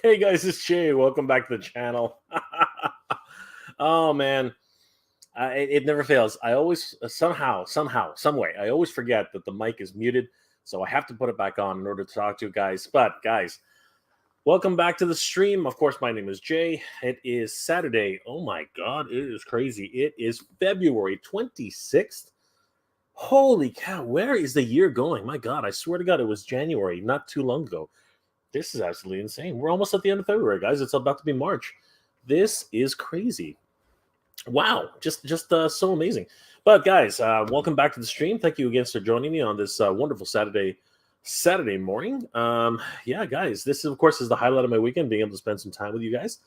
Hey guys, it's Jay. Welcome back to the channel. Oh man, it never fails. I always somehow, some way, I always forget that the mic is muted, so I have to put it back on in order to talk to you guys. But guys, welcome back to the stream. Of course, my name is Jay. It is Saturday. Oh my God, it is crazy. It is February 26th. Holy cow, where is the year going? My God, I swear to God, it was January not too long ago. This is absolutely insane. We're almost at the end of February, guys. It's about to be March. This is crazy. Wow, just so amazing. But guys, welcome back to the stream. Thank you again for joining me on this wonderful Saturday morning. Yeah, guys, this is of course is the highlight of my weekend, being able to spend some time with you guys.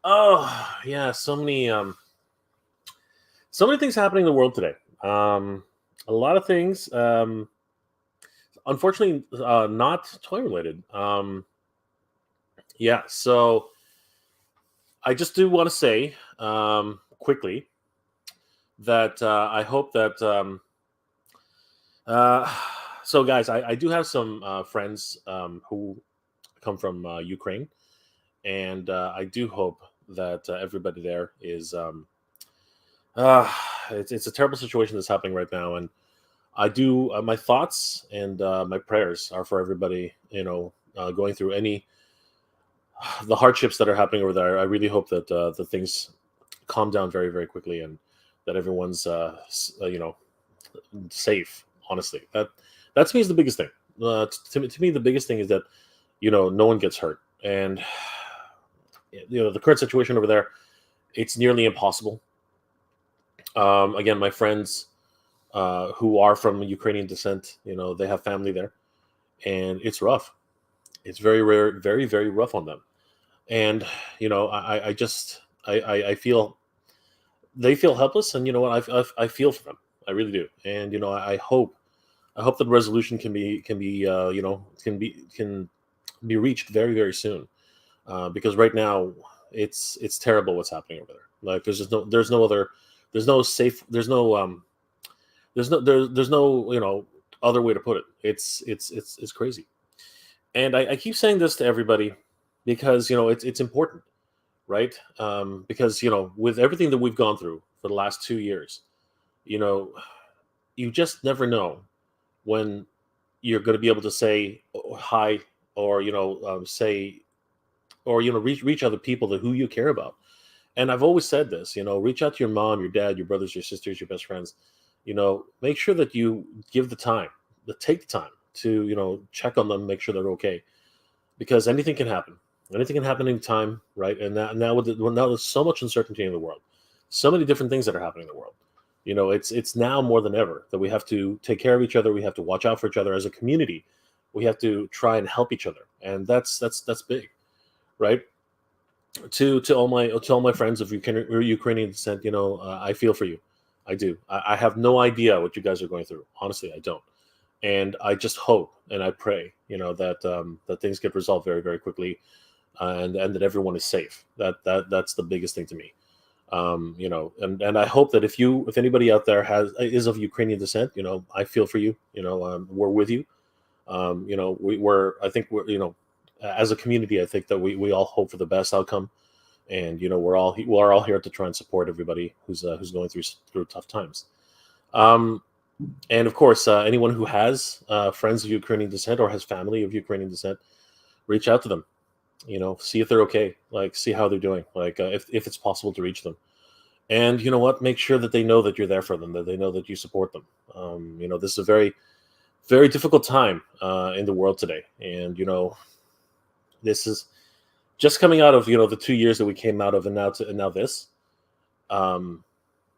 Oh yeah, so many things happening in the world today. A lot of things. Unfortunately, not toy related. Yeah, so I just do want to say quickly that I hope that. So, guys, I do have some friends who come from Ukraine, and I do hope that everybody there is. It's a terrible situation that's happening right now, and I do my thoughts and my prayers are for everybody, going through the hardships that are happening over there. I really hope that the things calm down very, very quickly, and that everyone's safe. Honestly, that to me is the biggest thing. To me, the biggest thing is that no one gets hurt, and the current situation over there, it's nearly impossible. Again, my friends who are from Ukrainian descent, they have family there, and it's rough. It's very rare, very, very rough on them. And I feel they feel helpless, and you know what, I feel for them. I really do. And I hope that resolution can be reached very, very soon, because right now it's terrible what's happening over there. Like there's no other, there's no safe, there's no other way to put it. It's crazy. And I keep saying this to everybody because it's important, right? Because with everything that we've gone through for the last 2 years, you know you just never know when you're going to be able to say hi, or say, or reach other people who you care about. And I've always said this, reach out to your mom, your dad, your brothers, your sisters, your best friends. Make sure that you give the time, take the time to check on them, make sure they're okay, because anything can happen. Anything can happen anytime, right? And now there's so much uncertainty in the world, so many different things that are happening in the world. It's now more than ever that we have to take care of each other. We have to watch out for each other as a community. We have to try and help each other, and that's big, right? To all my friends of Ukrainian descent, I feel for you. I do. I have no idea what you guys are going through. Honestly, I don't. And I just hope and I pray, that things get resolved very, very quickly, and that everyone is safe. That's the biggest thing to me. And I hope that if anybody out there is of Ukrainian descent, I feel for you. We're with you. I think we're as a community, I think that we all hope for the best outcome, and we're all here to try and support everybody who's going through tough times. And of course, anyone who has friends of Ukrainian descent or has family of Ukrainian descent, reach out to them. See if they're okay. Like, see how they're doing. Like, if it's possible to reach them, and you know what, make sure that they know that you're there for them, that they know that you support them. This is a very, very difficult time in the world today, and this is just coming out of the 2 years that we came out of, and now this.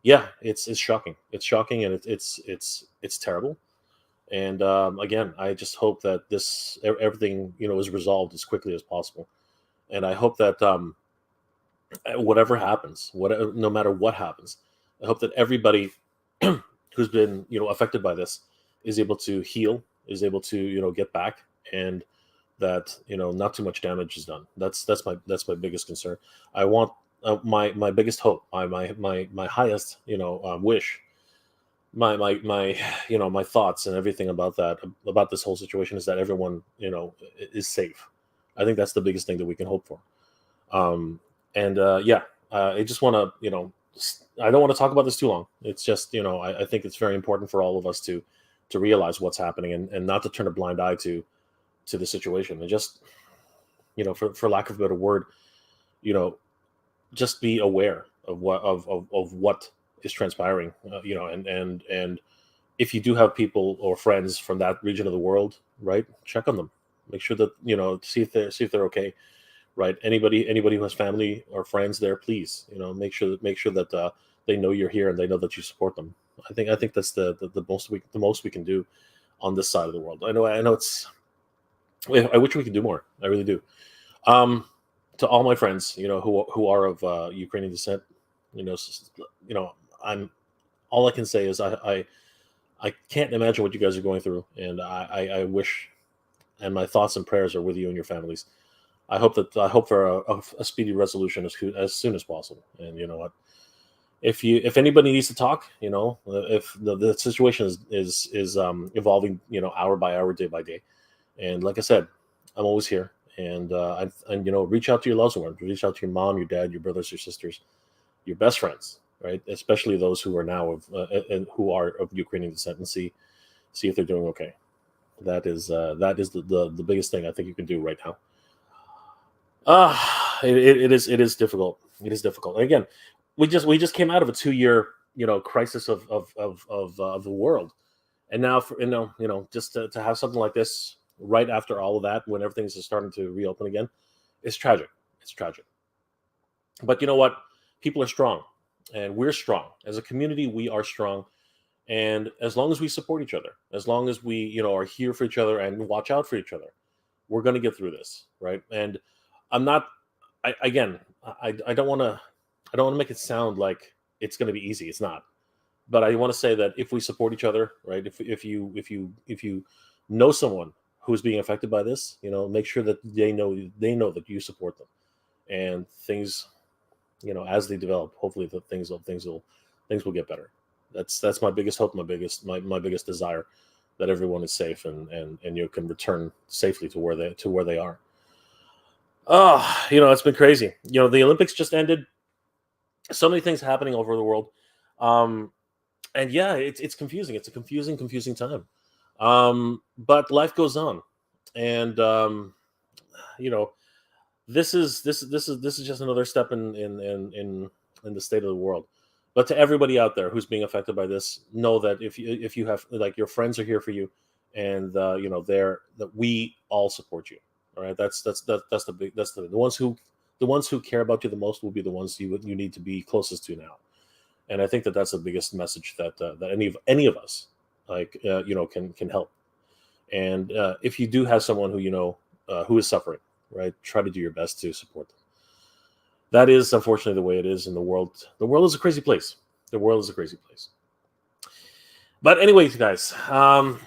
Yeah, it's shocking. It's shocking, and it's terrible. And again, I just hope that everything is resolved as quickly as possible. And I hope that whatever happens, no matter what happens, I hope that everybody who's been affected by this is able to heal, is able to get back, and that not too much damage is done. That's my biggest concern. I want my biggest hope, my highest wish, my thoughts and everything about this whole situation is that everyone is safe. I think that's the biggest thing that we can hope for. I just want to, I don't want to talk about this too long. It's just, I think it's very important for all of us to realize what's happening, and not to turn a blind eye to the situation, and just, for lack of a better word, just be aware of what is transpiring, and if you do have people or friends from that region of the world, right, check on them, make sure that, see if they're okay, right? Anybody who has family or friends there, please, make sure that they know you're here and they know that you support them. I think that's the most we can do on this side of the world. I know it's. I wish we could do more. I really do. To all my friends, who are of Ukrainian descent, I'm. All I can say is I can't imagine what you guys are going through, and I wish, and my thoughts and prayers are with you and your families. I hope for a speedy resolution as soon as possible. And you know what, if anybody needs to talk, if the situation is evolving, hour by hour, day by day, and like I said, I'm always here. And reach out to your loved ones, reach out to your mom, your dad, your brothers, your sisters, your best friends, right? Especially those who are now who are of Ukrainian descent, and see if they're doing okay. That is the biggest thing I think you can do right now. It is difficult. It is difficult. And again, we just came out of a 2-year crisis of the world, and now just to have something like this right after all of that, when everything's starting to reopen again, it's tragic. It's tragic. But you know what? People are strong, and we're strong as a community. We are strong, and as long as we support each other, as long as we are here for each other and watch out for each other, we're going to get through this, right? And I'm not. I don't want to make it sound like it's going to be easy. It's not. But I want to say that if we support each other, right? If you know someone who's being affected by this, make sure that they know that you support them, and things, as they develop, hopefully the things will get better. That's my biggest hope, my biggest desire, that everyone is safe and you can return safely to where they are. It's been crazy. The Olympics just ended. So many things happening over the world. And yeah, it's confusing. It's a confusing time. But life goes on. And this is just another step in the state of the world. But to everybody out there who's being affected by this, know that if you have, like, your friends are here for you, and that we all support you. All right, that's the ones who care about you the most will be the ones you need to be closest to now. And I think that's the biggest message that any of us can help. And if you do have someone who is suffering, right, try to do your best to support them. That is unfortunately the way it is in the world. The world is a crazy place. The world is a crazy place. But anyways, guys, I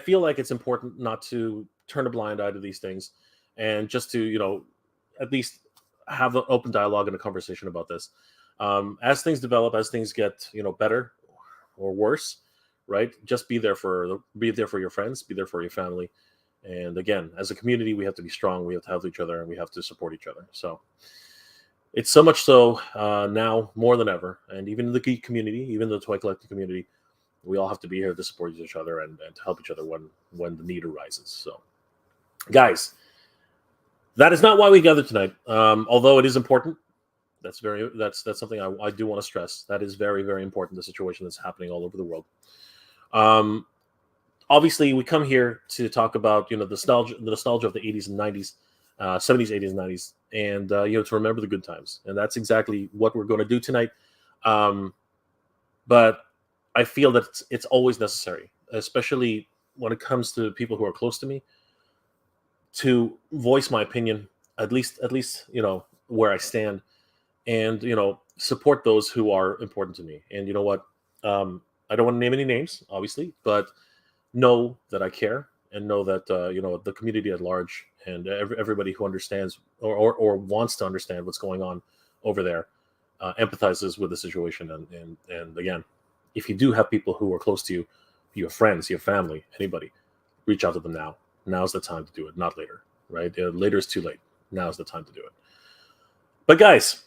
feel like it's important not to turn a blind eye to these things, and just to at least have an open dialogue and a conversation about this. As things develop, as things get better or worse, right? Just be there for your friends, be there for your family. And again, as a community, we have to be strong. We have to help each other, and we have to support each other. So it's so much so now more than ever. And even in the geek community, even the toy collecting community, we all have to be here to support each other and to help each other when the need arises. So, guys, that is not why we gathered tonight. Although it is important, that's something I do want to stress. That is very, very important. The situation that's happening all over the world. Obviously, we come here to talk about the nostalgia of the 80s and 90s, 70s, 80s, and 90s, and to remember the good times. And that's exactly what we're going to do tonight. But I feel that it's always necessary, especially when it comes to people who are close to me, to voice my opinion, at least where I stand, and support those who are important to me. And you know what? I don't want to name any names, obviously, but know that I care, and know that the community at large, and everybody who understands or wants to understand what's going on over there empathizes with the situation. And again, if you do have people who are close to you, your friends, your family, anybody, reach out to them now. now's the time to do it, not later, right? Later is too late. Now's the time to do it. But guys,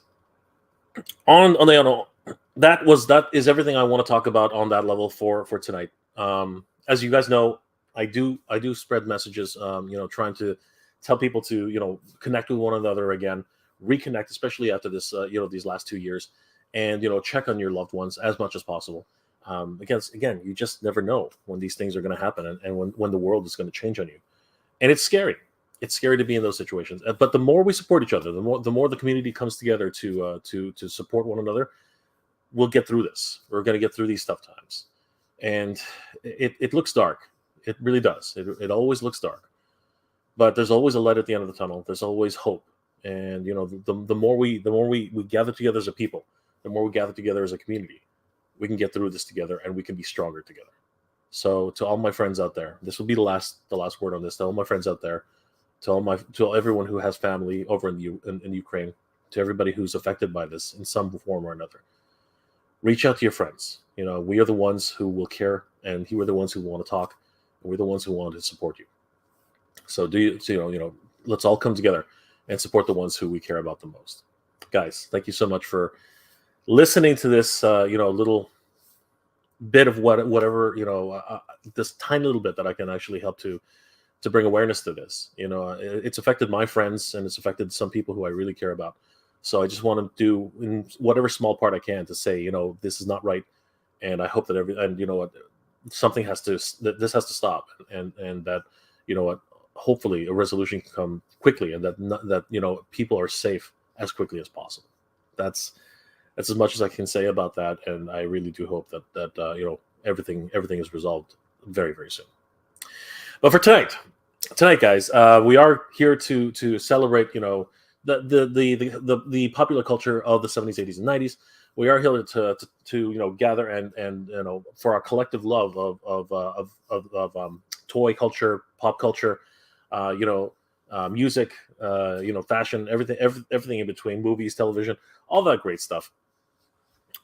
that is everything I want to talk about on that level for tonight. As you guys know, I do spread messages, trying to tell people to connect with one another again, reconnect, especially after this these last 2 years, and check on your loved ones as much as possible. Because again, you just never know when these things are going to happen, and when the world is going to change on you, and it's scary. It's scary to be in those situations. But the more we support each other, the more the community comes together to support one another, we'll get through this. We're going to get through these tough times. And it looks dark. It really does. It always looks dark. But there's always a light at the end of the tunnel. There's always hope. And the more we gather together as a people, the more we gather together as a community, we can get through this together, and we can be stronger together. So to all my friends out there, this will be the last word on this. To all my friends out there, to everyone who has family over in Ukraine, to everybody who's affected by this in some form or another, reach out to your friends. We are the ones who will care, and we're the ones who want to talk, and we're the ones who want to support you. So let's all come together and support the ones who we care about the most. Guys, thank you so much for listening to this little bit of whatever this tiny little bit that I can actually help to bring awareness to this. It's affected my friends, and it's affected some people who I really care about. So I just want to do in whatever small part I can to say, this is not right, and I hope that something has to, that this has to stop, and that hopefully a resolution can come quickly, and that people are safe as quickly as possible. That's as much as I can say about that, and I really do hope that everything is resolved very, very soon. But for tonight, guys, we are here to celebrate the popular culture of the 70s, 80s, and 90s. We are here to gather and for our collective love of toy culture, pop culture, music, fashion, everything in between, movies, television, all that great stuff.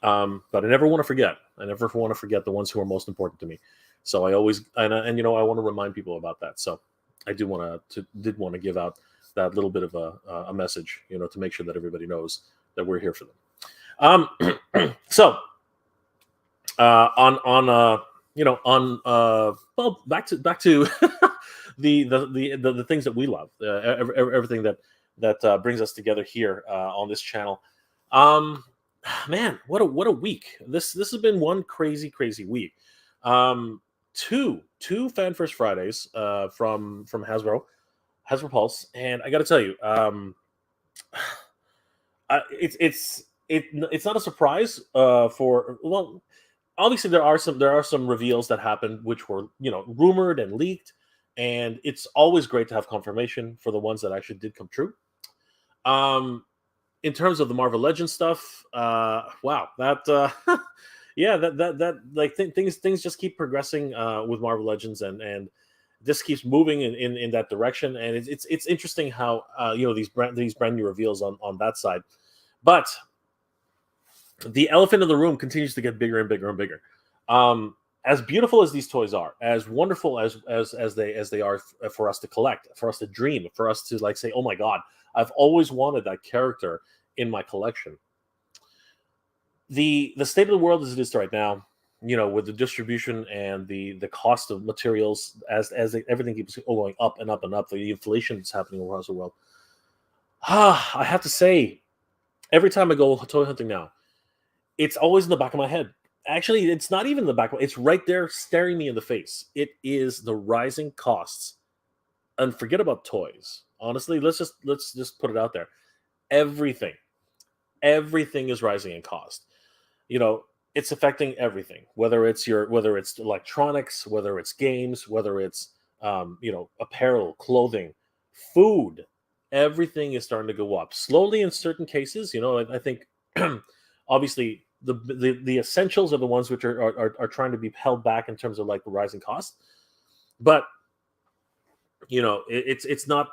But I never want to forget. I never want to forget the ones who are most important to me. So I always I want to remind people about that. So I did want to give out that little bit of a message, to make sure that everybody knows that we're here for them. So back to the things that we love, everything that brings us together here on this channel. Man, what a week! This has been one crazy week. Two Fan First Fridays from Hasbro Pulse, and I got to tell you, it's not a surprise obviously there are some reveals that happened which were rumored and leaked, and it's always great to have confirmation for the ones that actually did come true. In terms of the Marvel Legends stuff, wow, that yeah, that like things just keep progressing with Marvel Legends, and this keeps moving in that direction, and it's interesting how these brand new reveals on that side. But the elephant in the room continues to get bigger and bigger and bigger. As beautiful as these toys are, as wonderful as they are for us to collect, for us to dream, for us to say, oh my God, I've always wanted that character in my collection. The state of the world as it is right now, with the distribution and the cost of materials, as everything keeps going up and up and up, the inflation that's happening across the world. I have to say, every time I go toy hunting now, it's always in the back of my head. Actually, it's not even in the back. It's right there staring me in the face. It is the rising costs. And forget about toys. Honestly, let's just put it out there. Everything is rising in cost. It's affecting everything, whether it's electronics, whether it's games, whether it's apparel, clothing, food. Everything is starting to go up slowly in certain cases. I think obviously the essentials are the ones which are trying to be held back in terms of the rising costs. But it's not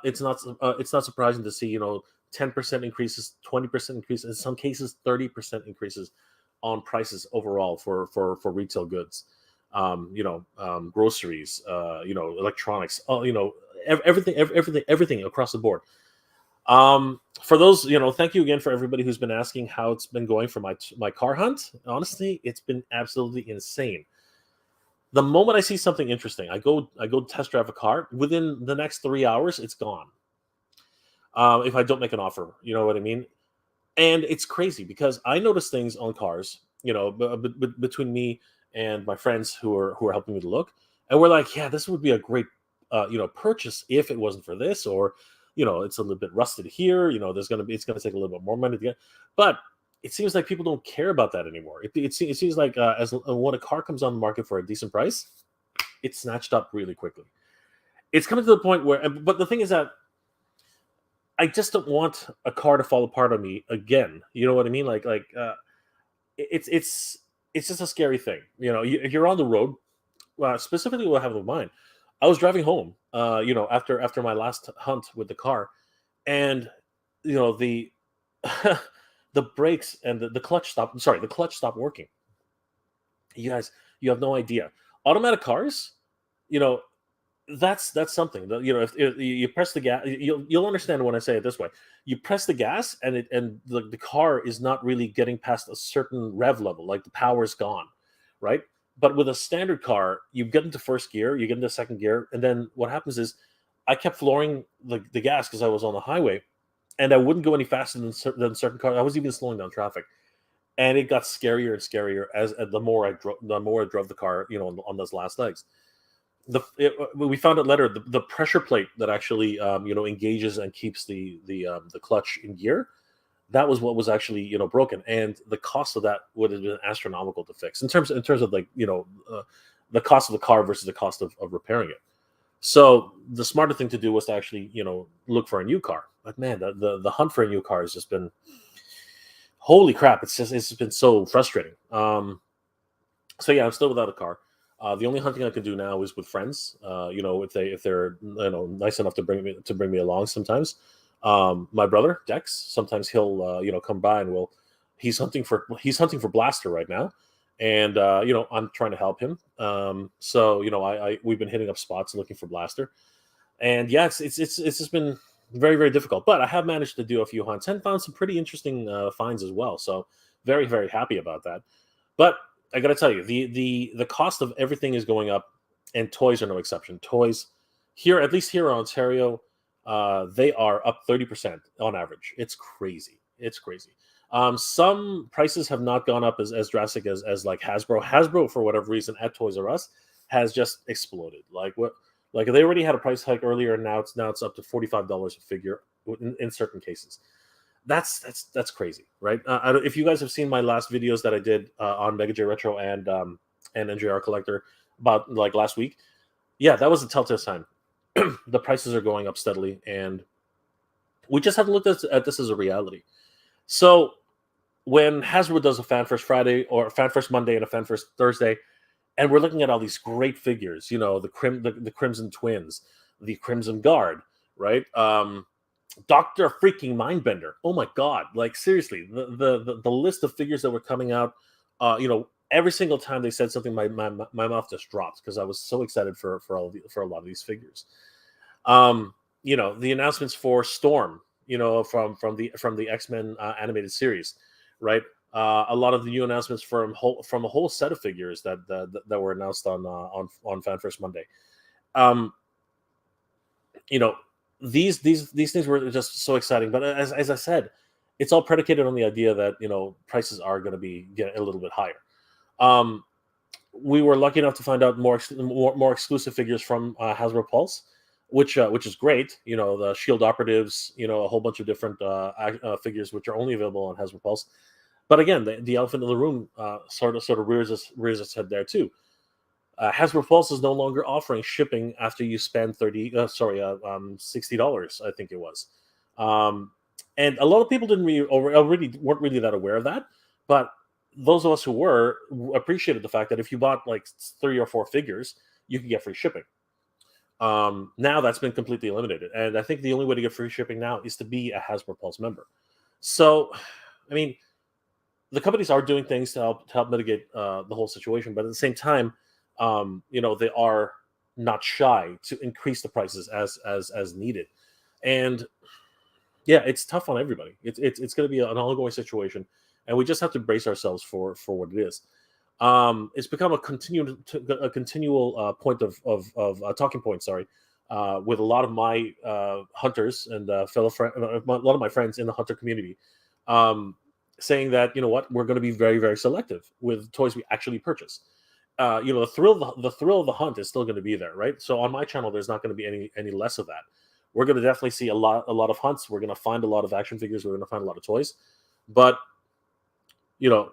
surprising to see 10% increases, 20% increases, in some cases 30% increases on prices overall for retail goods, groceries, electronics, everything across the board. For those, thank you again for everybody who's been asking how it's been going for my car hunt. Honestly, it's been absolutely insane. The moment I see something interesting, I go test drive a car. Within the next 3 hours, it's gone. If I don't make an offer, you know what I mean? And it's crazy because I notice things on cars, between me and my friends who are helping me to look, and we're like, yeah, this would be a great, purchase if it wasn't for this, or, it's a little bit rusted here. It's gonna take a little bit more money to get, but it seems like people don't care about that anymore. It seems like as when a car comes on the market for a decent price, it's snatched up really quickly. It's coming to the point where, but the thing is that I just don't want a car to fall apart on me again. You know what I mean? It's just a scary thing. You're on the road. Specifically, what happened with mine, I was driving home. After my last hunt with the car, and the the brakes and the clutch stopped. I'm sorry, the clutch stopped working. You guys, you have no idea. Automatic cars, you know, that's something. If you press the gas, you'll understand when I say it this way. You press the gas, and the car is not really getting past a certain rev level, like the power's gone, right? But with a standard car, you get into first gear, you get into second gear, and then what happens is I kept flooring the gas because I was on the highway, and I wouldn't go any faster than certain cars. I was even slowing down traffic, and it got scarier and scarier as the more I drove the car, on those last legs. We found out later the pressure plate that actually engages and keeps the clutch in gear. That was what was actually broken, and the cost of that would have been astronomical to fix in terms of the cost of the car versus the cost of repairing it. So the smarter thing to do was to actually look for a new car. But man, the hunt for a new car has just been, holy crap! It's been so frustrating. So yeah, I'm still without a car. The only hunting I can do now is with friends. If they're nice enough to bring me along sometimes. My brother Dex, sometimes he'll come by and he's hunting for blaster right now, and I'm trying to help him. So we've been hitting up spots and looking for blaster, and yeah, it's just been very, very difficult. But I have managed to do a few hunts and found some pretty interesting finds as well. So very, very happy about that. But I got to tell you, the cost of everything is going up, and toys are no exception. Toys here, at least here in Ontario, they are up 30% on average. It's crazy. It's crazy. Some prices have not gone up as drastic as like Hasbro. Hasbro, for whatever reason, at Toys R Us has just exploded. Like they already had a price hike earlier, and now it's up to $45 a figure in certain cases. That's crazy, right? If you guys have seen my last videos that I did on Mega J Retro and NJR Collector about like last week, yeah, that was a telltale sign. The prices are going up steadily, and we just have to look at this as a reality. So when Hasbro does a Fan First Friday or a Fan First Monday and a Fan First Thursday, and we're looking at all these great figures, the Crimson Twins, the Crimson Guard, right? Dr. freaking Mindbender. Oh my God. Like seriously, the list of figures that were coming out, every single time they said something, my mouth just dropped because I was so excited for a lot of these figures. The announcements for Storm, from the X-Men animated series, right? A lot of the new announcements from a whole set of figures that were announced on Fan First Monday. These things were just so exciting, but as I said, it's all predicated on the idea that prices are going to be getting a little bit higher. We were lucky enough to find out more exclusive figures from Hasbro Pulse, which is great. The Shield operatives, a whole bunch of different figures which are only available on Hasbro Pulse. But again, the elephant in the room sort of rears its head there too. Hasbro Pulse is no longer offering shipping after you spend $60, I think it was. And a lot of people already weren't really that aware of that, but those of us who were appreciated the fact that if you bought like 3 or 4 figures, you could get free shipping. Now that's been completely eliminated, and I think the only way to get free shipping now is to be a Hasbro Pulse member. So, I mean, the companies are doing things to help mitigate the whole situation, but at the same time, they are not shy to increase the prices as needed. And yeah, it's tough on everybody. It's going to be an ongoing situation, and we just have to brace ourselves for what it is. It's become a continual point of talking point. Sorry, with a lot of my hunters and fellow a lot of my friends in the hunter community, saying that, you know what, we're going to be very, very selective with toys we actually purchase. You know, the thrill of the hunt is still going to be there, right? So on my channel, there's not going to be any less of that. We're going to definitely see a lot of hunts. We're going to find a lot of action figures. We're going to find a lot of toys, but you know,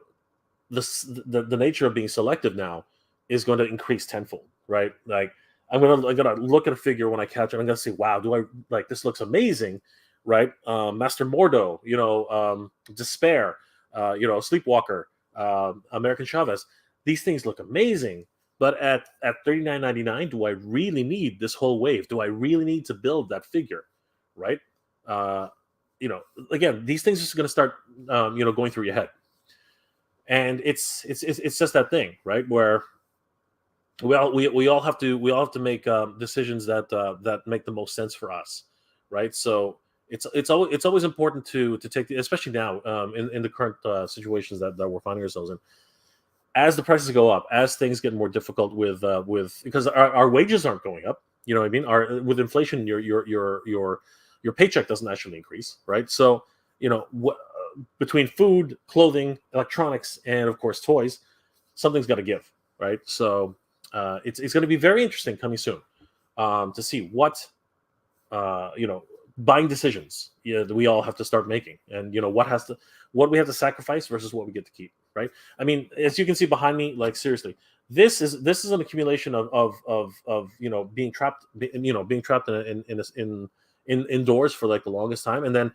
the nature of being selective now is going to increase tenfold, right? Like I'm gonna look at a figure when I catch it. I'm gonna say, wow, do I like this? Looks amazing, right? Master Mordo, you know, Despair, you know, Sleepwalker, American Chavez. These things look amazing, but at $39.99, do I really need this whole wave? Do I really need to build that figure, right? You know, again, these things are just going to start, you know, going through your head, and it's just that thing, right? Where we all have to make decisions that make the most sense for us, right? So it's always important to take especially now in the current situations that we're finding ourselves in. As the prices go up, as things get more difficult with because our wages aren't going up, you know what I mean? With inflation, your paycheck doesn't actually increase, right? So you know between food, clothing, electronics, and of course toys, something's got to give, right? So it's going to be very interesting coming soon to see what you know, buying decisions, you know, that we all have to start making, and you know what we have to sacrifice versus what we get to keep, right? I mean, as you can see behind me, like seriously, this is an accumulation of you know, being trapped in indoors for like the longest time, and then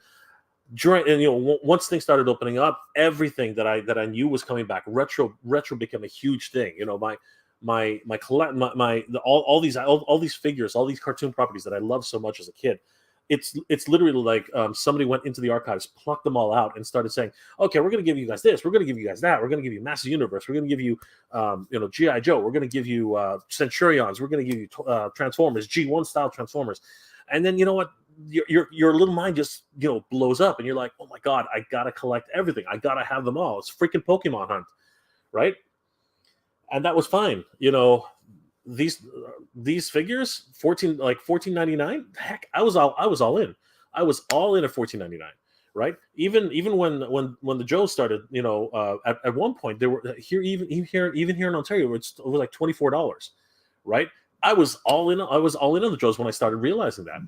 and you know, once things started opening up, everything that I knew was coming back. Retro became a huge thing. You know, all these figures, all these cartoon properties that I loved so much as a kid. It's literally like somebody went into the archives, plucked them all out, and started saying, "Okay, we're going to give you guys this. We're going to give you guys that. We're going to give you Master Universe. We're going to give you, you know, GI Joe. We're going to give you Centurions. We're going to give you Transformers, G1 style Transformers." And then you know what? Your little mind just, you know, blows up, and you're like, oh my god, I gotta collect everything. I gotta have them all. It's freaking Pokemon Hunt, right? And that was fine. You know, these figures, $14.99. Heck, I was all in. I was all in at $14.99, right? Even when the Joes started, you know, at one point they were here, even here in Ontario, it was like $24, right? I was all in on the Joes when I started realizing that.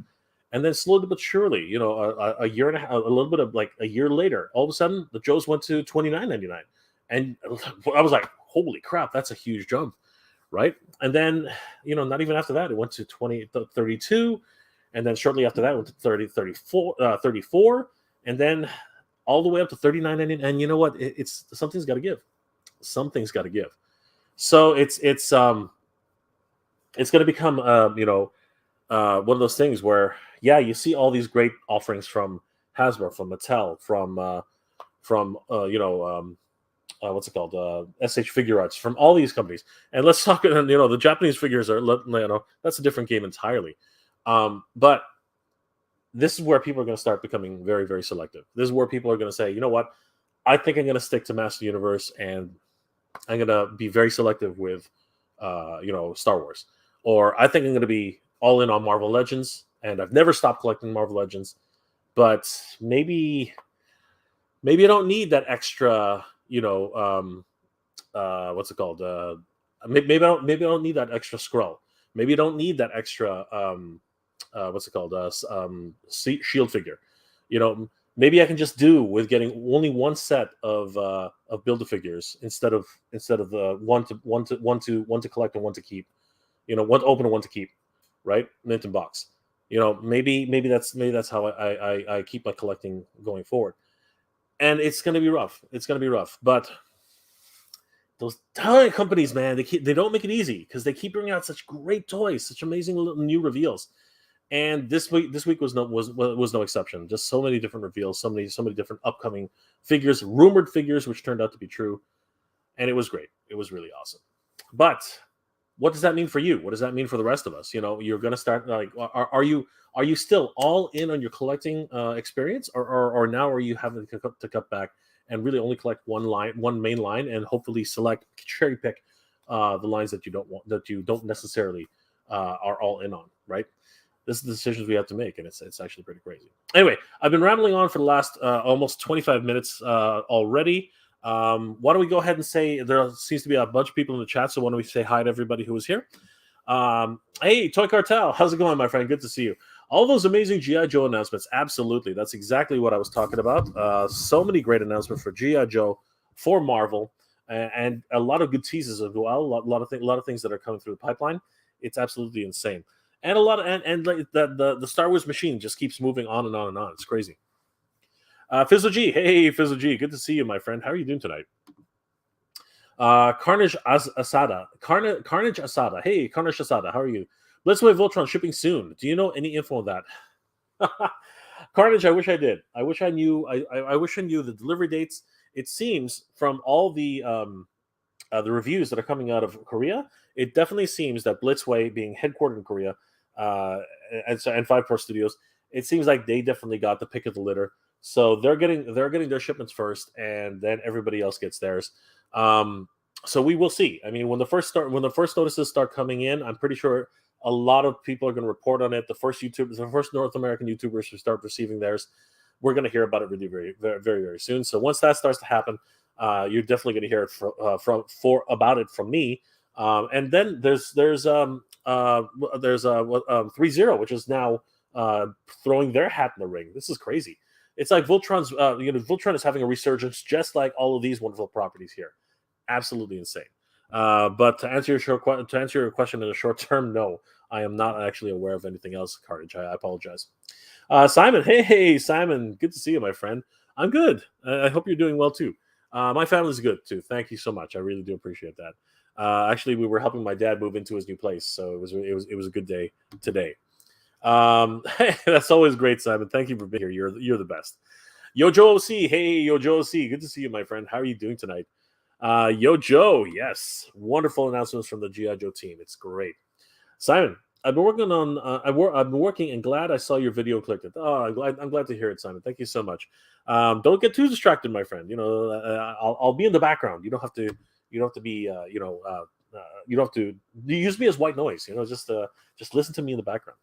And then slowly but surely, you know, a year and a half, a little bit of like a year later, all of a sudden the Joes went to $29.99, and I was like, "Holy crap, that's a huge jump!" Right? And then, you know, not even after that, it went to 32, and then shortly after that, it went to 34, and then all the way up to $39.99. And you know what? It's something's got to give. Something's got to give. So it's going to become you know, one of those things where, yeah, you see all these great offerings from Hasbro, from Mattel, from you know, what's it called, SH Figure Arts, from all these companies. And let's talk, you know, the Japanese figures are, you know, that's a different game entirely. But this is where people are going to start becoming very, very selective. This is where people are going to say, you know what, I think I'm going to stick to Master Universe, and I'm going to be very selective with you know, Star Wars, or I think I'm going to be all in on Marvel Legends, and I've never stopped collecting Marvel Legends, but maybe I don't need that extra, you know, what's it called? Maybe I don't need that extra scroll. Maybe I don't need that extra what's it called? Shield figure. You know, maybe I can just do with getting only one set of Build-A-Figures instead of the one to collect and one to keep. You know, one to open and one to keep. Right, mint and box. You know, maybe that's how I keep my collecting going forward. And it's going to be rough. It's going to be rough. But those toy companies, man, they don't make it easy, because they keep bringing out such great toys, such amazing little new reveals. And this week was no exception. Just so many different reveals, so many different upcoming figures, rumored figures, which turned out to be true, and it was great. It was really awesome. But what does that mean for you? What does that mean for the rest of us? You're going to start like, are you still all in on your collecting experience, or now are you having to cut back and really only collect one main line, and hopefully cherry pick the lines that you don't necessarily are all in on, right? This is the decisions we have to make, and it's actually pretty crazy. Anyway, I've been rambling on for the last almost 25 minutes already. Why don't we go ahead and say there seems to be a bunch of people in the chat, so why don't we say hi to everybody who is here? Hey, Toy Cartel, how's it going, my friend? Good to see you. All those amazing G.I. Joe announcements, absolutely. That's exactly what I was talking about. So many great announcements for G.I. Joe, for Marvel, and a lot of good teases as well. A lot of things that are coming through the pipeline. It's absolutely insane. And a lot of and like the Star Wars machine just keeps moving on and on and on. It's crazy. Fizzle G, hey Fizzle G, good to see you, my friend. How are you doing tonight? Carnage Asada, Carnage Asada, hey Carnage Asada, how are you? Blitzwave Voltron shipping soon. Do you know any info on that? Carnage, I wish I did. I wish I knew. I wish I knew the delivery dates. It seems from all the reviews that are coming out of Korea, it definitely seems that Blitzway, being headquartered in Korea, and 5 Core Studios, it seems like they definitely got the pick of the litter. So they're getting their shipments first, and then everybody else gets theirs. So we will see. I mean, when the first notices start coming in, I'm pretty sure a lot of people are going to report on it. The first North American YouTubers who start receiving theirs, we're going to hear about it really very, very, very, very soon. So once that starts to happen, you're definitely going to hear it about it from me. And then there's 3-0, which is now throwing their hat in the ring. This is crazy. It's like Voltron is having a resurgence, just like all of these wonderful properties here. Absolutely insane. But to answer your question in the short term, no, I am not actually aware of anything else. Carnage, I apologize. Simon, hey Simon, good to see you, my friend. I'm good. I hope you're doing well too. My family's good too. Thank you so much. I really do appreciate that. Actually, we were helping my dad move into his new place, so it was a good day today. That's always great, Simon. Thank you for being here. You're the best. Yo Joe OC, hey Yo Joe OC, good to see you, my friend. How are you doing tonight? Yo Joe, yes, wonderful announcements from the G.I. Joe team. It's great. Simon, I've been working on. I've been working, and glad I saw your video clicked it. Oh, I'm glad to hear it, Simon. Thank you so much. Don't get too distracted, my friend. I'll be in the background. You don't have to. You don't have to be. You don't have to use me as white noise. Just listen to me in the background.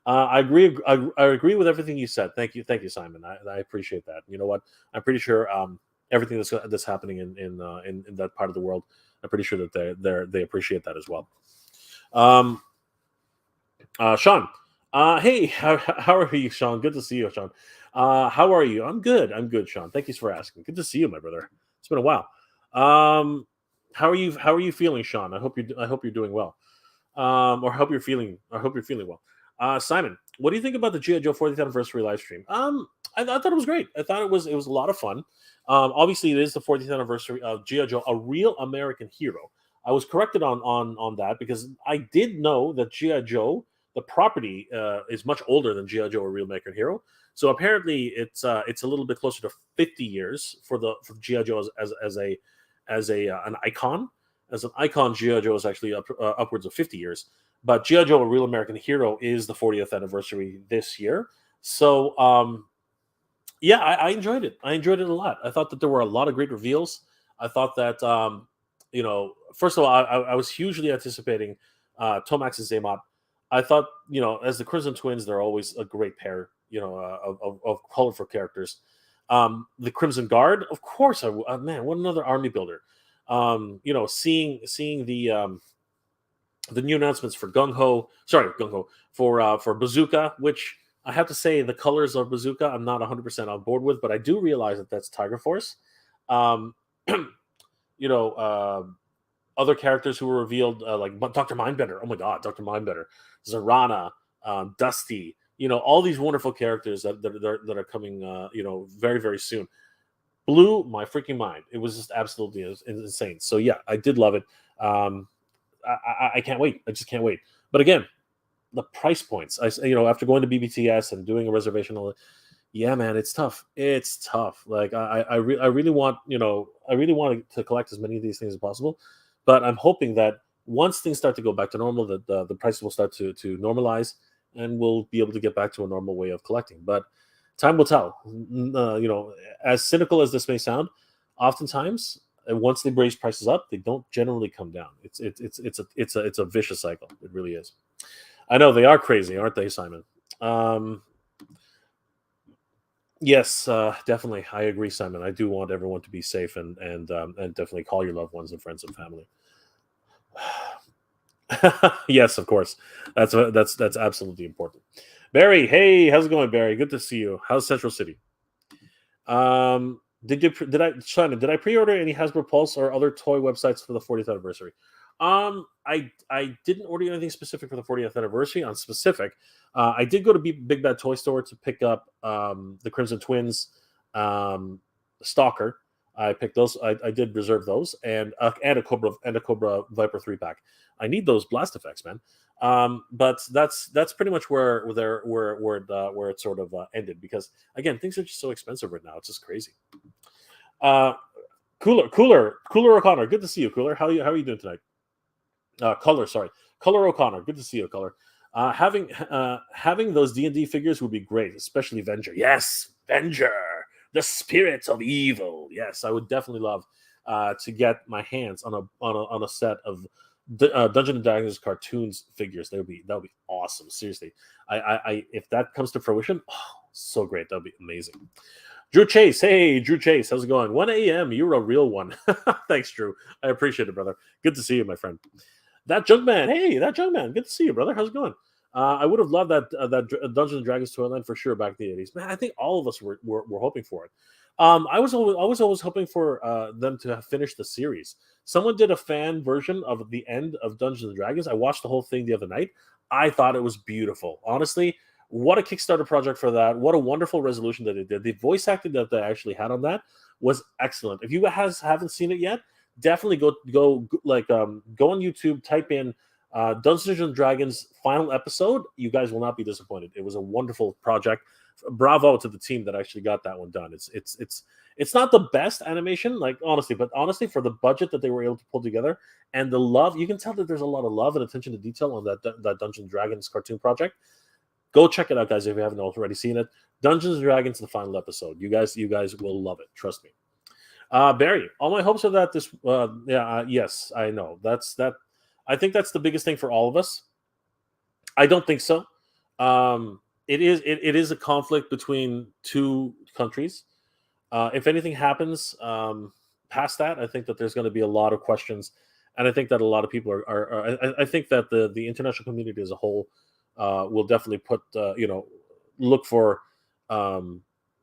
I agree. I agree with everything you said. Thank you, Simon. I appreciate that. You know what? I'm pretty sure everything that's happening in that part of the world, I'm pretty sure that they appreciate that as well. Sean, hey, how are you, Sean? Good to see you, Sean. How are you? I'm good, Sean. Thank you for asking. Good to see you, my brother. It's been a while. How are you feeling, Sean? I hope you're doing well. Or hope you're feeling well. Simon, what do you think about the G.I. Joe 40th anniversary live stream? I thought it was great. I thought it was a lot of fun. Obviously, it is the 40th anniversary of G.I. Joe, a real American hero. I was corrected on that because I did know that G.I. Joe, the property, is much older than G.I. Joe, a real American hero. So apparently, it's a little bit closer to 50 years for G.I. Joe as an icon. As an icon, G.I. Joe is actually upwards of 50 years. But G.I. Joe, a real American hero, is the 40th anniversary this year. So, yeah, I enjoyed it. I enjoyed it a lot. I thought that there were a lot of great reveals. I thought that, first of all, I was hugely anticipating Tomax and Zaymot. I thought, as the Crimson Twins, they're always a great pair, of colorful characters. The Crimson Guard, of course. Man, what another army builder. Seeing the new announcements for for Bazooka, which I have to say the colors of Bazooka I'm not 100% on board with, but I do realize that that's Tiger Force. Other characters who were revealed, like Dr. Mindbender. Oh my God, Dr. Mindbender, Zarana, Dusty. All these wonderful characters that are coming. Very, very soon. Blew my freaking mind. It was just absolutely insane. So yeah, I did love it. I can't wait. I just can't wait. But again, the price points. After going to BBTS and doing a reservation, yeah, man, it's tough. It's tough. Like I really want to collect as many of these things as possible. But I'm hoping that once things start to go back to normal, the prices will start to normalize, and we'll be able to get back to a normal way of collecting. But time will tell. As cynical as this may sound, oftentimes once they raise prices up, they don't generally come down. It's a vicious cycle. It really is. I know they are crazy, aren't they, Simon? Yes, definitely. I agree, Simon. I do want everyone to be safe and definitely call your loved ones and friends and family. Yes, of course. That's absolutely important. Barry, hey, how's it going, Barry? Good to see you. How's Central City? Did I pre-order any Hasbro Pulse or other toy websites for the 40th anniversary? I didn't order anything specific for the 40th anniversary on specific. I did go to Big Bad Toy Store to pick up the Crimson Twins Stalker. I picked those. I did reserve those and a Cobra Viper 3-pack. I need those blast effects, man. But that's pretty much where it sort of ended, because again, things are just so expensive right now. It's just crazy. Cooler O'Connor, good to see you, Cooler. How are you doing tonight? Color O'Connor, good to see you, Color. Having those D&D figures would be great, especially Venger. Yes, Venger, the spirit of evil. Yes, I would definitely love to get my hands on a set of Dungeons and Dragons cartoons figures. That would be awesome. Seriously, I if that comes to fruition, so great. That would be amazing. Drew Chase, hey Drew Chase, how's it going? 1 a.m. You're a real one. Thanks, Drew. I appreciate it, brother. Good to see you, my friend. That Junkman, hey, that Junkman, good to see you, brother. How's it going? I would have loved that Dungeons and Dragons Toyland for sure back in the 80s. Man, I think all of us were hoping for it. I was always hoping for them to have finished the series. Someone did a fan version of the end of Dungeons and Dragons. I watched the whole thing the other night. I thought it was beautiful. Honestly, what a Kickstarter project for that. What a wonderful resolution that they did. The voice acting that they actually had on that was excellent. If you haven't seen it yet, definitely go on YouTube, type in Dungeons and Dragons final episode. You guys will not be disappointed. It was a wonderful project. Bravo to the team that actually got that one done. It's not the best animation, honestly, for the budget that they were able to pull together and the love, you can tell that there's a lot of love and attention to detail on that Dungeons and Dragons cartoon project. Go check it out, guys, if you haven't already seen it. Dungeons and Dragons, the final episode. You guys will love it. Trust me. Barry, all my hopes are that this. Yes, I know. I think that's the biggest thing for all of us. I don't think so. It is a conflict between two countries. If anything happens past that, I think that there's going to be a lot of questions, and I think that a lot of people I think that the international community as a whole will definitely look for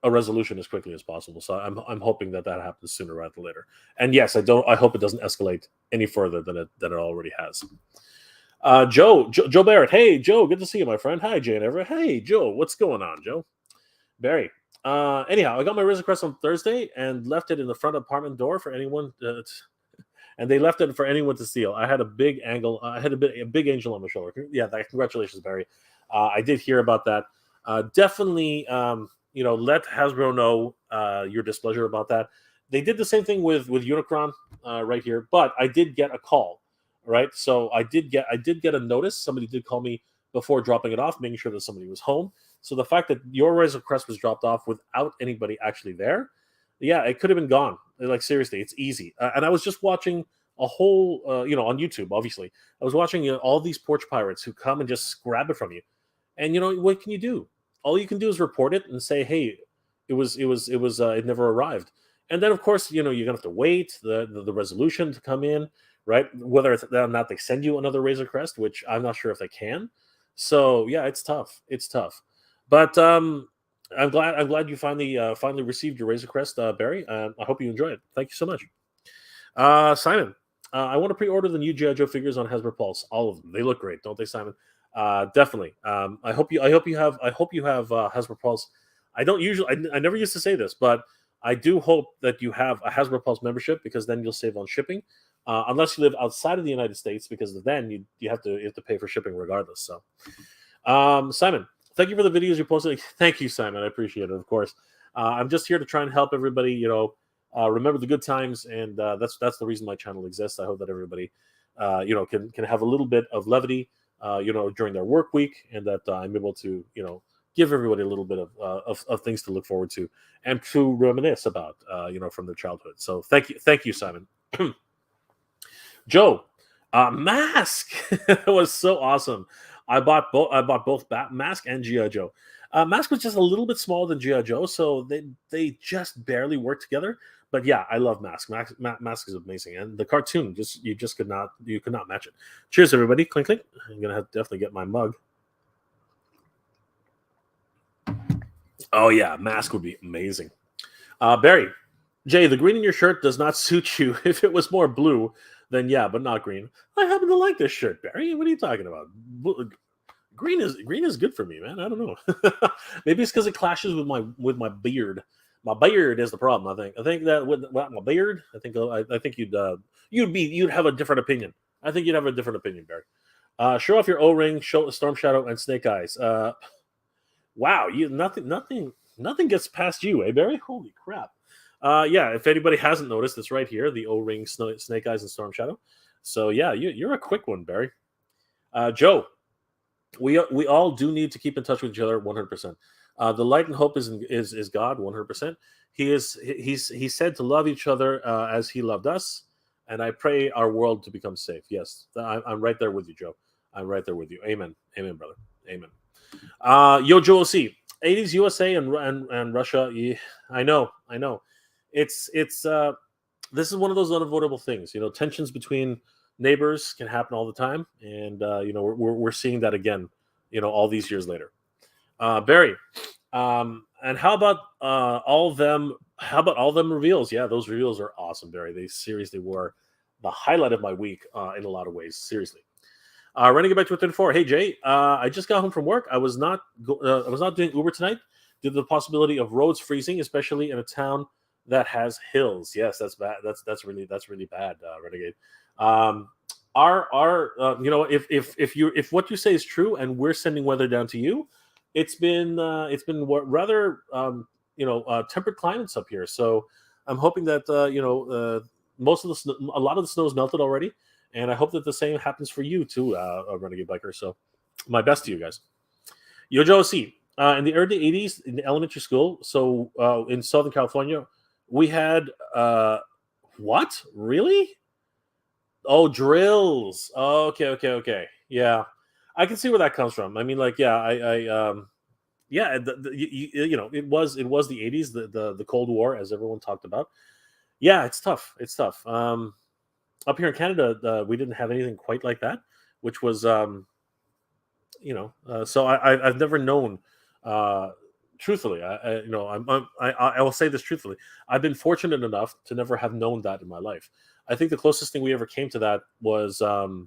a resolution as quickly as possible. So I'm hoping that happens sooner rather than later. And yes, I hope it doesn't escalate any further than it already has. Joe Barrett, hey Joe, good to see you, my friend. Hi Jane Everett. Hey Joe, what's going on, Joe? Barry. Anyhow, I got my Razor Crest on Thursday and left it in the front apartment door for anyone. And they left it for anyone to steal. I had a big angle. I had a big angel on my shoulder. Yeah, congratulations, Barry. I did hear about that. Definitely, let Hasbro know your displeasure about that. They did the same thing with Unicron right here, but I did get a call, right? So I did get a notice. Somebody did call me before dropping it off, making sure that somebody was home. So the fact that your Razor Crest was dropped off without anybody actually there, yeah, it could have been gone. Like, seriously, it's easy. And I was just watching a whole, on YouTube, obviously. I was watching all these porch pirates who come and just grab it from you. And, what can you do? All you can do is report it and say, hey, it never arrived. And then, of course, you're going to have to wait the resolution to come in, right? Whether or not they send you another Razor Crest, which I'm not sure if they can. So, yeah, it's tough. It's tough. But I'm glad you finally received your Razor Crest, Barry. I hope you enjoy it. Thank you so much. Simon, I want to pre-order the new G.I. Joe figures on Hasbro Pulse. All of them. They look great, don't they, Simon? Definitely. I hope you have Hasbro Pulse. I never used to say this, but I do hope that you have a Hasbro Pulse membership, because then you'll save on shipping. Unless you live outside of the United States, because then you have to pay for shipping regardless. So, Simon, thank you for the videos you posted. Thank you, Simon. I appreciate it. Of course, I'm just here to try and help everybody. Remember the good times, and that's the reason my channel exists. I hope that everybody can have a little bit of levity, during their work week, and that I'm able to, give everybody a little bit of things to look forward to and to reminisce about, from their childhood. So thank you, Simon. Joe, Mask was so awesome. I bought both. I bought both Mask and GI Joe. Mask was just a little bit smaller than GI Joe, so they just barely worked together. But yeah, I love Mask. Mask is amazing, and the cartoon you could not match it. Cheers, everybody! Clink clink. I'm gonna have to definitely get my mug. Oh yeah, Mask would be amazing. Barry, Jay, the green in your shirt does not suit you. If it was more blue, then yeah, but not green. I happen to like this shirt, Barry. What are you talking about? Green is good for me, man. I don't know. Maybe it's because it clashes with my beard. My beard is the problem. I think that with my beard, I think you'd have a different opinion. I think you'd have a different opinion, Barry. Show off your O-ring, Storm Shadow, and Snake Eyes. Wow, nothing gets past you, eh, Barry? Holy crap! Yeah, if anybody hasn't noticed, it's right here: the O-ring, Snake Eyes, and Storm Shadow. So yeah, you're a quick one, Barry. Joe, we all do need to keep in touch with each other 100%. The light and hope is God 100%. He said to love each other as he loved us, and I pray our world to become safe. Yes, I'm right there with you, Joe. I'm right there with you. Amen, brother. Amen. Yo, Joel C. 80s USA and Russia. Yeah, I know. It's this is one of those unavoidable things. Tensions between neighbors can happen all the time, and we're seeing that again. All these years later. Barry, and how about all of them? How about all of them reveals? Yeah, those reveals are awesome, Barry. They seriously were the highlight of my week in a lot of ways. Seriously. Renegade back to 34. Hey Jay, I just got home from work. I was not doing Uber tonight due to the possibility of roads freezing, especially in a town that has hills. Yes, that's bad. That's really bad, Renegade. If what you say is true and we're sending weather down to you, it's been rather temperate climates up here. So I'm hoping that most of the snow, a lot of the snow is melted already. And I hope that the same happens for you too, Renegade Biker. So, my best to you guys. Yojo C. In the early 80s, in elementary school, so in Southern California, we had what? Really? Oh, drills. Oh, okay. Yeah, I can see where that comes from. I mean, like, yeah, it was the 80s, the Cold War, as everyone talked about. Yeah, it's tough. Up here in Canada, we didn't have anything quite like that, which was, so I've never known. Truthfully, I will say this truthfully. I've been fortunate enough to never have known that in my life. I think the closest thing we ever came to that was the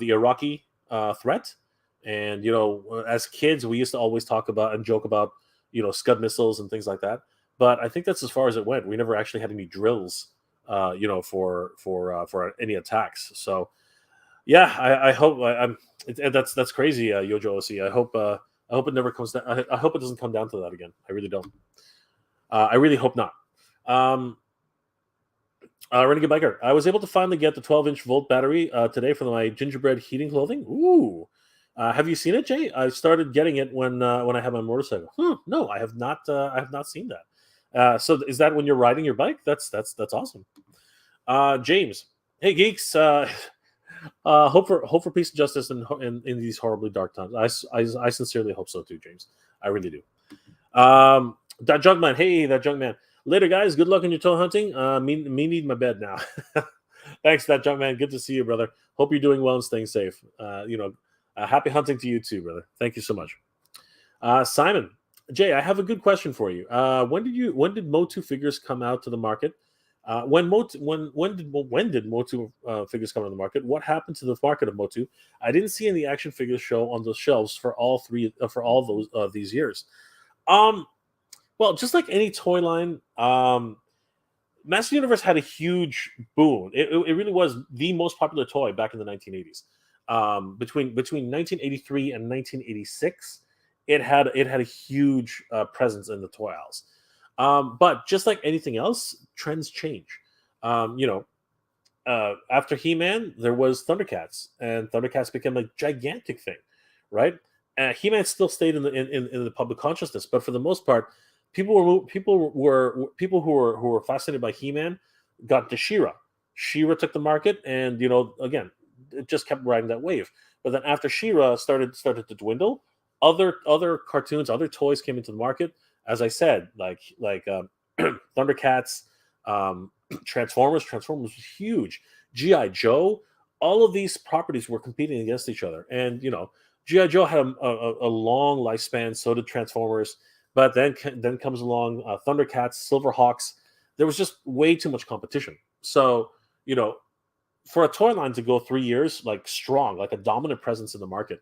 Iraqi threat, and as kids, we used to always talk about and joke about Scud missiles and things like that. But I think that's as far as it went. We never actually had any drills. For any attacks. So, yeah, I hope that's crazy, Yojo OC. I hope it never comes down. I hope it doesn't come down to that again. I really don't. I really hope not. Renegade Biker. I was able to finally get the 12-inch volt battery today for my gingerbread heating clothing. Ooh. Have you seen it, Jay? I started getting it when I had my motorcycle. No, I have not. I have not seen that. So is that when you're riding your bike? That's awesome. James, hey geeks, hope for peace and justice in these horribly dark times. I sincerely hope so too, James. I really do. That Junkman, hey, that Junkman. Later, guys. Good luck in your toe hunting. Me need my bed now. Thanks, that Junkman. Good to see you, brother. Hope you're doing well and staying safe. Happy hunting to you too, brother. Thank you so much. Simon, Jay, I have a good question for you. When did MOTU figures come out to the market? When did MOTU figures come on the market? What happened to the market of MOTU? I didn't see any action figures show on the shelves for all those these years. Well, just like any toy line, Master Universe had a huge boom. It really was the most popular toy back in the 1980s. Between 1983 and 1986, it had a huge presence in the toy aisles. But just like anything else, trends change. after He-Man, there was Thundercats, and Thundercats became a gigantic thing, right? He-Man still stayed in the public consciousness, but for the most part, people who were fascinated by He-Man got to She-Ra. She-Ra took the market, and again, it just kept riding that wave. But then after She-Ra started to dwindle, other cartoons, other toys came into the market. As I said, like Thundercats, um, Transformers was huge. GI Joe, all of these properties were competing against each other, and GI Joe had a long lifespan. So did Transformers, but then comes along Thundercats, Silverhawks. There was just way too much competition. So you know, for a toy line to go 3 years like strong, like a dominant presence in the market,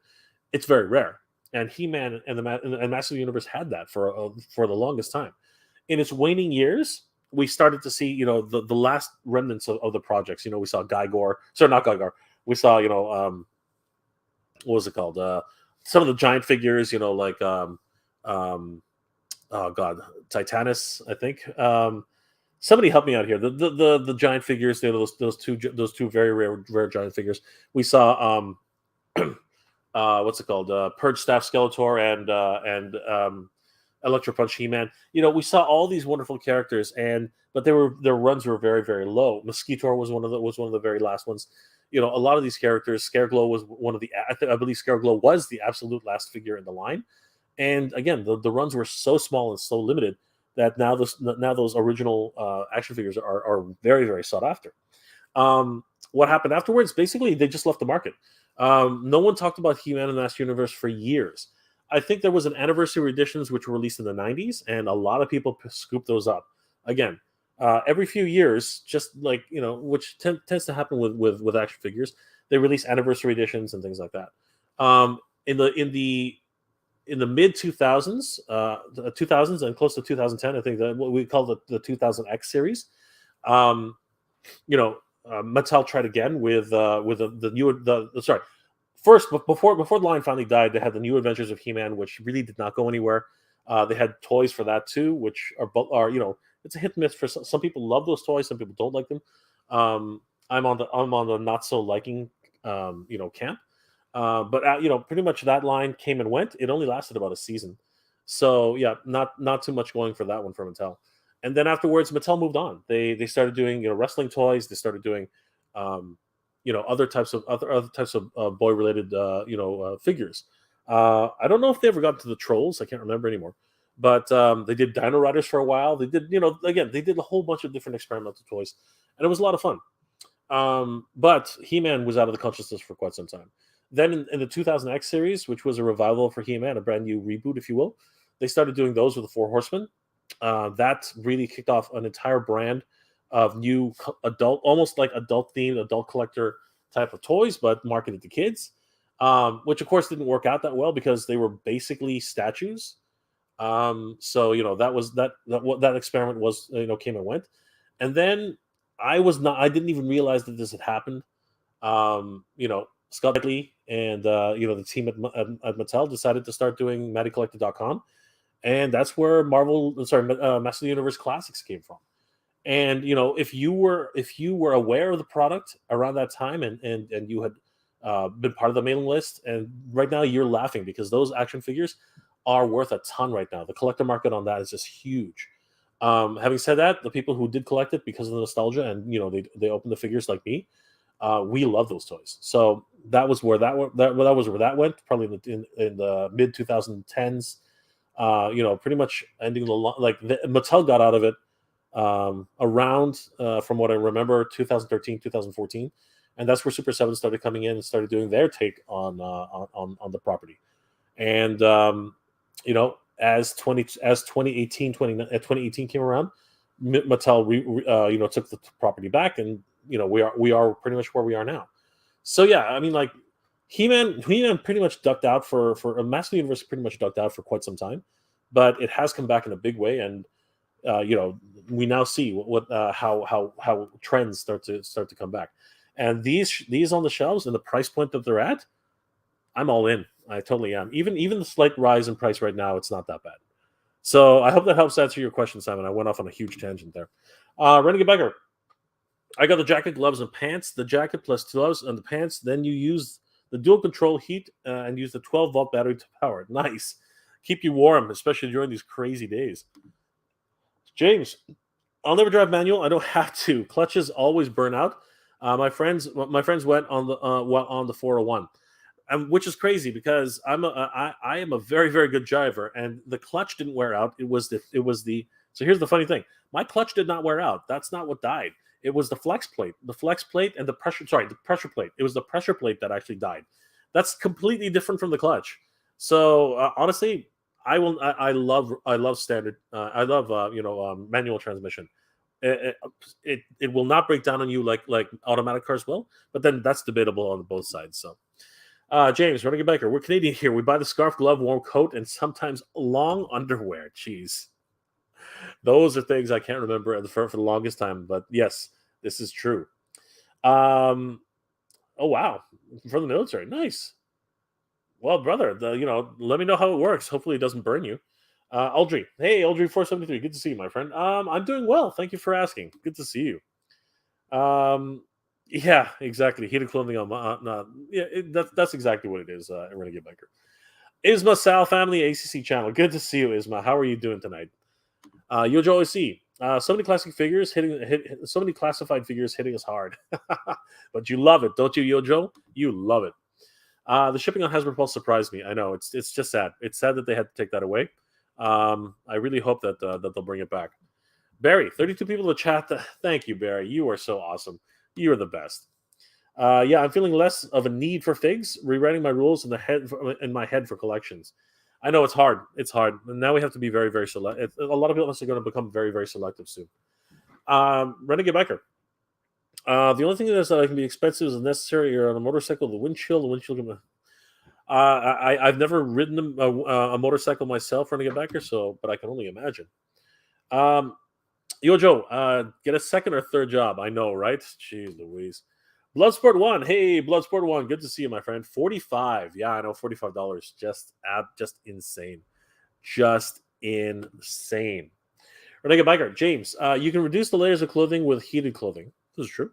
it's very rare. And He-Man and Master of the Universe had that for the longest time. In its waning years, we started to see the last remnants of the projects. We saw Gygor, sorry, not Gygor. We saw what was it called? Some of the giant figures, like oh god, Titanus, I think. Somebody help me out here. The giant figures, those two very rare giant figures. We saw what's it called? Purge Staff Skeletor and Electro Punch He-Man. We saw all these wonderful characters, but their runs were very, very low. Mosquitor was one of the very last ones. A lot of these characters. Scareglow was one of the. I believe Scareglow was the absolute last figure in the line. And again, the runs were so small and so limited that now those original action figures are very, very sought after. What happened afterwards? Basically, they just left the market. No one talked about He-Man and Master Universe for years. I think there was an anniversary editions which were released in the 90s, and a lot of people scooped those up. Again, every few years, just like which tends to happen with action figures, they release anniversary editions and things like that. In the mid 2000s, 2000s and close to 2010, I think that what we call the 2000X series. Mattel tried again with the new sorry. First, before the line finally died, they had the New Adventures of He-Man, which really did not go anywhere. They had toys for that too, which are it's a hit and miss. For some people love those toys, some people don't like them. I'm on the not so liking camp. But pretty much that line came and went. It only lasted about a season, so yeah, not too much going for that one for Mattel. And then afterwards, Mattel moved on. They started doing wrestling toys. They started doing other types of boy related figures. I don't know if they ever got to the Trolls. I can't remember anymore. But they did Dino Riders for a while. They did they did a whole bunch of different experimental toys, and it was a lot of fun. But He-Man was out of the consciousness for quite some time. Then in the 2000X series, which was a revival for He-Man, a brand new reboot, if you will, they started doing those with the Four Horsemen. That really kicked off an entire brand of new adult, almost like adult themed, adult collector type of toys, but marketed to kids, which of course didn't work out that well because they were basically statues. So that experiment was came and went, and then I didn't even realize that this had happened. Scott Lee and the team at Mattel decided to start doing MattyCollector.com, and that's where Master of the Universe Classics came from. And if you were aware of the product around that time and you had been part of the mailing list, and right now you're laughing because those action figures are worth a ton right now. The collector market on that is just huge. Having said that, the people who did collect it because of the nostalgia and they opened the figures like me, we love those toys. So that was where that went. Probably in the mid 2010s. Pretty much ending Mattel got out of it around from what I remember 2013 2014, and that's where Super 7 started coming in and started doing their take on the property. And as 2018 came around, Mattel took the property back, and we are pretty much where we are now. So yeah, I mean, like He-Man pretty much ducked out for Master Universe, pretty much ducked out for quite some time, but it has come back in a big way, and we now see how trends start to come back, and these on the shelves and the price point that they're at, I'm all in. I totally am. Even the slight rise in price right now, it's not that bad. So I hope that helps answer your question, Simon. I went off on a huge tangent there. Renegade Biker, I got the jacket, gloves, and pants. The jacket plus gloves and the pants. Then you use the dual control heat and use the 12-volt battery to power it. Nice. Keep you warm, especially during these crazy days. James, I'll never drive manual. I don't have to. Clutches always burn out. My friends went on the 401, which is crazy because I am a very very good driver, and the clutch didn't wear out. It was the. So here's the funny thing: my clutch did not wear out. That's not what died. It was the flex plate, and the pressure. Sorry, the pressure plate. It was the pressure plate that actually died. That's completely different from the clutch. So honestly, I love standard. I love manual transmission. It will not break down on you like automatic cars will, but then that's debatable on both sides. So, James, Renegade Biker, we're Canadian here. We buy the scarf, glove, warm coat, and sometimes long underwear. Jeez, those are things I can't remember for the longest time. But yes, this is true. Oh wow, from the military, nice. Well, brother, let me know how it works. Hopefully, it doesn't burn you. Audrey, hey, Audrey 473, good to see you, my friend. I'm doing well. Thank you for asking. Good to see you. Yeah, exactly. Heated clothing on my that's exactly what it is. Renegade Biker. Isma Sal Family ACC channel. Good to see you, Isma. How are you doing tonight? Yojo OC. So many classic figures so many classified figures hitting us hard. But you love it, don't you, Yojo? You love it. The shipping on Hasbro Pulse surprised me. I know it's just sad. It's sad that they had to take that away. I really hope that they'll bring it back. Barry, 32 people in the chat. Thank you, Barry. You are so awesome. You are the best. Yeah, I'm feeling less of a need for figs. Rewriting my rules in my head for collections. I know it's hard. It's hard. And now we have to be very, very selective. A lot of people are going to become very, very selective soon. Renegade Biker. The only thing is that I can be expensive is necessary. You're on a motorcycle. The windshield. I've never ridden a motorcycle myself, Renegade Biker, but I can only imagine. Yojo, get a second or third job. I know, right? Jeez Louise. Bloodsport 1. Hey, Bloodsport 1. Good to see you, my friend. 45. Yeah, I know. $45. Just insane. Just insane. Renegade Biker. James, you can reduce the layers of clothing with heated clothing. This is true.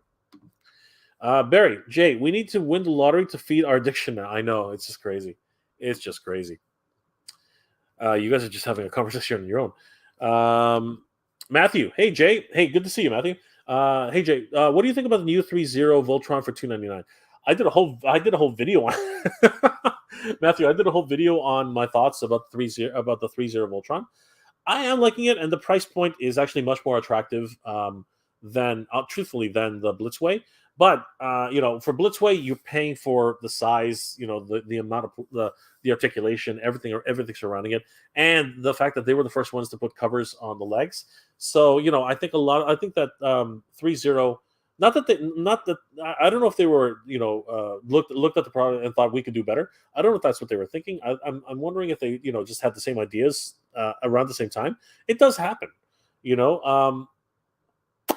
Barry, Jay, we need to win the lottery to feed our addiction now. I know. It's just crazy. It's just crazy. You guys are just having a conversation on your own. Matthew, hey, Jay. Hey, good to see you, Matthew. Hey, Jay, what do you think about the new 3.0 Voltron for $299? I did a whole video on Matthew. I did a whole video on my thoughts about the 3.0 Voltron. I am liking it, and the price point is actually much more attractive than the Blitzway. But for Blitzway, you're paying for the size, the amount of the articulation, everything surrounding it, and the fact that they were the first ones to put covers on the legs. So I think that 3.0. Not that I don't know if they were looked at the product and thought we could do better. I don't know if that's what they were thinking. I'm wondering if they just had the same ideas around the same time. It does happen,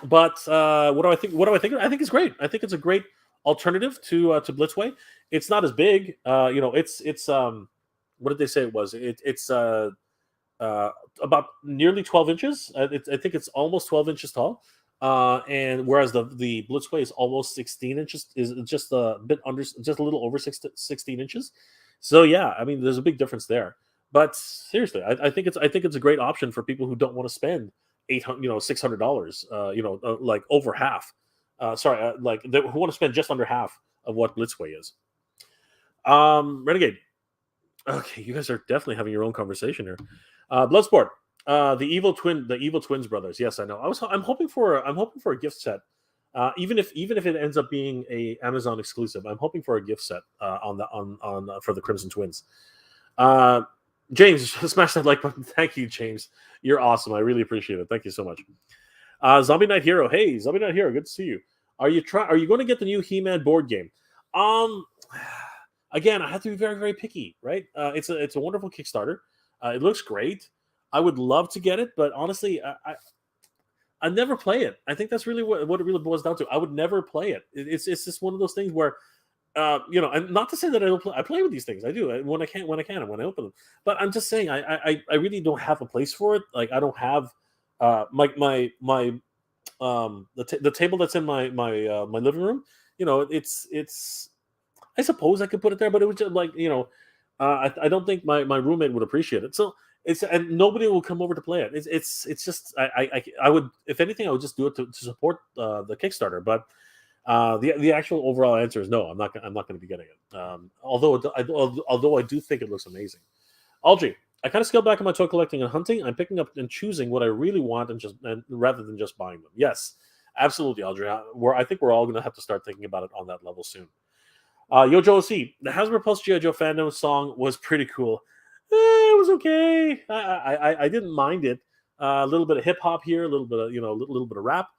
But what do I think? I think it's great. I think it's a great alternative to Blitzway. It's not as big. It's what did they say it was? It's about nearly 12 inches. I think it's almost 12 inches tall. And whereas the Blitzway is almost 16 inches, is just a bit under, just a little over 16 inches. So yeah, I mean, there's a big difference there. But seriously, I think it's a great option for people who don't want to spend $600. Like over half. Who want to spend just under half of what Blitzway is. Renegade. Okay, you guys are definitely having your own conversation here. Bloodsport. The evil twins brothers. Yes, I know. I'm hoping for a gift set. Even if it ends up being a Amazon exclusive, I'm hoping for a gift set for the Crimson Twins. James, smash that like button. Thank you, James. You're awesome. I really appreciate it. Thank you so much. Zombie Knight Hero. Hey, Zombie Knight Hero. Good to see you. Are you going to get the new He-Man board game? Again, I have to be very, very picky, right? It's a wonderful Kickstarter. It looks great. I would love to get it, but honestly, I never play it. I think that's really what it really boils down to. I would never play it. It's just one of those things where, and not to say that I don't play. I play with these things. I do when I can, and when I open them. But I'm just saying, I really don't have a place for it. Like I don't have my the table that's in my living room. It's I suppose I could put it there, but it was just like I don't think my roommate would appreciate it. So and nobody will come over to play it. It's just I would, if anything, I would just do it to support the Kickstarter. But the actual overall answer is no. I'm not going to be getting it. Although I do think it looks amazing. Audrey, I kind of scaled back on my toy collecting and hunting. I'm picking up and choosing what I really want and rather than just buying them. Yes, absolutely, Audrey. I think we're all going to have to start thinking about it on that level soon. Yo, Joe C. The Hasbro Pulse G.I. Joe fandom song was pretty cool. It was okay. I didn't mind it. A little bit of hip hop here, a little bit of little bit of rap.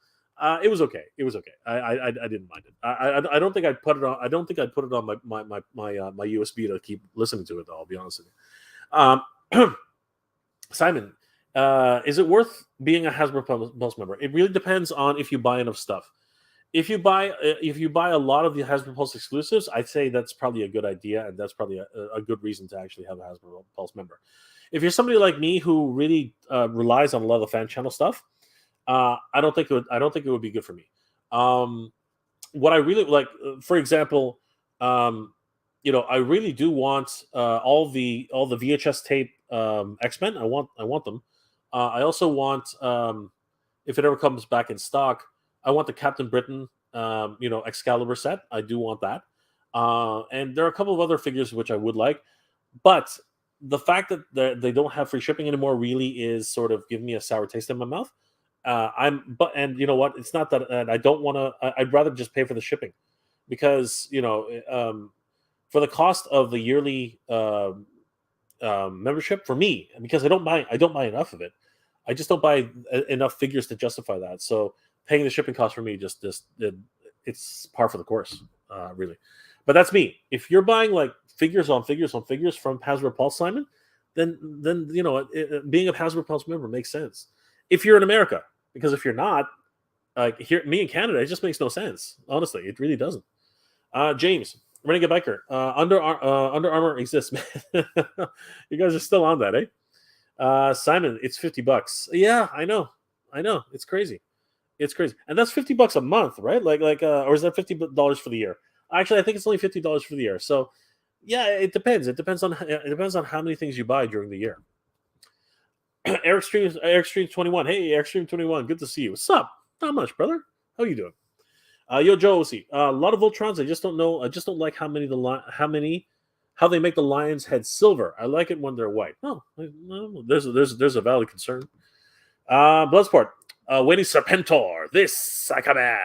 It was okay. It was okay. I didn't mind it. I don't think I'd put it on. I don't think I'd put it on my USB to keep listening to it, though. I'll be honest with you. Simon, is it worth being a Hasbro Pulse member? It really depends on if you buy enough stuff. If you buy a lot of the Hasbro Pulse exclusives, I'd say that's probably a good idea, and that's probably a good reason to actually have a Hasbro Pulse member. If you're somebody like me who really relies on a lot of the fan channel stuff, I don't think it would be good for me. What I really like, for example, I really do want all the VHS tape X-Men. I want them. I also want, if it ever comes back in stock, I want the Captain Britain, Excalibur set. I do want that. And there are a couple of other figures which I would like, but the fact that they don't have free shipping anymore really is sort of giving me a sour taste in my mouth. And you know what? It's not that I don't want to. I'd rather just pay for the shipping, because for the cost of the yearly membership for me, because I don't buy enough of it. I just don't buy enough figures to justify that. So paying the shipping cost for me it's par for the course, really. But that's me. If you're buying like figures on figures on figures from Hasbro Pulse, Simon, then being a Hasbro Pulse member makes sense. If you're in America, because if you're not, like here, me in Canada, it just makes no sense. Honestly, it really doesn't. James, Renegade Biker, Under Armour exists, man. You guys are still on that, eh? Simon, it's $50. Yeah, I know. It's crazy. And that's $50 a month, right? Or is that $50 for the year? Actually, I think it's only $50 for the year. So, yeah, it depends. It depends on how many things you buy during the year. Eric Stream 21. Hey, Eric Stream 21. Good to see you. What's up? Not much, brother. How you doing? Yo, Joe OC. A lot of Voltrons. I just don't know. I just don't like how they make the lion's head silver. I like it when they're white. Oh, no, there's a valid concern. Bloodsport. Waiting Serpentor. This I command.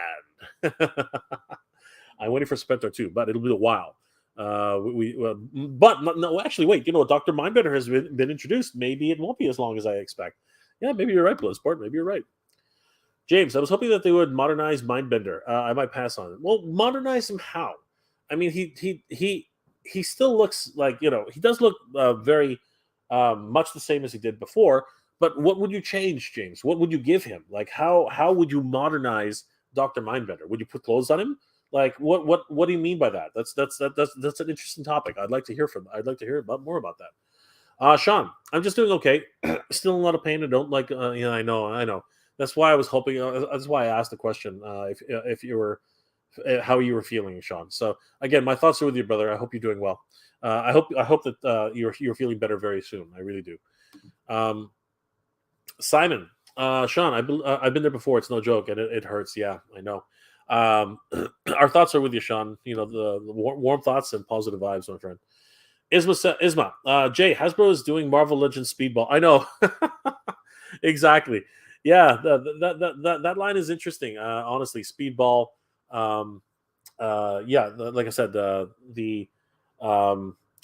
I'm waiting for Serpentor too, but it'll be a while. But no, actually, wait. Dr. Mindbender has been introduced. Maybe it won't be as long as I expect. Yeah, maybe you're right, Bloodsport. Maybe you're right. James, I was hoping that they would modernize Mindbender. I might pass on it. Well, modernize him how? I mean, he still looks like, he does look very much the same as he did before. But what would you change, James? What would you give him? Like, how would you modernize Dr. Mindbender? Would you put clothes on him? Like, what do you mean by that? That's an interesting topic. I'd like to hear more about that. Sean, I'm just doing okay. Still in a lot of pain. I don't like. I know. That's why I was hoping. That's why I asked the question. If you were, how you were feeling, Sean. So again, my thoughts are with you, brother. I hope you're doing well. I hope that you're feeling better very soon. I really do. Simon, Sean, I've been there before. It's no joke, and it hurts. Yeah, I know. Our thoughts are with you, Sean. The warm thoughts and positive vibes, my friend. Isma, Jay, Hasbro is doing Marvel Legends Speedball. I know. Exactly. Yeah, that line is interesting. Honestly, Speedball. Yeah, like I said,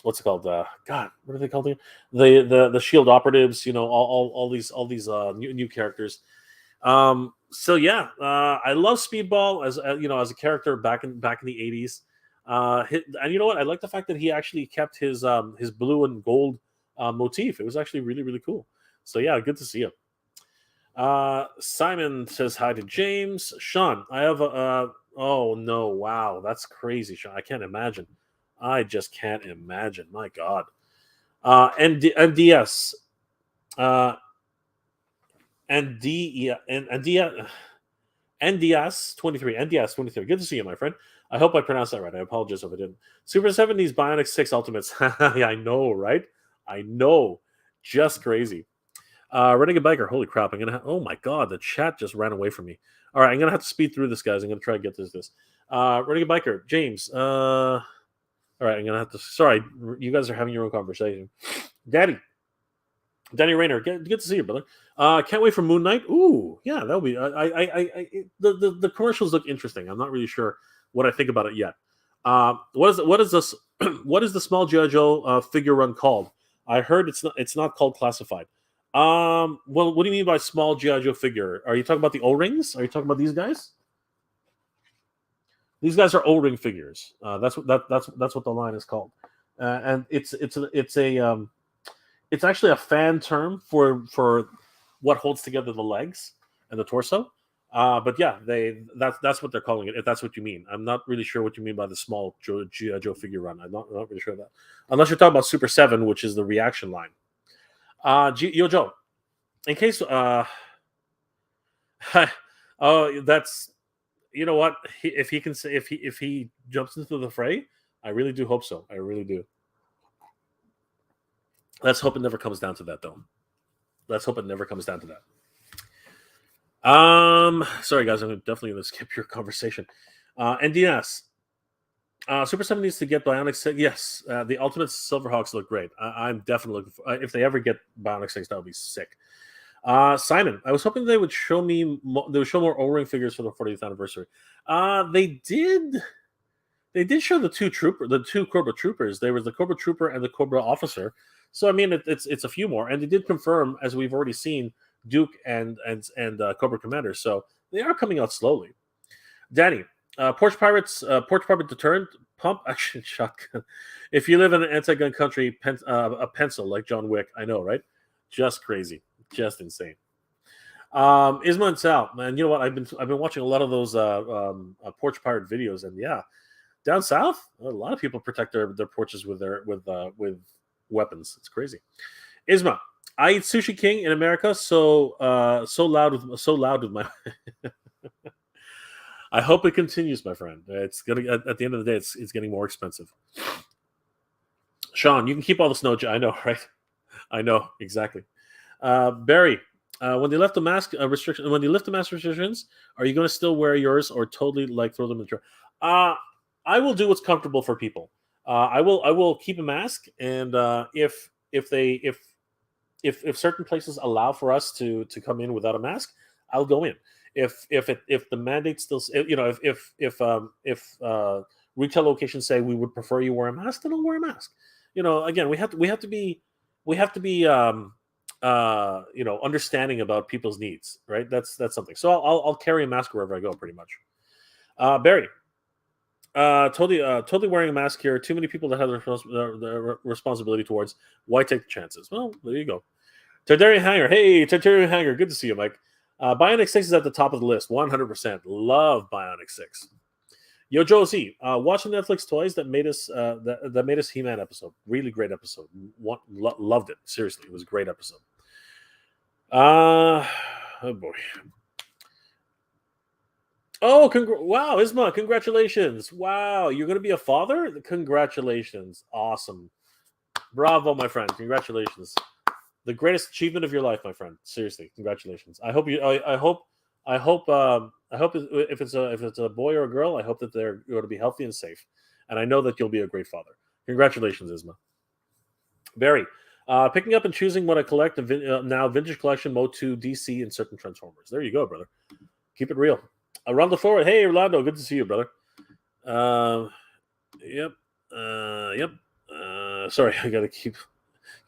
what's it called? God, what are they called? The Shield operatives. All these new characters. So yeah, I love Speedball as a character back in the 80s. And you know what? I like the fact that he actually kept his blue and gold motif. It was actually really, really cool. So yeah, good to see him. Simon says hi to James. Sean, I have oh no, wow, that's crazy, Sean. I can't imagine. I just can't imagine. My God. NDS. NDS23. NDS23. Good to see you, my friend. I hope I pronounced that right. I apologize if I didn't. Super 70s Bionic 6 Ultimates. Yeah, I know, right? I know. Just crazy. Renegade Biker. Holy crap. Oh my god, the chat just ran away from me. All right, I'm going to have to speed through this, guys. I'm going to try to get this. Renegade Biker. James. All right, I'm going to have to... Sorry, you guys are having your own conversation. Danny Rayner, good to see you, brother. Can't wait for Moon Knight. Ooh, yeah, that'll be. The commercials look interesting. I'm not really sure what I think about it yet. What is this? What is the small G.I. Joe figure run called? I heard it's not called classified. Well, what do you mean by small G.I. Joe figure? Are you talking about the O-rings? Are you talking about these guys? These guys are O-ring figures. That's what the line is called, and it's actually a fan term for what holds together the legs and the torso. But yeah, that's what they're calling it. If that's what you mean, I'm not really sure what you mean by the small G.I. Joe figure run. I'm not really sure of that, unless you're talking about Super 7, which is the reaction line. Yo Joe, in case oh, that's, you know what, if he jumps into the fray, I really do hope so. I really do. Let's hope it never comes down to that, though. Let's hope it never comes down to that. Sorry guys, I'm definitely gonna skip your conversation. NDS. Super 7 needs to get Bionic 6. Yes, the Ultimate Silverhawks look great. I'm definitely looking for... if they ever get Bionic 6, that would be sick. Simon, I was hoping they would show more O-ring figures for the 40th anniversary. They did show the two Cobra Troopers. There was the Cobra Trooper and the Cobra Officer. So I mean, it's a few more, and they did confirm, as we've already seen, Duke and Cobra Commander. So they are coming out slowly. Danny, Porch Pirate deterrent pump action shotgun. If you live in an anti-gun country, a pencil like John Wick. I know, right? Just crazy, just insane. Isma and Sal, man, you know what? I've been watching a lot of those Porch Pirate videos, and yeah, down south, a lot of people protect their porches with weapons. It's crazy. Isma, I eat Sushi King in America, so loud with my. I hope it continues, my friend. It's gonna, at the end of the day, it's getting more expensive. Sean, you can keep all the snow. I know, right? I know exactly. Barry, when they lift the mask restrictions, are you going to still wear yours or totally throw them in the trash? I will do what's comfortable for people. I will keep a mask, and if certain places allow for us to come in without a mask, I'll go in. If the mandate still, if retail locations say we would prefer you wear a mask, then I'll wear a mask. Again, we have to be understanding about people's needs, right? That's something. So I'll carry a mask wherever I go, pretty much. Barry, totally wearing a mask here. Too many people that have the responsibility towards. Why take the chances? Well, there you go. Tartarian Hanger, hey Tartarian Hanger, good to see you, Mike. Bionic 6 is at the top of the list, 100%. Love Bionic 6. Yo, Josie, watching Netflix Toys that made us He-Man episode. Really great episode. Loved it. Seriously, it was a great episode. Oh boy. Oh, wow, Isma, congratulations. Wow, you're going to be a father? Congratulations. Awesome. Bravo, my friend. Congratulations. The greatest achievement of your life, my friend. Seriously, congratulations. I hope if it's a boy or a girl, I hope that they're going to be healthy and safe. And I know that you'll be a great father. Congratulations, Isma. Barry, picking up and choosing what I collect now, vintage collection, MOTU, DC, and certain Transformers. There you go, brother. Keep it real. Around the forward. Hey, Orlando, good to see you, brother. Yep. Sorry, I gotta keep.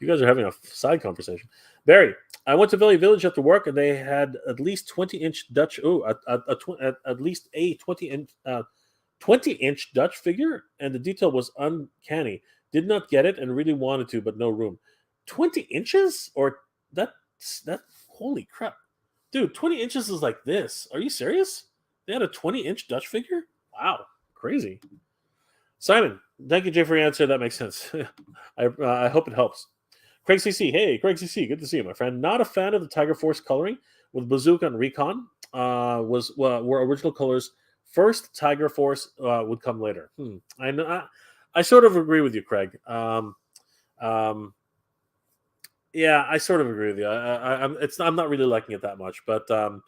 You guys are having a side conversation. Barry, I went to Valley Village after work, and they had at least 20-inch Dutch. At least a 20-inch Dutch figure, and the detail was uncanny. Did not get it, and really wanted to, but no room. 20 inches, or that? Holy crap, dude! 20 inches is like this. Are you serious? They had a 20-inch Dutch figure? Wow, crazy. Simon, thank you, Jay, for your answer. That makes sense. I hope it helps. Craig CC, hey, Craig CC, good to see you, my friend. Not a fan of the Tiger Force coloring with Bazooka and Recon. were original colors first. Tiger Force would come later. I know. I sort of agree with you, Craig. Um, yeah, I sort of agree with you. I'm not really liking it that much, but for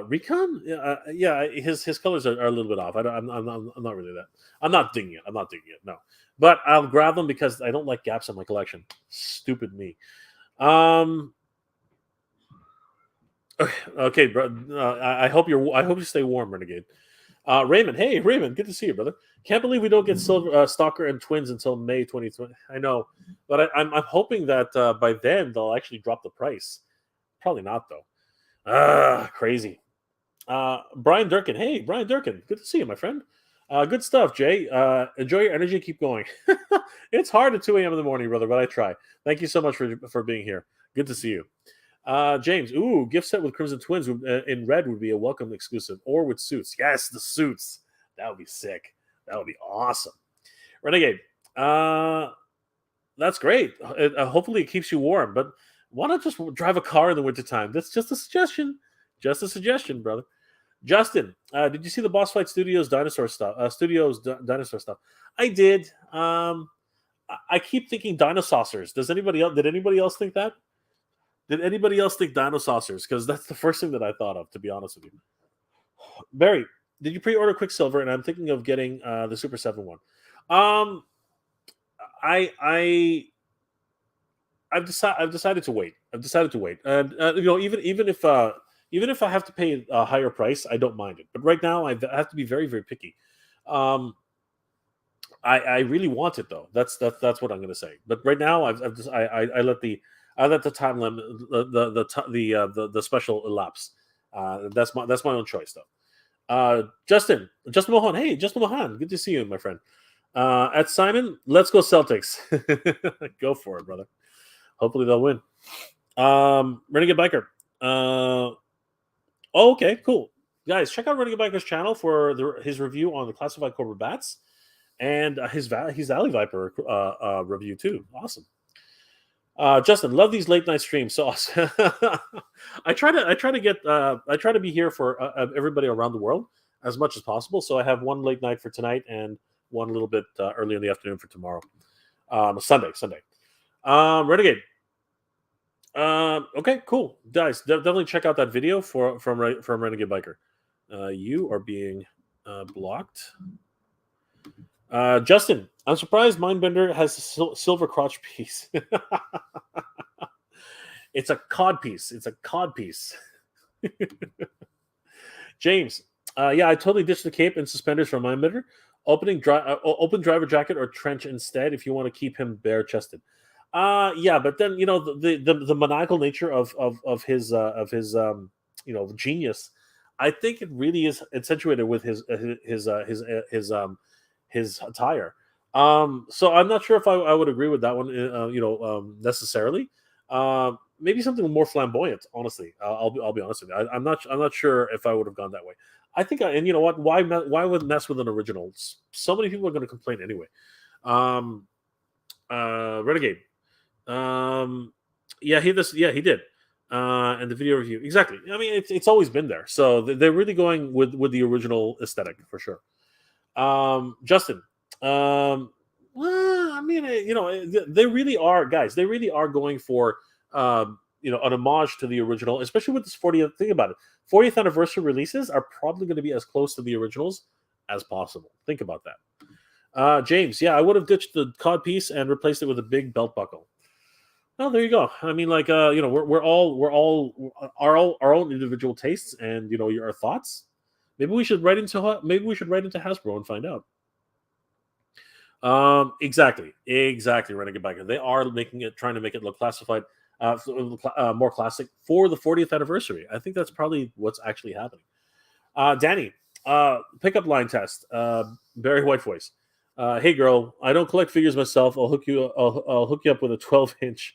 Recon, yeah, his colors are a little bit off. I'm not really that. I'm not digging it. I'm not digging it. No, but I'll grab them because I don't like gaps in my collection. Stupid me. Okay, bro. I hope you stay warm, Renegade. Raymond, hey Raymond, good to see you, brother. Can't believe we don't get Silver Stalker and Twins until May 2020. I know, but I'm hoping that by then they'll actually drop the price. Probably not though. Crazy. Brian Durkin, hey Brian Durkin, good to see you, my friend. Good stuff, Jay. Enjoy your energy. Keep going. It's hard at 2 a.m. in the morning, brother, but I try. Thank you so much for being here. Good to see you. James, gift set with Crimson Twins in red would be a welcome exclusive, or with suits. Yes, the suits. That would be sick. That would be awesome. Renegade, that's great. Hopefully it keeps you warm, but why not just drive a car in the wintertime? That's just a suggestion. Just a suggestion, brother. Justin, did you see the Boss Fight Studios dinosaur stuff? Dinosaur stuff. I did. I keep thinking dinosaurs. Did anybody else think that? Did anybody else think dinosaurs? Because that's the first thing that I thought of, to be honest with you. Barry, did you pre-order Quicksilver? And I'm thinking of getting the Super 7 one. I've decided to wait. And even if I have to pay a higher price, I don't mind it. But right now, I have to be very, very picky. I really want it though. That's what I'm going to say. But right now, I let the time limit, the special elapse. That's my own choice though. Justin Mohan, hey Justin Mohan, good to see you, my friend. At Simon, let's go Celtics. Go for it, brother. Hopefully they'll win. Renegade Biker. Okay, cool. Guys, check out Renegade Biker's channel for his review on the classified Cobra bats and his Valley Viper review too. Awesome. Justin, love these late night streams. So awesome. I try to be here for everybody around the world as much as possible. So I have one late night for tonight and one a little bit early in the afternoon for tomorrow. Sunday. Renegade. Okay, cool, guys. Definitely check out that video from Renegade Biker. You are being blocked. Justin, I'm surprised Mindbender has a silver crotch piece. It's a cod piece. James, yeah, I totally ditched the cape and suspenders from Mindbender. Open driver jacket or trench instead if you want to keep him bare chested. Yeah, but then the maniacal nature of his genius. I think it really is accentuated with his attire. So I'm not sure if I would agree with that one. Necessarily. Maybe something more flamboyant. Honestly, I'll be honest with you. I'm not sure if I would have gone that way. I think, and you know what? Why would mess with an original? So many people are going to complain anyway. Renegade. Yeah, he did. And the video review, exactly. I mean, it's always been there. So they're really going with the original aesthetic for sure. Justin. Well, I mean, they really are, guys. They really are going for an homage to the original, especially with this 40th. Think about it. 40th anniversary releases are probably going to be as close to the originals as possible. Think about that. James, yeah, I would have ditched the cod piece and replaced it with a big belt buckle. Well, there you go. I mean, like, we're all our own individual tastes, and our thoughts. Maybe we should write into Hasbro and find out. Exactly, Renegade Biker. They are trying to make it look classified, more classic for the 40th anniversary. I think that's probably what's actually happening. Danny, pickup line test. Barry White voice. Hey girl, I don't collect figures myself. I'll hook you up with a 12-inch.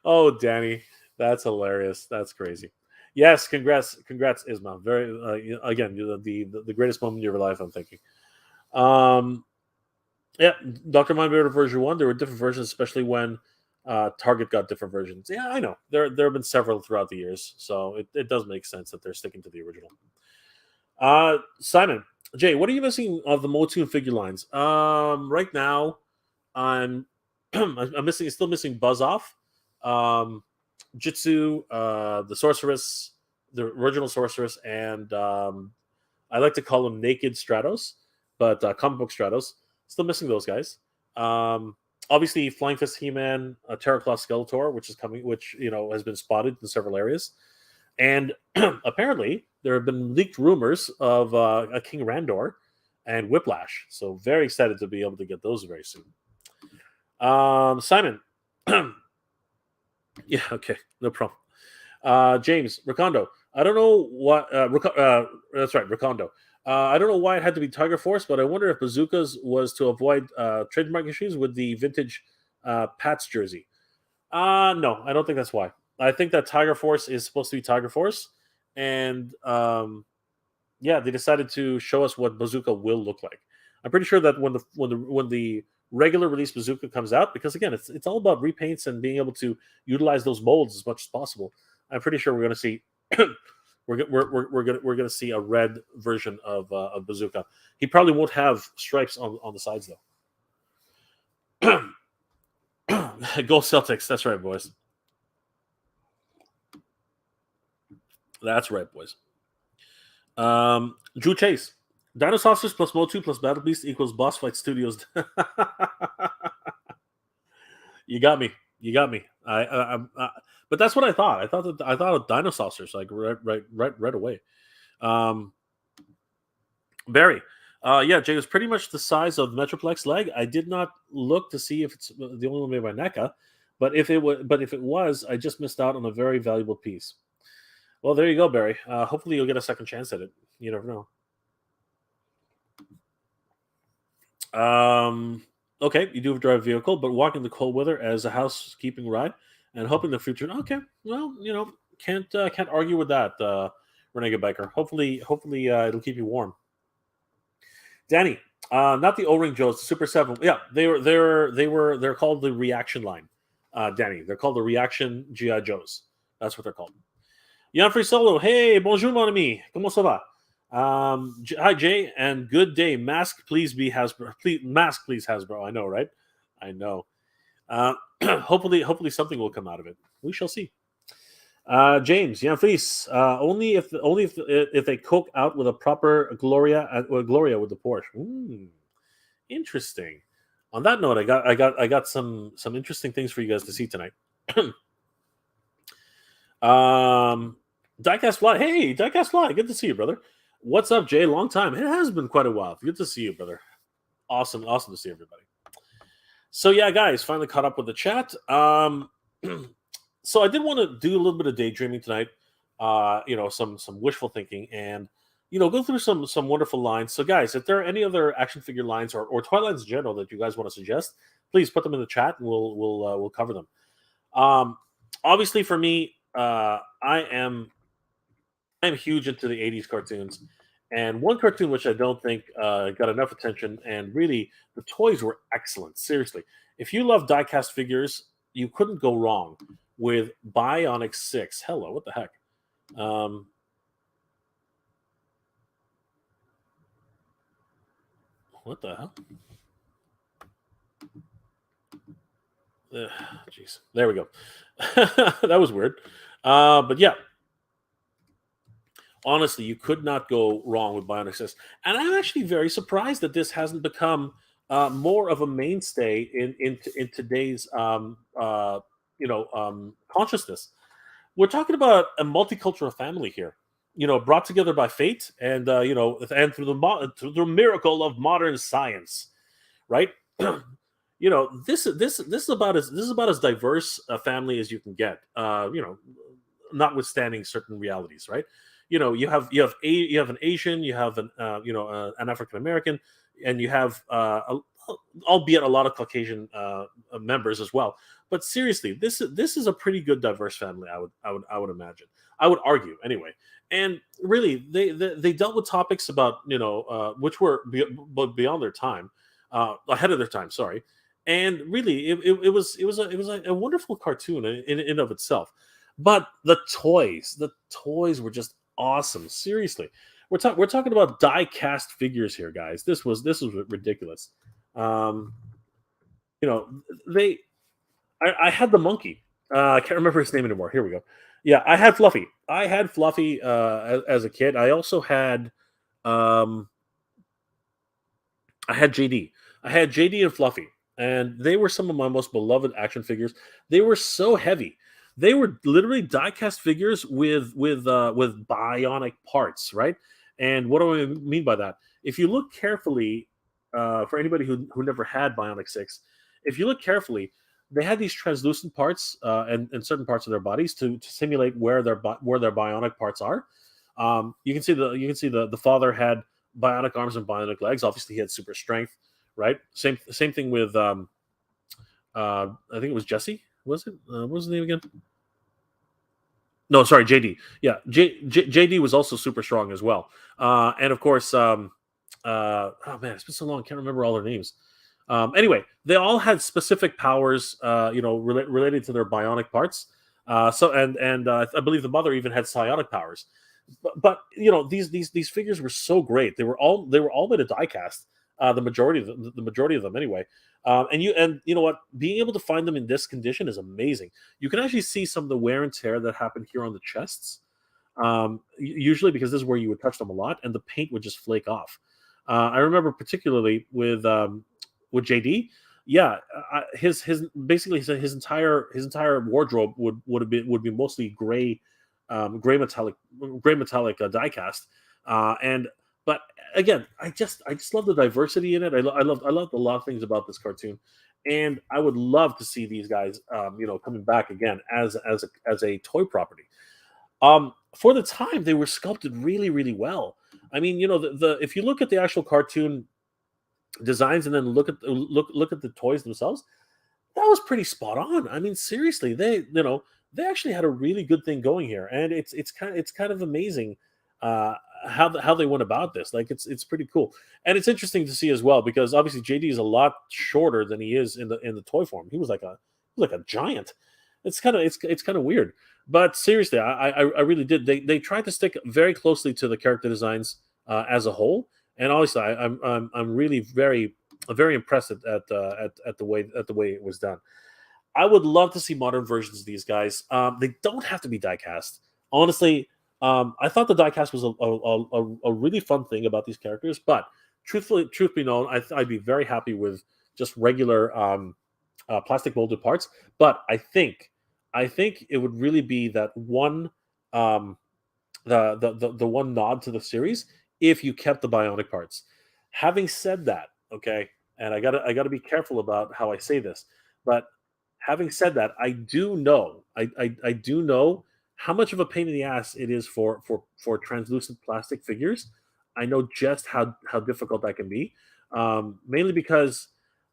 Oh, Danny, that's hilarious. That's crazy. Yes, congrats, Isma. Very again, the greatest moment of your life. I'm thinking. Yeah, Dr. Mindbender version 1, there were different versions, especially when Target got different versions. Yeah, I know. There have been several throughout the years, so it does make sense that they're sticking to the original. Simon, Jay, what are you missing of the MOTU figure lines? Right now, I'm I'm missing, still missing Buzz Off, Jitsu, the Sorceress, the original Sorceress, and I like to call him Naked Stratos, but comic book Stratos. Still missing those guys. Um, Obviously, Flying Fist He-Man, Terraclaw Skeletor, which is coming, which has been spotted in several areas, and apparently there have been leaked rumors of a King Randor and Whiplash. So very excited to be able to get those very soon. Simon, yeah, okay, no problem. James Ricondo, I don't know what. That's right, Ricondo. I don't know why it had to be Tiger Force, but I wonder if Bazookas was to avoid trademark issues with the vintage Pats jersey. No, I don't think that's why. I think that Tiger Force is supposed to be Tiger Force, and yeah, they decided to show us what Bazooka will look like. I'm pretty sure that when the regular release Bazooka comes out, because again, it's all about repaints and being able to utilize those molds as much as possible. I'm pretty sure we're going to see we're going to see a red version of Bazooka. He probably won't have stripes on the sides though. Go Celtics! That's right, boys. That's right, boys. Drew Chase. Dinosaurs plus MOTU plus Battle Beast equals Boss Fight Studios. You got me. You got me. But that's what I thought. I thought of Dinosaurs like right away. Barry. Yeah, Jay was pretty much the size of the Metroplex leg. I did not look to see if it's the only one made by NECA, but if it was, I just missed out on a very valuable piece. Well, there you go, Barry. Hopefully, you'll get a second chance at it. You never know. Okay, you do drive a vehicle, but walking the cold weather as a housekeeping ride and hoping the future. Okay, well, can't argue with that, Renegade Biker. Hopefully, it'll keep you warm. Danny, not the O-ring Joes, the Super 7. Yeah, they're called the Reaction line. Danny, they're called the Reaction GI Joes. That's what they're called. Jan Free Solo, hey, bonjour mon ami, comment ça va? Hi Jay, and good day. Mask, please be Hasbro. Mask, please Hasbro. I know, right? I know. Hopefully something will come out of it. We shall see. James, Jan Fries, only if they coke out with a proper Gloria with the Porsche. Interesting. On that note, I got some interesting things for you guys to see tonight. Diecast Fly, hey, Diecast Fly, good to see you, brother. What's up, Jay? Long time. It has been quite a while. Good to see you, brother. Awesome to see everybody. So yeah, guys, finally caught up with the chat. So I did want to do a little bit of daydreaming tonight. Some wishful thinking, and go through some wonderful lines. So guys, if there are any other action figure lines or toy lines in general that you guys want to suggest, please put them in the chat, and we'll cover them. Obviously, for me, I'm huge into the 80s cartoons. And one cartoon which I don't think got enough attention, and really, the toys were excellent. Seriously. If you love die-cast figures, you couldn't go wrong with Bionic 6. Hello, what the heck? What the hell? Jeez. There we go. That was weird. But yeah. Honestly, you could not go wrong with Bionic Six. And I'm actually very surprised that this hasn't become more of a mainstay in today's consciousness. We're talking about a multicultural family here, brought together by fate and and through the miracle of modern science, right? This is about as diverse a family as you can get. Notwithstanding certain realities, right? You have an Asian, you have an African American, and you have albeit a lot of Caucasian members as well. But seriously, this is a pretty good diverse family. I would imagine. I would argue anyway. And really, they dealt with topics about which were beyond their time. ahead of their time. Sorry, and really, it was a wonderful cartoon in of itself. But the toys were just awesome. Seriously, we're talking about die cast figures here, guys. This was ridiculous. Um, you know, they I had the monkey. I can't remember his name anymore. Here we go. Yeah, I had Fluffy. I had Fluffy as a kid. I also had um, I had JD. I had JD and Fluffy, and they were some of my most beloved action figures. They were so heavy. They were literally die-cast figures with bionic parts, right? And what do I mean by that? If you look carefully, for anybody who never had Bionic Six, if you look carefully, they had these translucent parts and certain parts of their bodies to simulate where their bionic parts are. You can see the father had bionic arms and bionic legs. Obviously, he had super strength, right? Same thing with I think it was Jesse. Was it? What was his name again? No, sorry, JD. Yeah, JD was also super strong as well. And of course, oh man, it's been so long, I can't remember all their names. Anyway, they all had specific powers, related to their bionic parts. So I believe the mother even had psionic powers. But these figures were so great. They were all made of diecast. The majority of them anyway. And you know what? Being able to find them in this condition is amazing. You can actually see some of the wear and tear that happened here on the chests. Usually because this is where you would touch them a lot, and the paint would just flake off. I remember particularly with JD. Yeah, his basically his entire wardrobe would be mostly gray metallic diecast. And but again, I just love the diversity in it. I love a lot of things about this cartoon, and I would love to see these guys, coming back again as a toy property. For the time, they were sculpted really, really well. I mean, the if you look at the actual cartoon designs and then look at the toys themselves, that was pretty spot on. I mean, seriously, they actually had a really good thing going here, and it's kind of amazing uh, how they went about this. Like it's pretty cool, and it's interesting to see as well because obviously JD is a lot shorter than he is in the toy form. He was like a giant. It's kind of weird, but seriously, I really did. They tried to stick very closely to the character designs as a whole, and honestly, I'm really very impressed at the way it was done. I would love to see modern versions of these guys. They don't have to be diecast. Honestly, I thought the diecast was a really fun thing about these characters, but truth be known, I'd be very happy with just regular plastic molded parts. But I think it would really be that one um, the one nod to the series if you kept the bionic parts. Having said that, okay, and I gotta be careful about how I say this, but having said that, I do know how much of a pain in the ass it is for translucent plastic figures. I know just how difficult that can be, mainly because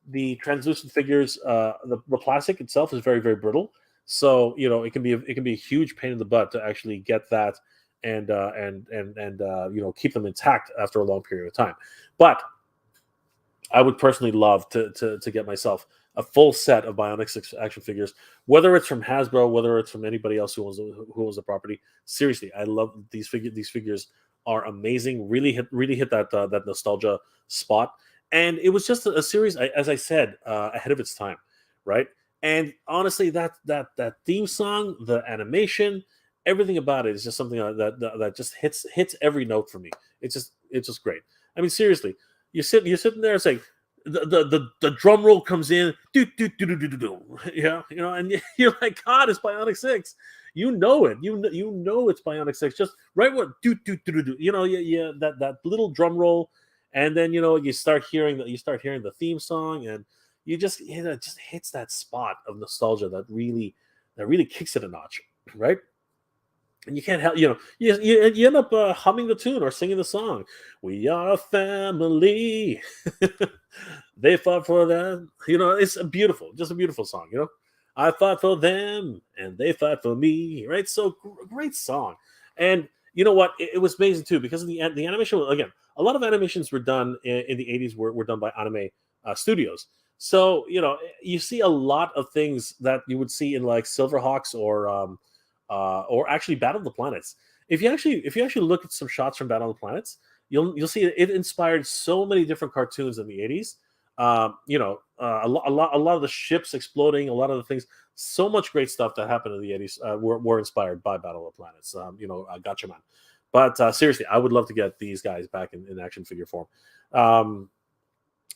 the translucent figures, the plastic itself is very very brittle. So it can be a huge pain in the butt to actually get that and keep them intact after a long period of time. But I would personally love to get myself a full set of Bionic Six action figures, whether it's from Hasbro, whether it's from anybody else who owns the property. Seriously, I love these figures. These figures are amazing. Really hit that nostalgia spot, and it was just a series, as I said, ahead of its time, right? And honestly, that theme song, the animation, everything about it is just something that just hits every note for me. It's just great. I mean, seriously, you're sitting there saying the drum roll comes in, do do do do do do do, yeah, and you're like, God, it's Bionic Six. You know it. You know it's Bionic Six. Just right what do do do do do. Yeah, that little drum roll, and then you start hearing the theme song, and it just hits that spot of nostalgia that really kicks it a notch, right? And you can't help, you end up humming the tune or singing the song. We are a family. They fought for that. It's a beautiful, just a beautiful song. I fought for them and they fought for me. Right. So great song. And you know what? It was amazing too because of the animation. Again, a lot of animations were done in the 80s were done by anime studios. So you see a lot of things that you would see in like Silverhawks or actually Battle of the Planets. If you actually look at some shots from Battle of the Planets, you'll see it inspired so many different cartoons in the 80s. A lot of the ships exploding, a lot of the things, so much great stuff that happened in the 80s were inspired by Battle of the Planets. Gotcha Man. But seriously, I would love to get these guys back in action figure form.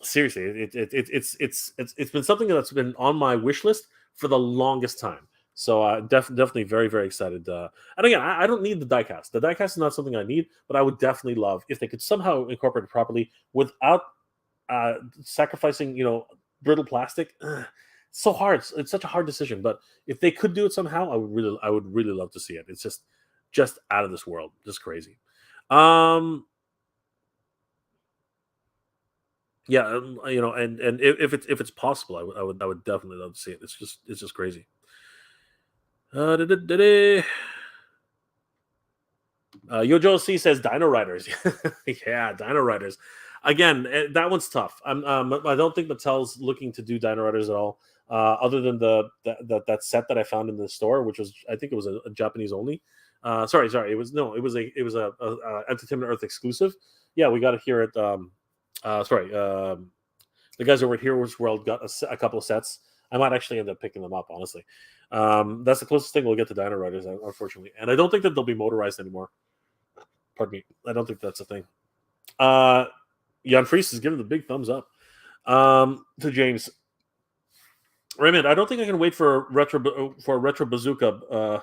Seriously, it's been something that's been on my wish list for the longest time. So definitely very, very excited. And again, I don't need the diecast. The diecast is not something I need, but I would definitely love if they could somehow incorporate it properly without sacrificing, brittle plastic. It's so hard. It's such a hard decision. But if they could do it somehow, I would really love to see it. It's just out of this world, just crazy. Yeah, and if it's possible, I would definitely love to see it. It's just crazy. Yojo C says Dino Riders. Yeah, Dino Riders. Again, that one's tough. I don't think Mattel's looking to do Dino Riders at all, other than that set that I found in the store, which was, I think it was a Japanese only. Sorry, it was a Entertainment Earth exclusive. Yeah, we got it here at the guys over at Heroes World got a couple of sets. I might actually end up picking them up, honestly. That's the closest thing we'll get to Dino Riders, unfortunately. And I don't think that they'll be motorized anymore. Pardon me. I don't think that's a thing. Jan Fries is giving the big thumbs up to James. Raymond, I don't think I can wait for a retro bazooka.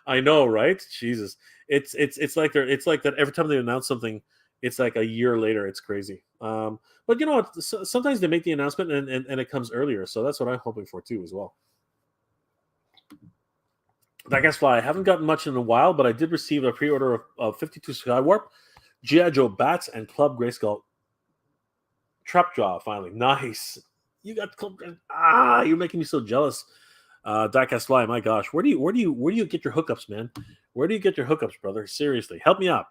I know, right? Jesus, it's like that every time they announce something, it's like a year later. It's crazy. But you know what? Sometimes they make the announcement and it comes earlier, so that's what I'm hoping for too as well. That guy's fly. I haven't gotten much in a while, but I did receive a pre-order of 52 Skywarp, G.I. Joe Bats, and Club Grayskull Trapjaw. Finally, nice. You got Club. You're making me so jealous. Diecast Fly, my gosh, where do you get your hookups, man? Where do you get your hookups, brother? Seriously, help me out.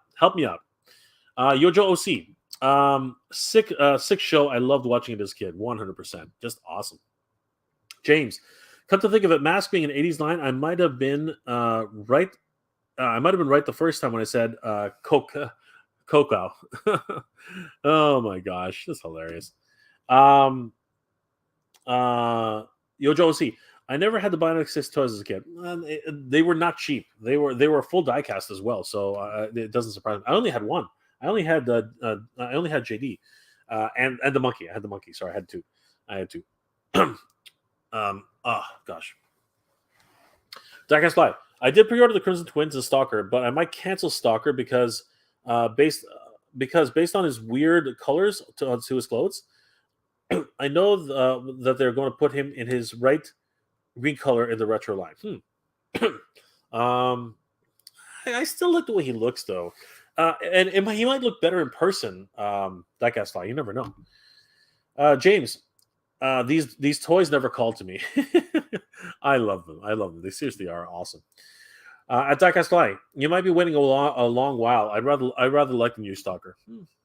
Yojo OC, sick show. I loved watching it as a kid. 100%, just awesome. James, come to think of it, Mask being an 80s line, I might have been right. I might have been right the first time when I said Coco. Oh my gosh, that's hilarious. Yojo OC, I never had the Bionic Six toys as a kid. They were not cheap. They were a full diecast as well, so it doesn't surprise me. I only had one. I only had JD and the monkey. I had the monkey. Sorry, I had two. Gosh. Diecast Fly. I did pre-order the Crimson Twins and Stalker, but I might cancel Stalker because based on his weird colors to his clothes, I know that they're going to put him in his right green color in the retro line. I still like the way he looks though, and he might look better in person. Diecast Fly, you never know. James, these toys never called to me. I love them. They seriously are awesome. At Diecast Fly, you might be waiting a long while. I'd rather like the new Stalker.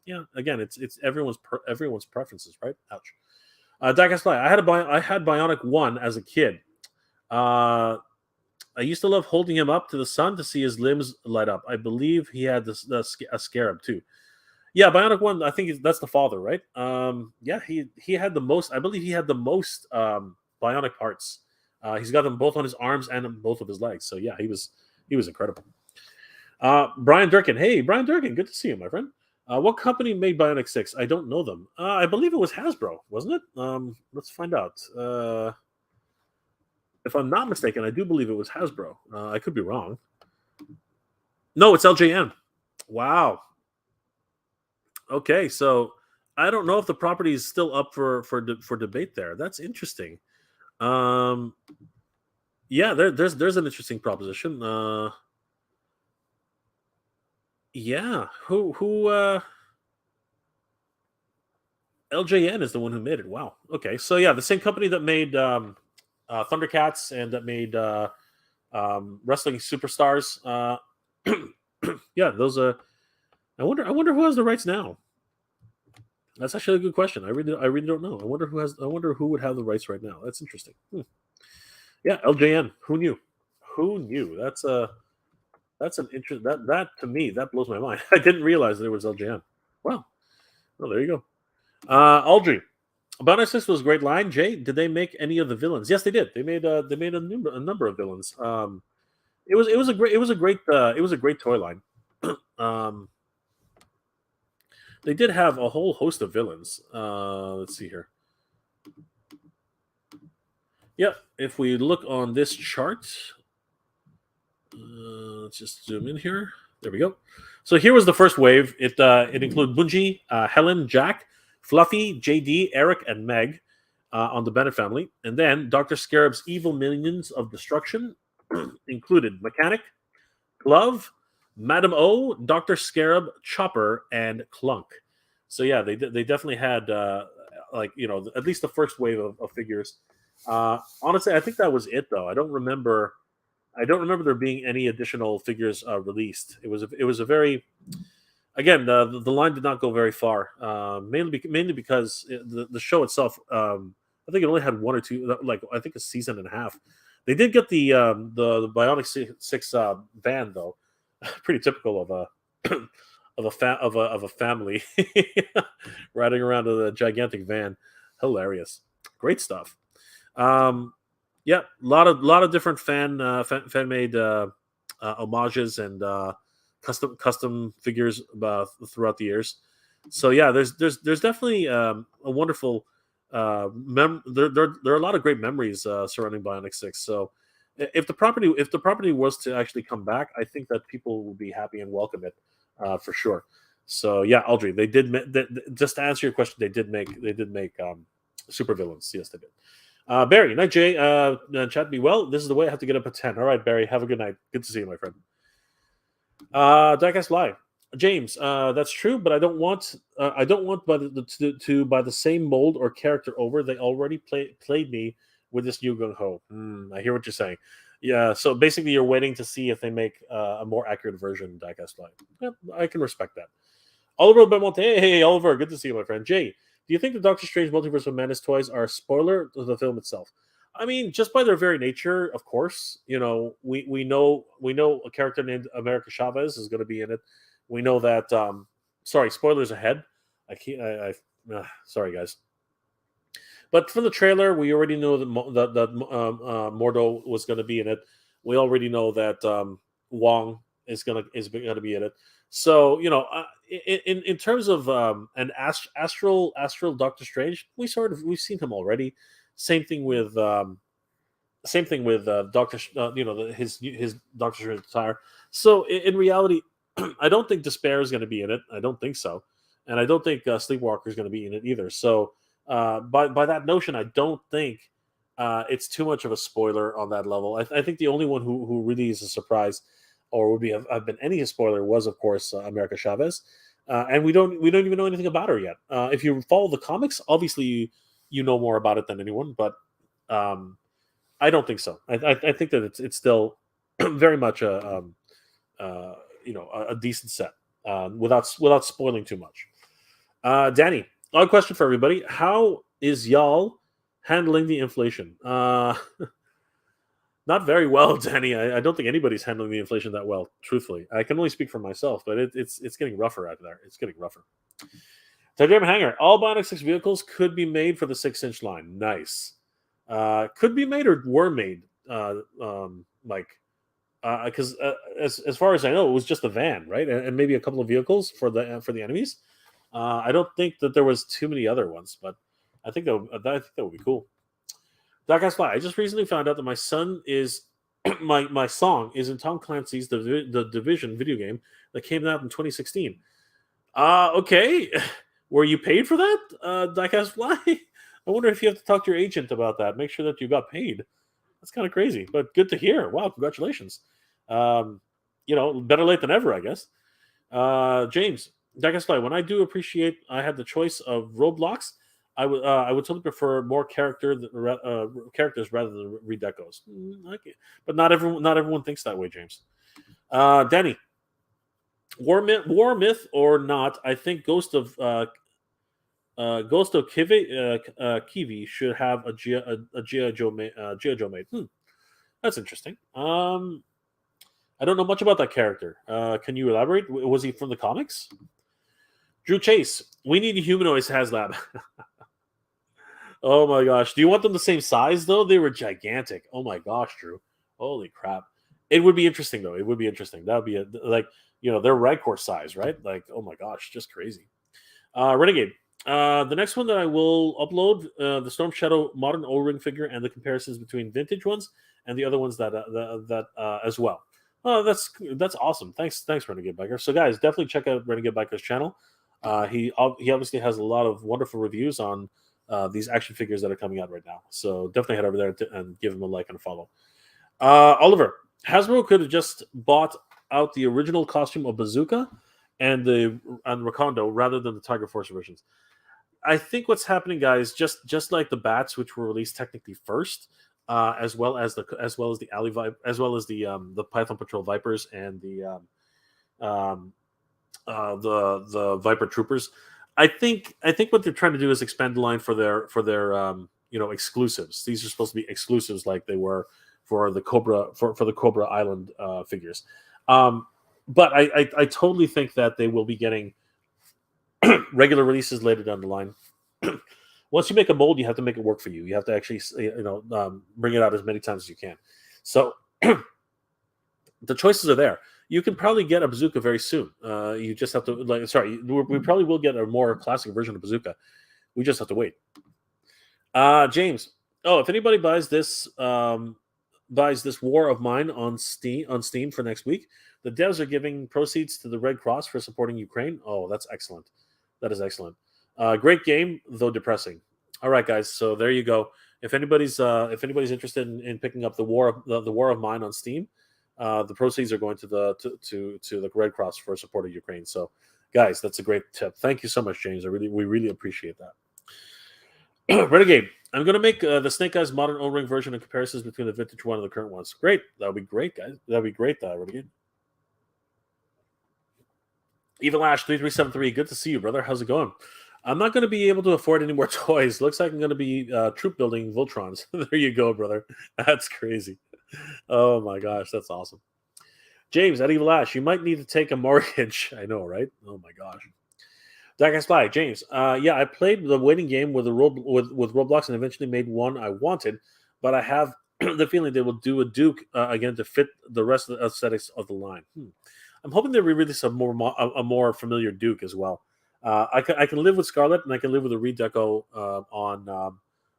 Yeah, again, it's everyone's preferences, right? Ouch. Diecast Fly, I had Bionic 1 as a kid. I used to love holding him up to the sun to see his limbs light up. I believe he had a scarab too. Yeah, Bionic 1, I think that's the father, right? Yeah, he had the most. I believe he had the most bionic parts. He's got them both on his arms and on both of his legs. So yeah, he was incredible. Brian Durkin, hey Brian Durkin, good to see you, my friend. What company made Bionic 6? I don't know them. I believe it was Hasbro, wasn't it? Let's find out. If I'm not mistaken, I do believe it was Hasbro. I could be wrong. No, it's LJN. Wow. Okay, so I don't know if the property is still up for debate there. That's interesting. Yeah, there's an interesting proposition. Yeah, who LJN is the one who made it. Wow. Okay, so yeah, the same company that made Thundercats and that made Wrestling Superstars. Yeah, those. I wonder who has the rights now. That's actually a good question. I really don't know. I wonder who would have the rights right now. That's interesting. Yeah, LJN. Who knew? Who knew? That's an interest. That to me that blows my mind. I didn't realize there was LJN. Wow. Well, there you go. Aldry. Bionic Six was a great line. Jay, did they make any of the villains? Yes, they did. They made a number of villains. It was a great it was a great toy line. um, they did have a whole host of villains. Let's see here. Yep. If we look on this chart, let's just zoom in here. There we go. So here was the first wave. It included Bungie, Helen, Jack, Fluffy, JD, Eric, and Meg on the Bennett family. And then Dr. Scarab's evil minions of destruction included Mechanic, Glove, Madam O, Dr. Scarab, Chopper, and Clunk. So yeah, they definitely had at least the first wave of figures. Honestly, I think that was it though. I don't remember there being any additional figures released. It was a very again the line did not go very far. Mainly because the show itself. I think it only had one or two. I think a season and a half. They did get the Bionic Six van though. Pretty typical of a of a family riding around in a gigantic van. Hilarious, great stuff. Yeah, lot of different fan made homages and custom figures throughout the years. So yeah, there's definitely a wonderful there are a lot of great memories surrounding Bionic Six. So if the property was to actually come back, I think that people will be happy and welcome it for sure. So yeah, Audrey, they did just to answer your question, they did make super villains. Yes, they did. Barry, night Jay, chat be well. This is the way I have to get up at 10. All right, Barry, have a good night. Good to see you, my friend. Diecast Live. James, that's true, but I don't want to buy the same mold or character over. They already played me with this new gung ho. I hear what you're saying. Yeah, so basically you're waiting to see if they make a more accurate version of Diecast Live. Yeah, I can respect that. Oliver Belmonte, hey, Oliver, good to see you, my friend. Jay, do you think the Doctor Strange Multiverse of Madness toys are a spoiler to the film itself? I mean, just by their very nature, of course. You know, we know a character named America Chavez is going to be in it. We know that. Sorry, spoilers ahead. I can't. Sorry, guys. But from the trailer, we already know that Mordo was going to be in it. We already know that Wong is gonna be in it. So in terms of an astral Doctor Strange, we've seen him already. Same thing with Doctor. His Doctor Strange attire. So in reality, I don't think Despair is going to be in it. I don't think so, and I don't think Sleepwalker is going to be in it either. So by that notion, I don't think it's too much of a spoiler on that level. I think the only one who really is a surprise or would have been any spoiler was, of course, America Chavez, and we don't even know anything about her yet. If you follow the comics, obviously you know more about it than anyone, but I don't think so. I think that it's still very much a decent set without spoiling too much. Danny, odd question for everybody: how is y'all handling the inflation? Not very well, Danny. I don't think anybody's handling the inflation that well. Truthfully, I can only speak for myself, but it's getting rougher out there. It's getting rougher. Titanium Hanger. All Bionic 6 vehicles could be made for the 6-inch line. Nice. Could be made or were made, Mike. Because as far as I know, it was just a van, right, and maybe a couple of vehicles for the enemies. I don't think that there was too many other ones, but I think that would be cool. Dark Eyes Fly. I just recently found out that my son is my song is in Tom Clancy's the Division video game that came out in 2016. Okay. Were you paid for that, Diecast Fly? I wonder if you have to talk to your agent about that. Make sure that you got paid. That's kind of crazy, but good to hear. Wow, congratulations. Better late than ever, I guess. James, Diecast Fly. When I do appreciate I had the choice of Roblox, I would totally prefer more characters rather than redecos. Okay. But not everyone thinks that way, James. Danny, war myth or not? I think Ghost of Ghost of Kiwi should have a G.I. Joe made. That's interesting. I don't know much about that character. Can you elaborate? Was he from the comics? Drew Chase, we need Humanoids HasLab. Oh my gosh. Do you want them the same size though? They were gigantic. Oh my gosh, Drew. Holy crap. It would be interesting though. It would be interesting. That would be like, they're Rykor size, right? Like, oh my gosh, just crazy. Renegade. The next one that I will upload, the Storm Shadow modern O-ring figure and the comparisons between vintage ones and the other ones that as well. Oh, that's awesome. Thanks, Renegade Biker. So guys, definitely check out Renegade Biker's channel. He obviously has a lot of wonderful reviews on these action figures that are coming out right now. So definitely head over there and give him a like and a follow. Oliver, Hasbro could have just bought out the original costume of Bazooka and Rakondo rather than the Tiger Force versions. I think what's happening, guys, just like the Bats, which were released technically first, as well as the Alley Vibe, as well as the Python Patrol Vipers and the Viper Troopers. I think what they're trying to do is expand the line for their exclusives. These are supposed to be exclusives, like they were for the Cobra for the Cobra Island figures. But I totally think that they will be getting regular releases later down the line. Once you make a mold, you have to make it work for you. You have to actually bring it out as many times as you can. So the choices are there. You can probably get a Bazooka very soon. You just have to we probably will get a more classic version of Bazooka. We just have to wait. James, if anybody buys this War of Mine on Steam for next week, the devs are giving proceeds to the Red Cross for supporting Ukraine. Oh, that's excellent. That is excellent. Great game, though depressing. All right, guys. So there you go. If anybody's interested in picking up the War of Mine on Steam, the proceeds are going to the Red Cross for support of Ukraine. So, guys, that's a great tip. Thank you so much, James. We really appreciate that. Renegade, I'm going to make the Snake Eyes modern O-ring version and comparisons between the vintage one and the current ones. Great. That would be great, guys. That would be great, Renegade. Evil Ash 3373. Good to see you, brother. How's it going? I'm not going to be able to afford any more toys. Looks like I'm going to be troop building Voltrons. There you go, brother. That's crazy. Oh my gosh, that's awesome. James, at Evil Ash, you might need to take a mortgage. I know, right? Oh my gosh. Dark Spy, James. Yeah, I played the waiting game with Roblox and eventually made one I wanted, but I have the feeling they will do a Duke again to fit the rest of the aesthetics of the line. I'm hoping they release a more familiar Duke as well. I can live with Scarlet and I can live with a redeco on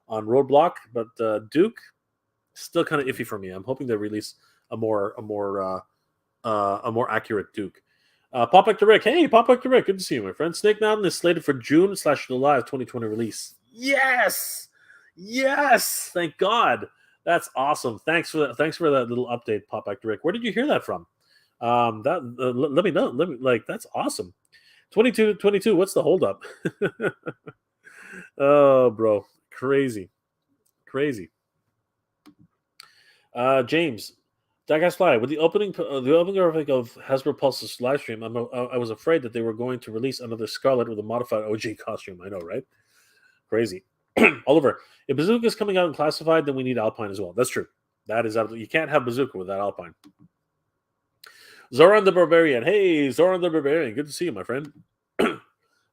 Roadblock, but Duke still kind of iffy for me. I'm hoping they release a more accurate Duke. Pop Hector Rick, hey Pop Hector Rick, good to see you, my friend. Snake Mountain is slated for June/July of 2020 release. Yes, thank God. That's awesome. Thanks for that little update, Pop Hector Rick. Where did you hear that from? Let me know. That's awesome. 22, what's the holdup? Oh, bro, crazy. James, that guy's fly. With the opening of Hasbro Pulse's live stream, I was afraid that they were going to release another Scarlet with a modified OG costume. I know, right? Crazy. Oliver, if Bazooka is coming out in classified, then we need Alpine as well. That's true. That is absolutely. You can't have Bazooka without Alpine. Zoran the Barbarian. Hey, Zoran the Barbarian. Good to see you, my friend.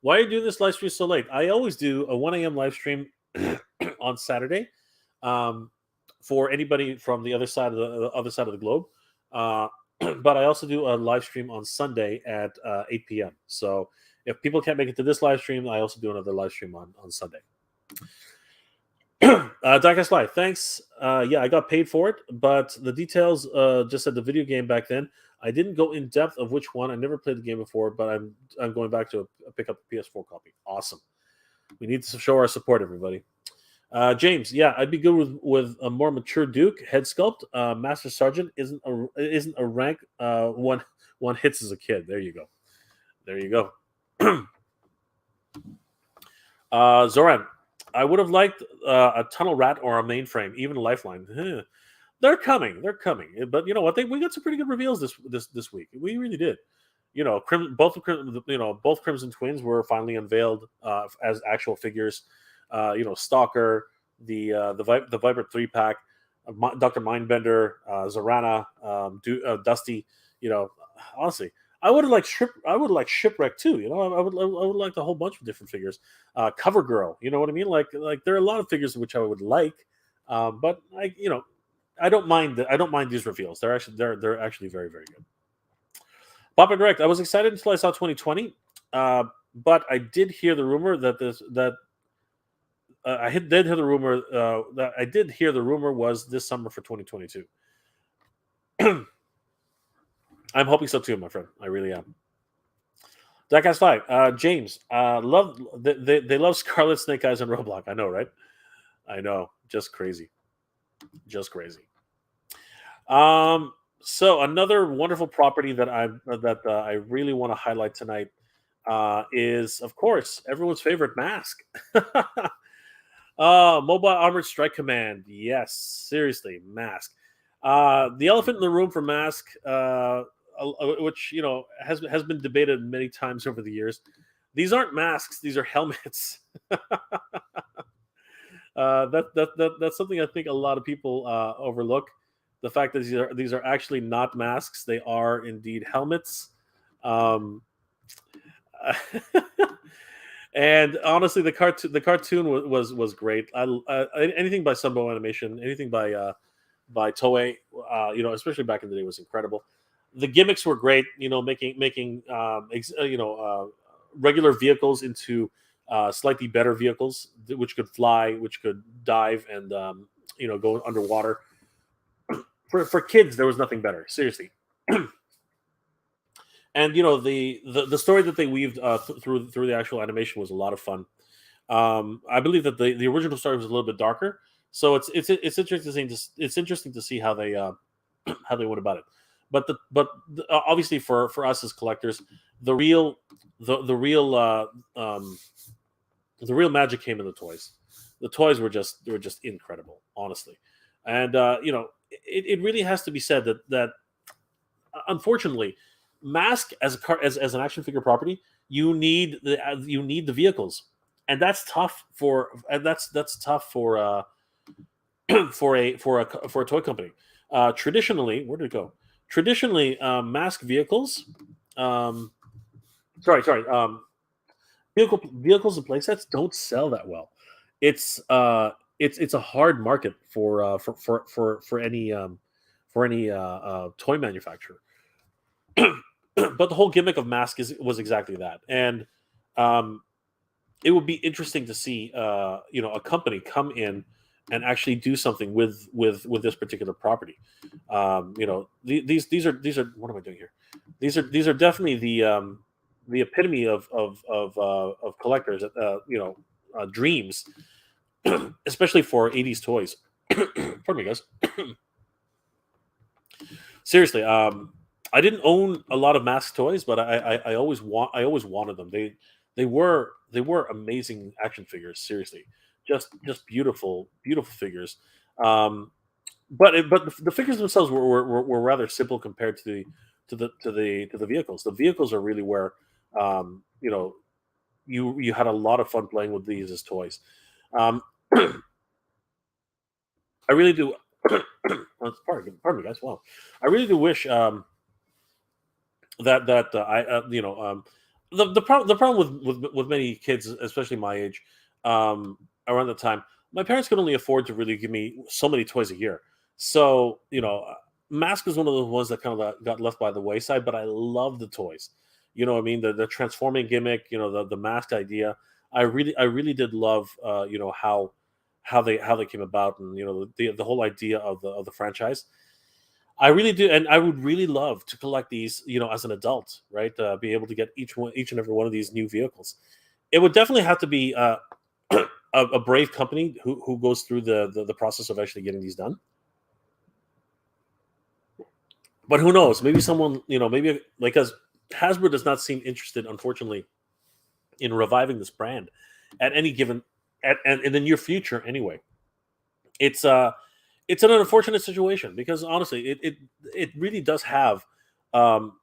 Why are you doing this live stream so late? I always do a 1 a.m. live stream on Saturday for anybody from the other side of the globe. But I also do a live stream on Sunday at 8 p.m. So if people can't make it to this live stream, I also do another live stream on Sunday. Diecast Live, thanks. Yeah, I got paid for it, but the details just said the video game back then. I didn't go in depth of which one. I never played the game before, but I'm going back to pick up a PS4 copy. Awesome. We need to show our support, everybody. James, yeah, I'd be good with a more mature Duke head sculpt. Master Sergeant isn't a rank one hits as a kid. There you go. Zoran, I would have liked a Tunnel Rat or a mainframe, even a Lifeline. They're coming. But you know what? We got some pretty good reveals this week. We really did. both Crimson Twins were finally unveiled as actual figures. Stalker, the Viper 3-pack, Dr. Mindbender, Zorana, Dusty. Honestly, I would like Shipwreck too. I would like a whole bunch of different figures. Cover Girl, you know what I mean? Like there are a lot of figures which I would like, but I don't mind. I don't mind these reveals. They're actually very, very good. Papa Direct. I was excited until I saw 2020, but I did hear the rumor that did hear the rumor that I did hear the rumor was this summer for 2022. I'm hoping so too, my friend. I really am. Jackass 5. James, they love Scarlet Snake Eyes and Roblox. I know, right? I know. Just crazy. Just crazy. So another wonderful property that I really want to highlight tonight is, of course, everyone's favorite Mask. Mobile Armored Strike Command. Yes, seriously, Mask. The elephant in the room for Mask, which has been debated many times over the years. These aren't masks; these are helmets. That's something I think a lot of people overlook. The fact that these are actually not masks; they are indeed helmets. And honestly, the cartoon was great. Anything by Sunbow Animation, anything by Toei, especially back in the day, was incredible. The gimmicks were great. Making regular vehicles into slightly better vehicles, which could fly, which could dive, and go underwater. For kids, there was nothing better. Seriously. And the story that they weaved through the actual animation was a lot of fun. I believe that the original story was a little bit darker, so it's interesting to see how they how they went about it. Obviously for us as collectors, the real magic came in the toys. The toys were just incredible, honestly, and it really has to be said that unfortunately, Mask as an action figure property, you need the vehicles, and that's tough that's tough for for a toy company. Traditionally, where did it go? Traditionally, Mask vehicles, um, sorry, vehicles and playsets don't sell that well. It's a hard market for any toy manufacturer. But the whole gimmick of Mask was exactly that, and um, it would be interesting to see a company come in and actually do something with this particular property. These are what am I doing here? These are definitely the epitome of collectors. Dreams, especially for 80s toys. Pardon me, guys. Seriously, I didn't own a lot of Mask toys, but I always wanted them. They were amazing action figures. Seriously, just beautiful figures. Um, but the figures themselves were rather simple compared to the vehicles. The vehicles are really where you had a lot of fun playing with these as toys. Um, I really do. Pardon me, guys. Wow, I really do wish that I the problem with many kids, especially my age, around the time, my parents could only afford to really give me so many toys a year. So Mask was one of those ones that kind of got left by the wayside. But I love the toys. You know what I mean? The transforming gimmick. The Mask idea. I really did love how they came about, and the whole idea of the franchise. I really do, and I would really love to collect these, as an adult, right? Be able to get each and every one of these new vehicles. It would definitely have to be a brave company who goes through the process of actually getting these done. But who knows? Maybe someone, maybe because Hasbro does not seem interested, unfortunately, in reviving this brand at any given and in the near future. Anyway, it's it's an unfortunate situation because honestly, it really does have um,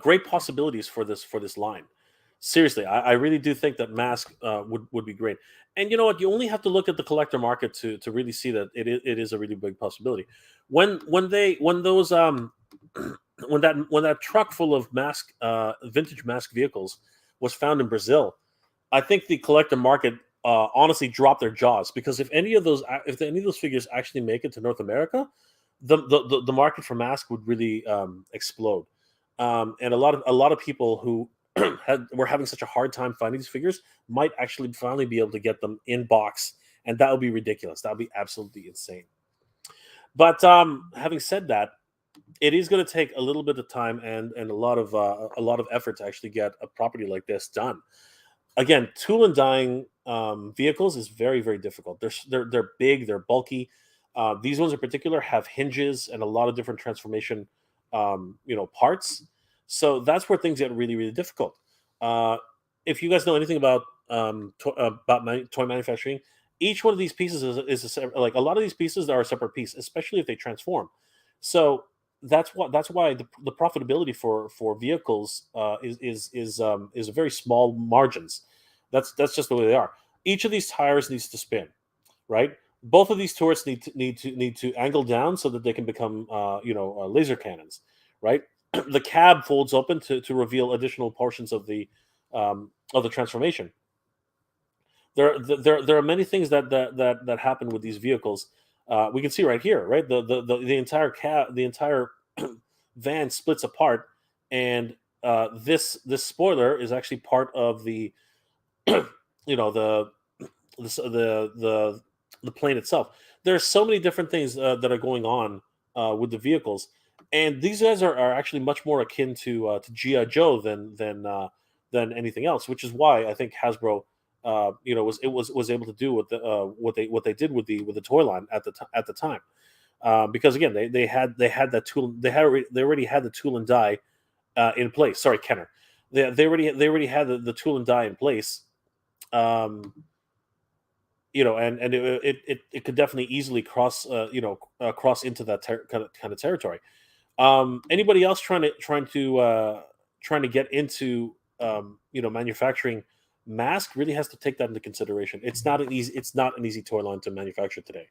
great possibilities for this line. Seriously, I really do think that Mask would be great. And you know what? You only have to look at the collector market to really see that it is a really big possibility. When those when that truck full of vintage Mask vehicles was found in Brazil, I think the collector market honestly dropped their jaws, because if any of those figures actually make it to North America, the market for Mask would really explode. And a lot of people who were having such a hard time finding these figures might actually finally be able to get them in box, and that would be ridiculous. That would be absolutely insane. But having said that, it is going to take a little bit of time and a lot of effort to actually get a property like this done. Again, tool and dying vehicles is very, very difficult. They're big, they're bulky. These ones in particular have hinges and a lot of different transformation, parts. So that's where things get really, really difficult. Uh, if you guys know anything about toy manufacturing, each one of these pieces like a lot of these pieces are a separate piece, especially if they transform. So that's why the profitability for vehicles is a very small margins. That's just the way they are. Each of these tires needs to spin, right? Both of these turrets need to angle down so that they can become laser cannons, right? The cab folds open to reveal additional portions of the transformation. There are many things that happen with these vehicles. We can see right here, right? The entire the entire van splits apart, and this spoiler is actually part of the you know the plane itself. There's so many different things that are going on with the vehicles, and these guys are actually much more akin to GI Joe than anything else, which is why I think Hasbro was able to do what they did with the toy line at the time. Because again, they had that tool, they already had the tool and die in place. Sorry, Kenner, they already had the tool and die in place. um, and it could definitely easily cross into that kind of territory. Anybody else trying to get into manufacturing Mask really has to take that into consideration. It's not an easy toy line to manufacture today,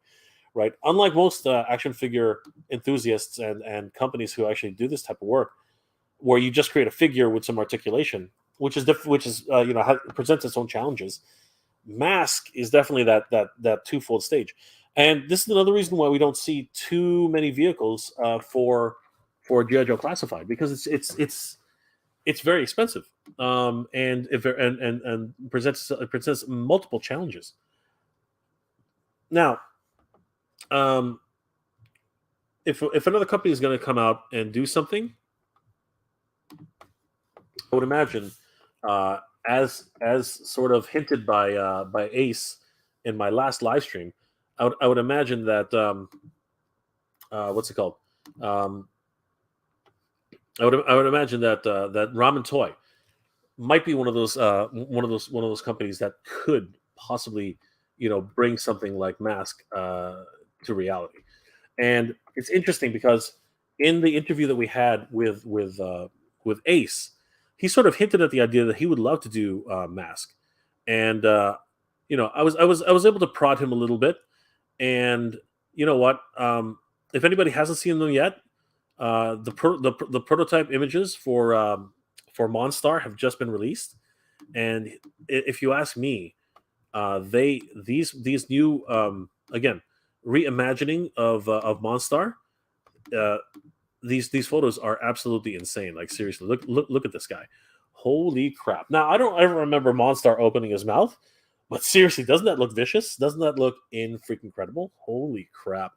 right? Unlike most action figure enthusiasts and companies who actually do this type of work, where you just create a figure with some articulation, which presents its own challenges. Mask is definitely that twofold stage, and this is another reason why we don't see too many vehicles for GI Joe Classified, because it's very expensive, and presents multiple challenges. Now, um, if another company is going to come out and do something, I would imagine, uh, as sort of hinted by Ace in my last live stream, I would imagine that what's it called? Um, I would imagine that Ramen Toy might be one of those companies that could possibly bring something like Mask to reality. And it's interesting because in the interview that we had with Ace, he sort of hinted at the idea that he would love to do Mask, and I was able to prod him a little bit. And you know what? If anybody hasn't seen them yet, the prototype images for Monstar have just been released, and if you ask me, these new again reimagining of Monstar, uh, these photos are absolutely insane. Like seriously, look at this guy. Holy crap! Now I don't ever remember Monstar opening his mouth, but seriously, doesn't that look vicious? Doesn't that look in freaking incredible? Holy crap!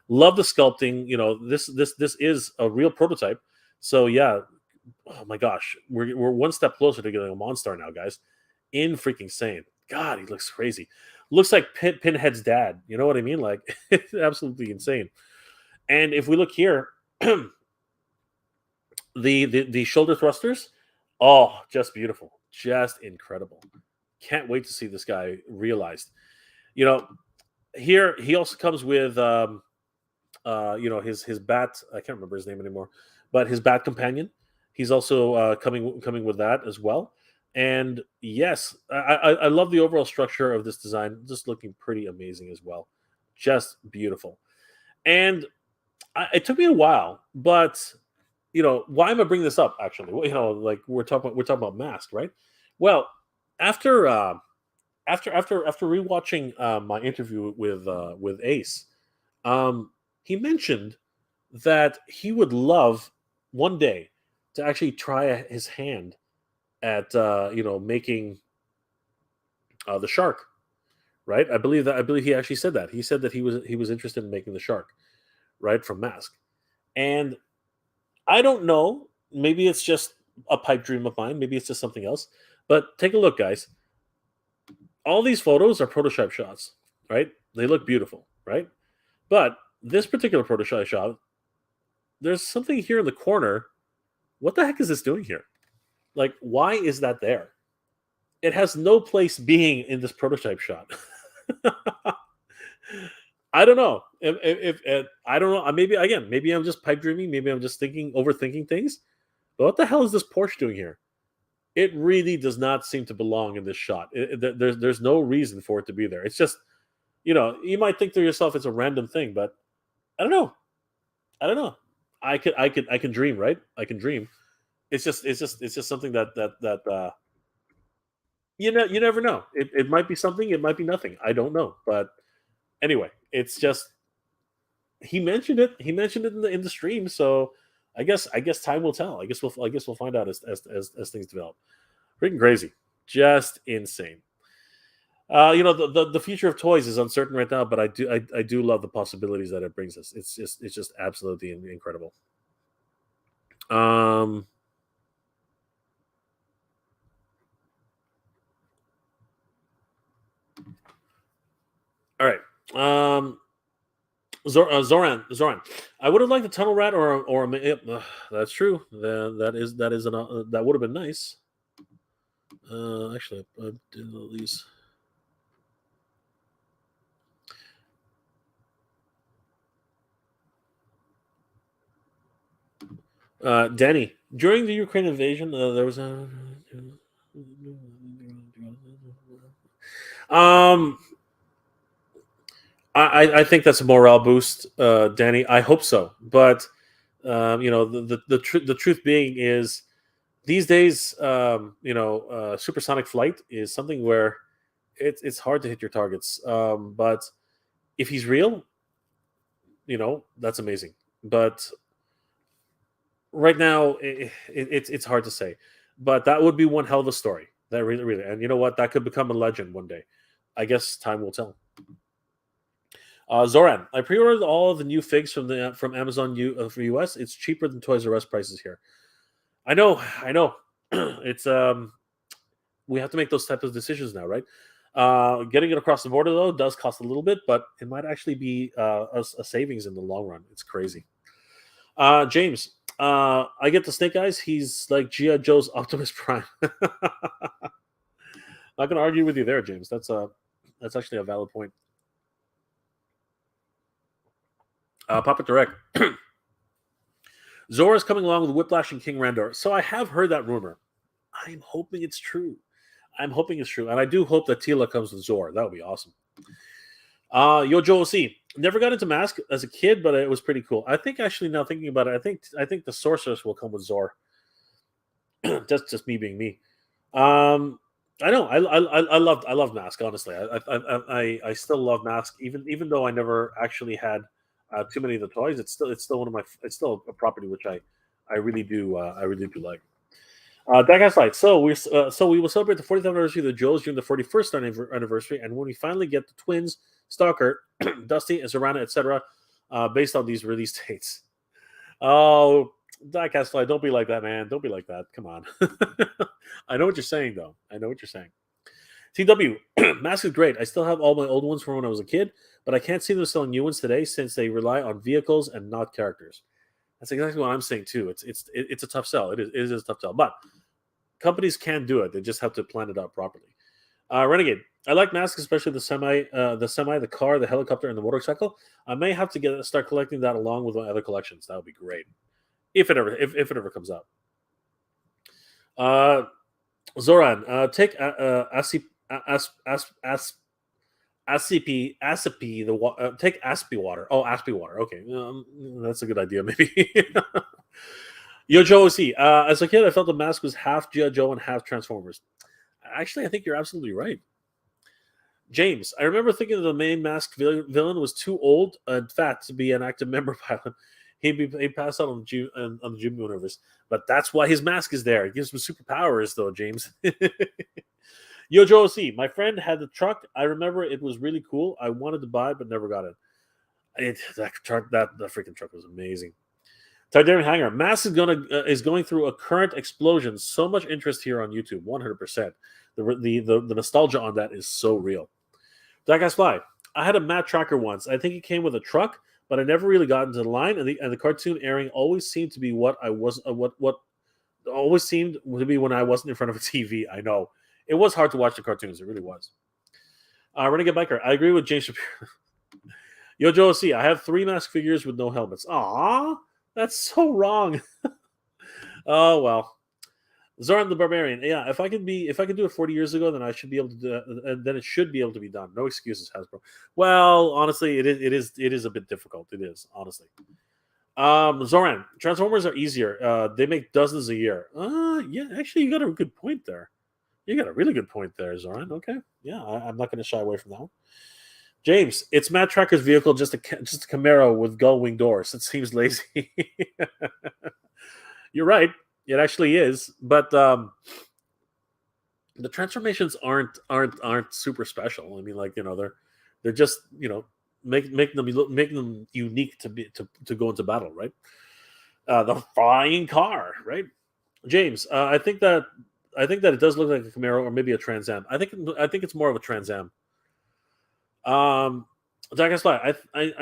Love the sculpting. This is a real prototype. So yeah, oh my gosh, we're one step closer to getting a Monstar now, guys. In freaking sane. God, he looks crazy. Looks like Pinhead's dad. You know what I mean? Like it's absolutely insane. And if we look here, the shoulder thrusters, oh, just beautiful, just incredible. Can't wait to see this guy realized. You know, here he also comes with his bat. I can't remember his name anymore, but his bat companion. He's also coming with that as well. And yes, I love the overall structure of this design. Just looking pretty amazing as well. Just beautiful. And it took me a while, but why am I bringing this up? Actually, well, like we're talking about Mask, right? Well, after after rewatching my interview with Ace, he mentioned that he would love one day to actually try his hand at making the shark. Right? I believe he actually said that. He said that he was interested in making the shark, right, from Mask. And I don't know. Maybe it's just a pipe dream of mine. Maybe it's just something else. But take a look, guys. All these photos are prototype shots, right? They look beautiful, right? But this particular prototype shot, there's something here in the corner. What the heck is this doing here? Like, why is that there? It has no place being in this prototype shot. I don't know. If I don't know. Maybe I'm just pipe dreaming. Maybe I'm just overthinking things. But what the hell is this Porsche doing here? It really does not seem to belong in this shot. There's no reason for it to be there. It's just, you might think to yourself it's a random thing, but I don't know. I don't know. I can dream, right? I can dream. It's just something that you never know. It might be something. It might be nothing. I don't know. But anyway, it's just he mentioned it. He mentioned it in the stream. So I guess time will tell. I guess we'll find out as things develop. Freaking crazy, just insane. The future of toys is uncertain right now, but I do love the possibilities that it brings us. It's just absolutely incredible. Um, all right. Zoran. I would have liked a tunnel rat yep, that's true. That would have been nice. Actually, I did at least. Danny, during the Ukraine invasion, there was a. Um, I think that's a morale boost, Danny. I hope so, but the truth being is these days, supersonic flight is something where it's hard to hit your targets. But if he's real, that's amazing. But right now, it's hard to say. But that would be one hell of a story. That really, and you know what? That could become a legend one day. I guess time will tell. Zoran, I pre-ordered all of the new figs from Amazon for US. It's cheaper than Toys R Us prices here. I know. It's we have to make those types of decisions now, right? Getting it across the border though does cost a little bit, but it might actually be a savings in the long run. It's crazy. James, I get the Snake Eyes. He's like G.I. Joe's Optimus Prime. Not gonna argue with you there, James. That's actually a valid point. Papa Direct. Zora's coming along with Whiplash and King Randor. So I have heard that rumor. I'm hoping it's true. And I do hope that Tila comes with Zora. That would be awesome. Yo Joel C. Never got into Mask as a kid, but it was pretty cool. I think actually now thinking about it, I think the Sorceress will come with Zora. just me being me. I know. I love Mask. Honestly, I still love Mask, even though I never actually had too many of the toys. It's still it's still a property which I really do like. That Light. So we will celebrate the 40th anniversary of the Joes during the 41st anniversary, and when we finally get the twins, Stalker, Dusty, and Serana, etc., based on these release dates. Oh, Diecast Fly, don't be like that, man. Don't be like that. Come on. I know what you're saying, though. I know what you're saying. TW, Mask is great. I still have all my old ones from when I was a kid, but I can't see them selling new ones today since they rely on vehicles and not characters. That's exactly what I'm saying too. It's a tough sell. It is a tough sell, but companies can do it. They just have to plan it out properly. Renegade, I like Mask, especially the semi, the car, the helicopter, and the motorcycle. I may have to start collecting that along with my other collections. That would be great if it ever comes out. Zoran, take Asipi, take Aspi water. Oh, Aspi water. Okay, that's a good idea, maybe. Yo, Joe OC. As a kid, I felt the mask was half G.I. Joe and half Transformers. Actually, I think you're absolutely right. James, I remember thinking the main masked villain was too old and fat to be an active member pilot. He'd pass out on the Jim universe, but that's why his mask is there. It gives him superpowers, though, James. Yo, Joe C. My friend had the truck. I remember it was really cool. I wanted to buy it, but never got it. That freaking truck was amazing. Tidarian Hanger, Mask is going through a current explosion. So much interest here on YouTube, 100%. The nostalgia on that is so real. That guy's fly. I had a Matt Tracker once. I think it came with a truck, but I never really got into the line. And the cartoon airing always seemed to be what always seemed to be when I wasn't in front of a TV. I know it was hard to watch the cartoons. It really was. Renegade Biker, I agree with James Shapiro. Yo, Joe C. I have 3 mask figures with no helmets. Aww. That's so wrong. Oh well. Zoran the Barbarian. Yeah, if I could do it 40 years ago, then I should be able to do it, and then it should be able to be done. No excuses, Hasbro. Well, honestly, it is a bit difficult. It is, honestly. Zoran, Transformers are easier. They make dozens a year. Yeah, actually, you got a good point there. You got a really good point there, Zoran. Okay. Yeah, I'm not going to shy away from that one. James, it's Matt Tracker's vehicle, just a Camaro with gull wing doors. It seems lazy. You're right. It actually is, but the transformations aren't super special. I mean, like, they're just, making them unique to go into battle, right? The flying car, right? James, I think that it does look like a Camaro or maybe a Trans Am. I think it's more of a Trans Am. I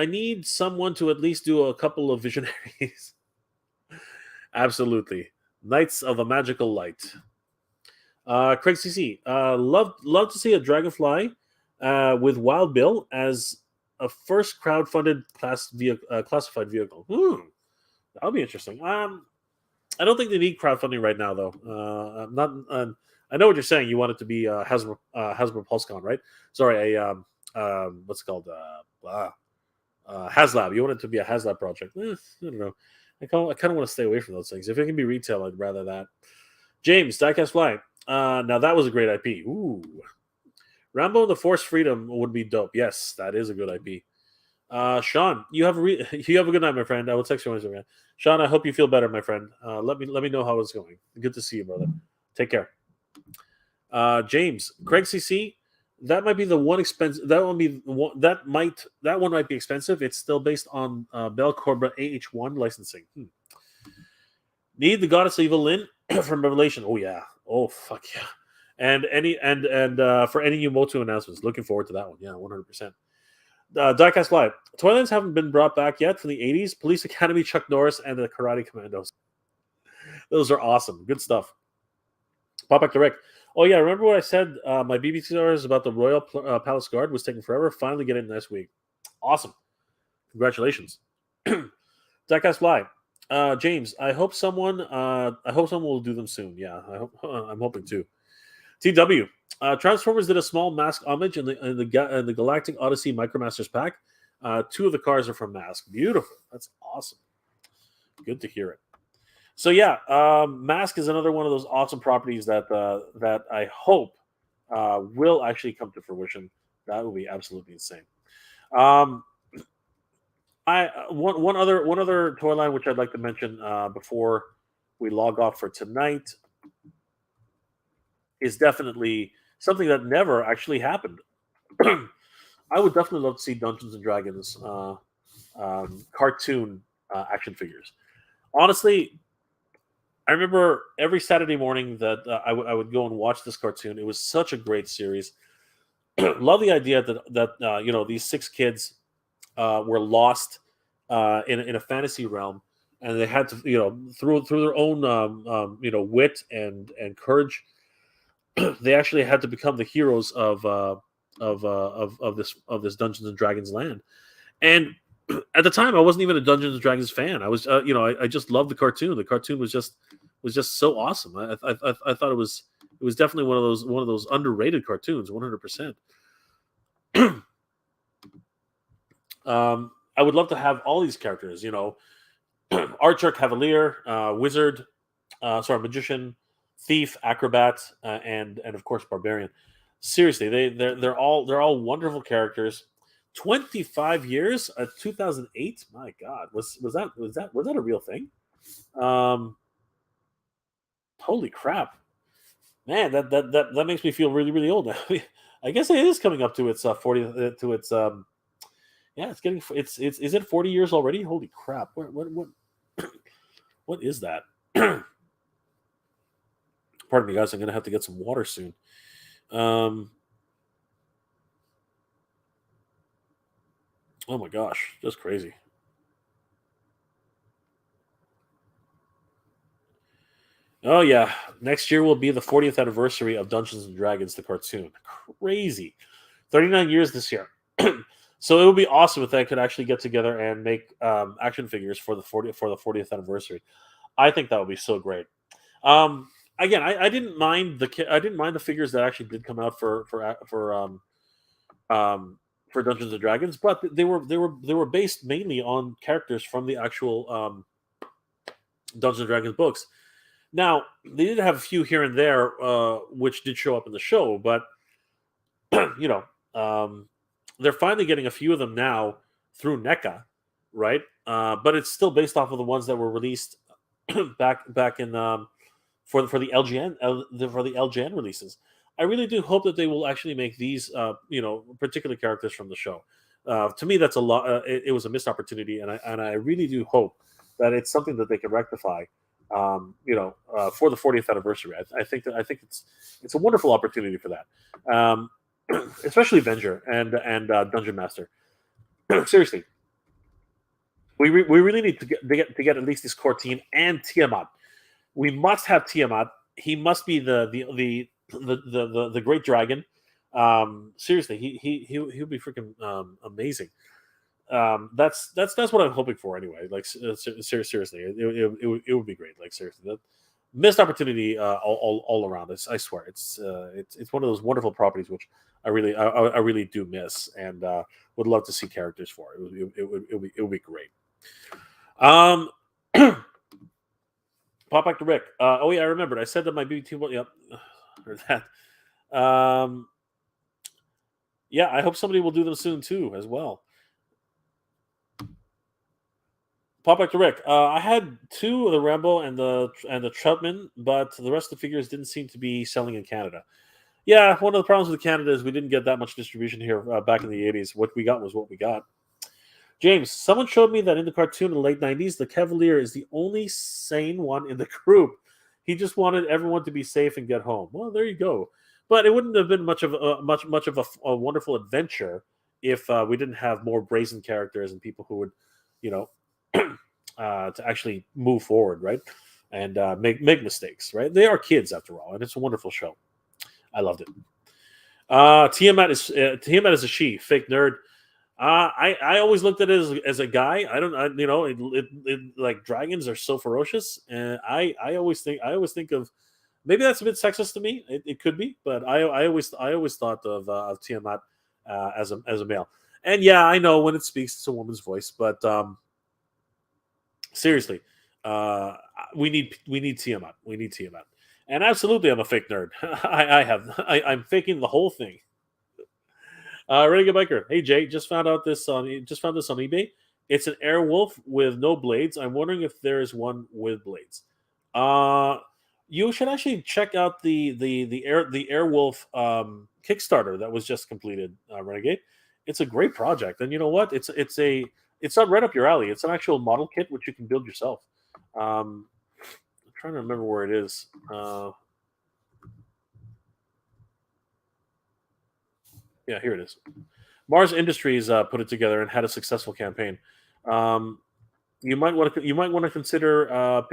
need someone to at least do a couple of Visionaries. Absolutely. Knights of a Magical Light. Craig CC. Love to see a Dragonfly with Wild Bill as a first crowdfunded classified vehicle. That'll be interesting. I don't think they need crowdfunding right now, though. I know what you're saying. You want it to be Hasbro PulseCon, right? Sorry, what's it called? HasLab. You want it to be a HasLab project? I don't know. I kind of want to stay away from those things. If it can be retail, I'd rather that. James, Diecast Fly. Now that was a great IP. Ooh. Rambo and the Force Freedom would be dope. Yes, that is a good IP. Sean, you have a good night, my friend. I will text you Wednesday, man. Sean, I hope you feel better, my friend. Let me know how it's going. Good to see you, brother. Take care. James, Craig CC. That might be the one expensive. That one might be expensive. It's still based on Bell Cobra AH1 licensing. Need the Goddess of Evil Lyn from Revelation. Oh yeah. Oh fuck yeah. And for any new MOTU announcements, looking forward to that one. Yeah, 100%. Diecast Live. Toylines haven't been brought back yet from the 80s. Police Academy, Chuck Norris, and the Karate Commandos. Those are awesome. Good stuff. Pop back to Rick. Oh, yeah, remember what I said? My BBC stars about the Royal Palace Guard was taking forever. Finally get it next week. Awesome. Congratulations. Diecast Fly. James, I hope someone will do them soon. Yeah, I'm hoping to. TW. Transformers did a small Mask homage in the Galactic Odyssey Micromasters pack. 2 of the cars are from Mask. Beautiful. That's awesome. Good to hear it. So yeah, Mask is another one of those awesome properties that I hope will actually come to fruition. That would be absolutely insane. One other toy line which I'd like to mention before we log off for tonight is definitely something that never actually happened. I would definitely love to see Dungeons and Dragons cartoon action figures. Honestly, I remember every Saturday morning that I would go and watch this cartoon. It was such a great series. Love the idea that these 6 kids were lost in a fantasy realm, and they had to through their own wit and courage, they actually had to become the heroes of this Dungeons and Dragons land. And at the time, I wasn't even a Dungeons and Dragons fan. I was I just loved the cartoon. The cartoon was just was just so awesome. I thought it was definitely one of those underrated cartoons, 100%. I would love to have all these characters, Archer, Cavalier, Wizard, Magician, Thief, Acrobat, and of course Barbarian. Seriously, they're all wonderful characters. 25 years, 2008. My God, was that a real thing? Um, Holy crap, man! That makes me feel really really old now. I guess it is coming up to its 40 to its yeah, it's getting it's is it 40 years already? Holy crap! What is that? Pardon me, guys. I'm gonna have to get some water soon. Um, oh my gosh, just crazy. Oh yeah, next year will be the 40th anniversary of Dungeons and Dragons, the cartoon. Crazy, 39 years this year. So it would be awesome if they could actually get together and make action figures for the 40th anniversary. I think that would be so great. Again, I didn't mind I didn't mind the figures that actually did come out for Dungeons and Dragons, but they were based mainly on characters from the actual Dungeons and Dragons books. Now they did have a few here and there, which did show up in the show, but you know, they're finally getting a few of them now through NECA, right? But it's still based off of the ones that were released back in for the for the LGN releases. I really do hope that they will actually make these particular characters from the show. To me, that's a lot. It was a missed opportunity, and I really do hope that it's something that they can rectify. For the 40th anniversary, I think it's a wonderful opportunity for that, especially Venger and Dungeon Master. Seriously, we really need to get at least this core team and Tiamat. We must have Tiamat. He must be the great dragon. Seriously, he'll be freaking amazing. That's what I'm hoping for anyway. Like seriously, it would be great. Like seriously, the missed opportunity all around. I swear, it's one of those wonderful properties which I really do miss and would love to see characters for. It would be great. Um. Pop back to Rick. Oh yeah, I remembered. I said that my BBT. Yep, heard that. Yeah, I hope somebody will do them soon too, as well. Pop back to Rick. I had two of the Rambo and the Troutman, but the rest of the figures didn't seem to be selling in Canada. Yeah, one of the problems with Canada is we didn't get that much distribution here back in the 80s. What we got was what we got. James, someone showed me that in the cartoon in the late 90s, the Cavalier is the only sane one in the group. He just wanted everyone to be safe and get home. Well, there you go. But it wouldn't have been much of a wonderful adventure if we didn't have more brazen characters and people who would, you know, to actually move forward, right, and make mistakes, right? They are kids after all, and it's a wonderful show. I loved it. Tiamat is a she, fake nerd. I always looked at it as a guy. I don't, like dragons are so ferocious, and I always think of maybe that's a bit sexist to me. It could be, but I always thought of Tiamat as a male. And yeah, I know when it speaks, it's a woman's voice, but seriously, we need Tiamat. We need Tiamat. And absolutely, I'm a fake nerd. I'm faking the whole thing. Renegade Biker. Hey Jay, just found this on eBay. It's an Airwolf with no blades. I'm wondering if there is one with blades. You should actually check out the Airwolf Kickstarter that was just completed. Renegade. It's a great project, and you know what? It's not right up your alley. It's an actual model kit which you can build yourself. I'm trying to remember where it is. Yeah, here it is. Mars Industries put it together and had a successful campaign. You might want to consider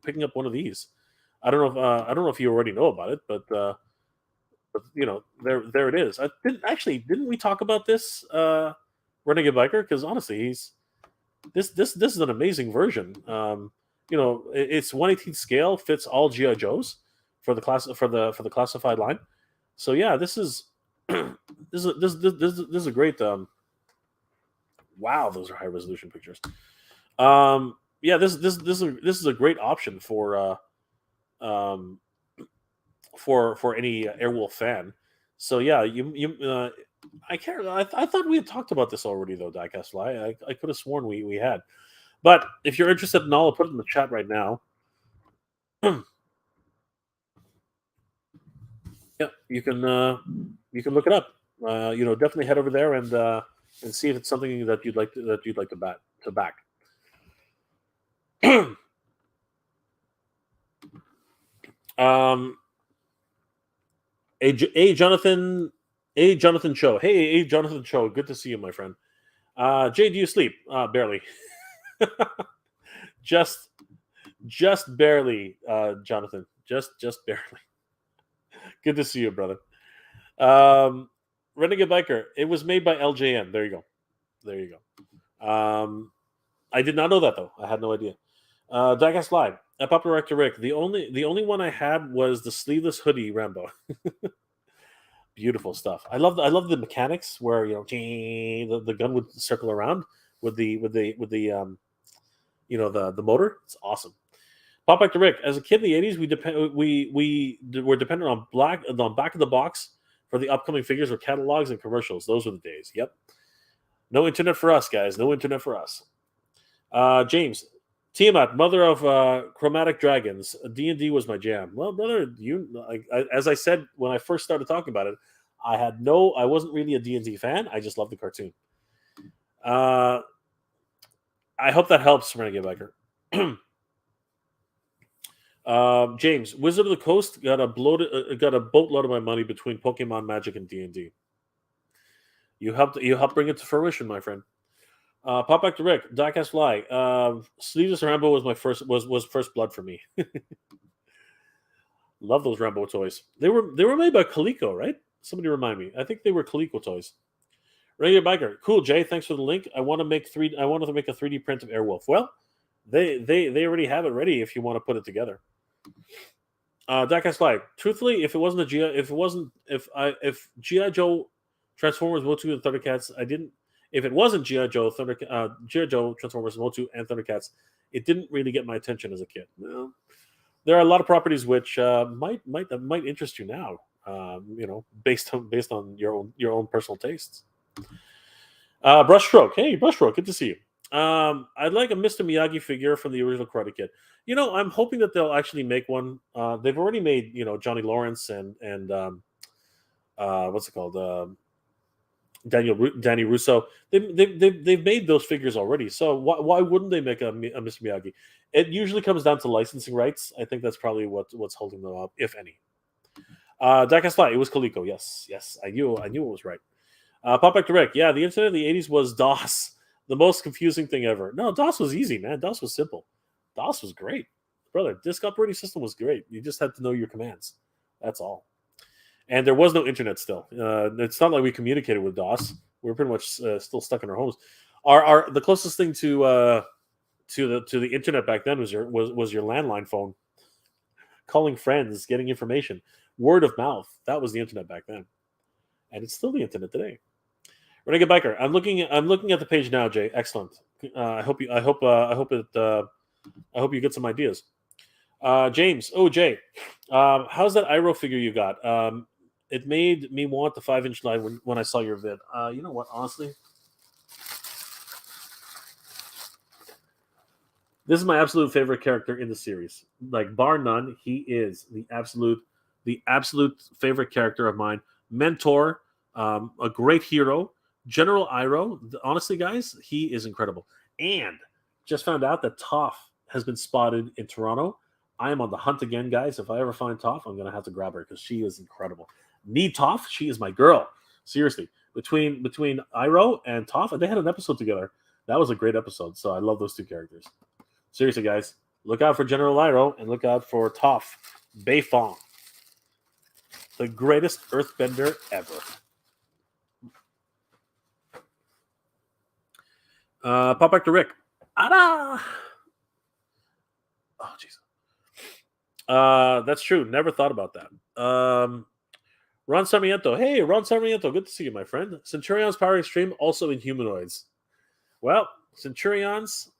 picking up one of these. I don't know if you already know about it, but there it is. Didn't we talk about this Renegade Biker? Because honestly, this is an amazing version. it's 1/18 scale, fits all GI Joes for the classified line. So yeah, this is this is a great. Wow, those are high resolution pictures. Yeah, this is a great option um, for any Airwolf fan. So yeah, I can't. I thought we had talked about this already though, Diecast Fly. I could have sworn we had. But if you're interested in all, I'll put it in the chat right now. Yeah, you can look it up. Definitely head over there and see if it's something that you'd like to back. um, Jonathan Cho. Hey, Jonathan Cho. Good to see you, my friend. Jay, do you sleep? Barely. just barely, Jonathan. Just barely. Good to see you, brother. Renegade Biker. It was made by LJN. There you go. I did not know that though. I had no idea. Diecast Live. Papa Rector Rick. The only one I had was the sleeveless hoodie Rambo. Beautiful stuff. I love the mechanics where the gun would circle around with the the motor. It's awesome. Pop back to Rick. As a kid in the 80s, we were dependent on the back of the box for the upcoming figures or catalogs and commercials. Those were the days. Yep. No internet for us, guys. No internet for us. James, Tiamat, mother of chromatic dragons. D&D was my jam. Well, brother, as I said when I first started talking about it, I wasn't really a D&D fan. I just loved the cartoon. I hope that helps, Renegade Biker. James, Wizard of the Coast got a boatload of my money between Pokemon, Magic, and D&D. You helped bring it to fruition, my friend. Pop back to Rick. Diecast Fly. Sleeveless Rambo was my first blood for me. Love those Rambo toys. They were made by Coleco, right? Somebody remind me. I think they were Coleco toys. Regular Biker. Cool, Jay. Thanks for the link. I want to make a 3D print of Airwolf. Well, they already have it ready if you want to put it together. Diecast Fly. Truthfully, if GI Joe Transformers, MOTU, and Thundercats, if it wasn't G.I. Joe, G.I. Joe, Transformers, MOTU, and Thundercats, it didn't really get my attention as a kid. Well, there are a lot of properties which might interest you now. Based on your own personal tastes. Brushstroke. Hey, Brushstroke. Good to see you. I'd like a Mr. Miyagi figure from the original Karate Kid. I'm hoping that they'll actually make one. They've already made Johnny Lawrence and what's it called? Danny Russo. They've made those figures already. So why wouldn't they make a Mr. Miyagi? It usually comes down to licensing rights. I think that's probably what's holding them up, if any. Diecast Fly. It was Coleco. Yes. I knew it was right. Pop back to Rick. Yeah, the internet in the 80s was DOS. The most confusing thing ever. No, DOS was easy, man. DOS was simple. DOS was great. Brother, disk operating system was great. You just had to know your commands. That's all. And there was no internet still. It's not like we communicated with DOS. We were pretty much still stuck in our homes. The closest thing to the internet back then was your landline phone. Calling friends, getting information, word of mouth. That was the internet back then, and it's still the internet today. Renegade Biker. I'm looking at the page now, Jay. Excellent. I hope you get some ideas. James. Oh, Jay. How's that Iroh figure you got? It made me want the 5-inch line when I saw your vid. You know what? Honestly, this is my absolute favorite character in the series. Like, bar none, he is the absolute favorite character of mine. Mentor, a great hero. General Iroh, honestly, guys, he is incredible. And just found out that Toph has been spotted in Toronto. I am on the hunt again, guys. If I ever find Toph, I'm going to have to grab her because she is incredible. Need Toph? She is my girl. Seriously. Between Iroh and Toph, they had an episode together. That was a great episode. So I love those two characters. Seriously, guys. Look out for General Iroh and look out for Toph Beifong. The greatest earthbender ever. Pop back to Rick. Ada! Oh, jeez. That's true. Never thought about that. Ron Sarmiento. Hey, Ron Sarmiento. Good to see you, my friend. Centurion's Power Extreme, also Inhumanoids. Well, Centurions,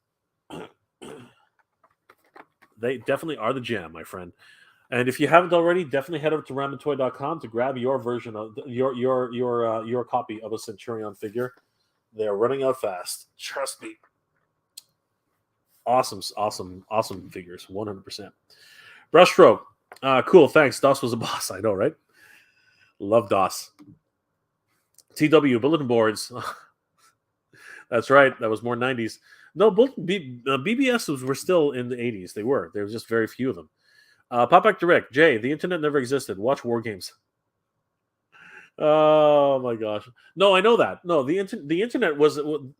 they definitely are the jam, my friend. And if you haven't already, definitely head over to ramontoy.com to grab your version of your copy of a Centurion figure. They're running out fast. Trust me. Awesome figures. 100%. Brushstroke. Cool. Thanks. DOS was a boss. I know, right? Love DOS. TW bulletin boards. That's right. That was more 90s. No, BBS were still in the 80s. They were. There was just very few of them. Pop back direct. Jay, the internet never existed. Watch War Games. Oh my gosh. No, I know that. No, the internet was long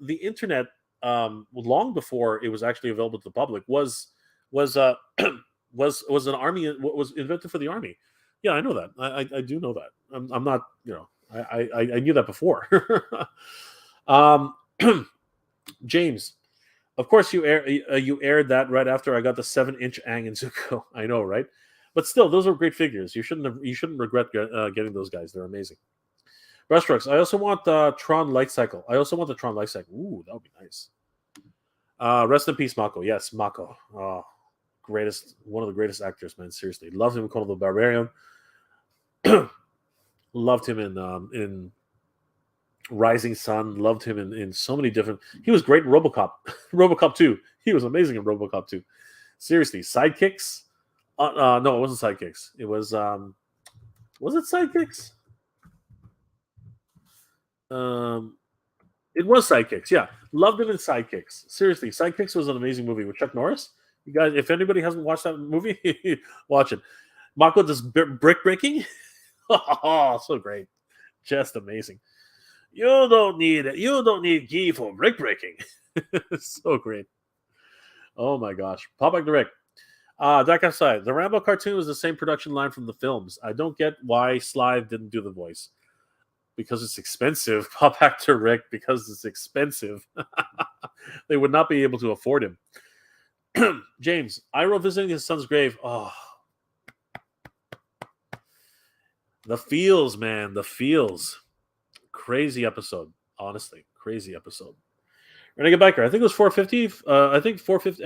before it was actually available to the public was an army, was invented for the army. Yeah, I know that. I do know that. I'm not, I knew that before. James, of course you aired that right after I got the 7-inch Aang and Zuko. I know, right? But still, those are great figures. You shouldn't regret getting those guys. They're amazing. Brushstrokes. I also want Tron Light Cycle. Ooh, that would be nice. Rest in peace, Mako. Yes, Mako. Oh, one of the greatest actors, man. Seriously, loved him in Conan the Barbarian. Loved him in Rising Sun. Loved him in so many different. He was great in RoboCop. RoboCop 2. He was amazing in RoboCop 2. Seriously, Sidekicks. No, it wasn't Sidekicks. It was it Sidekicks? It was Sidekicks. Yeah, loved him in Sidekicks. Seriously, Sidekicks was an amazing movie with Chuck Norris. You guys, if anybody hasn't watched that movie, watch it. Mako does brick breaking. Oh, so great, just amazing. You don't need gi for brick breaking. So great. Oh my gosh, pop back direct. That aside, the Rambo cartoon was the same production line from the films. I don't get why Slive didn't do the voice. Because it's expensive. Pop back to Rick because it's expensive. They would not be able to afford him. James, Iroh visiting his son's grave. Oh, the feels, man. The feels. Crazy episode. Honestly, crazy episode. Renegade Biker. I think it was 450. I think 450.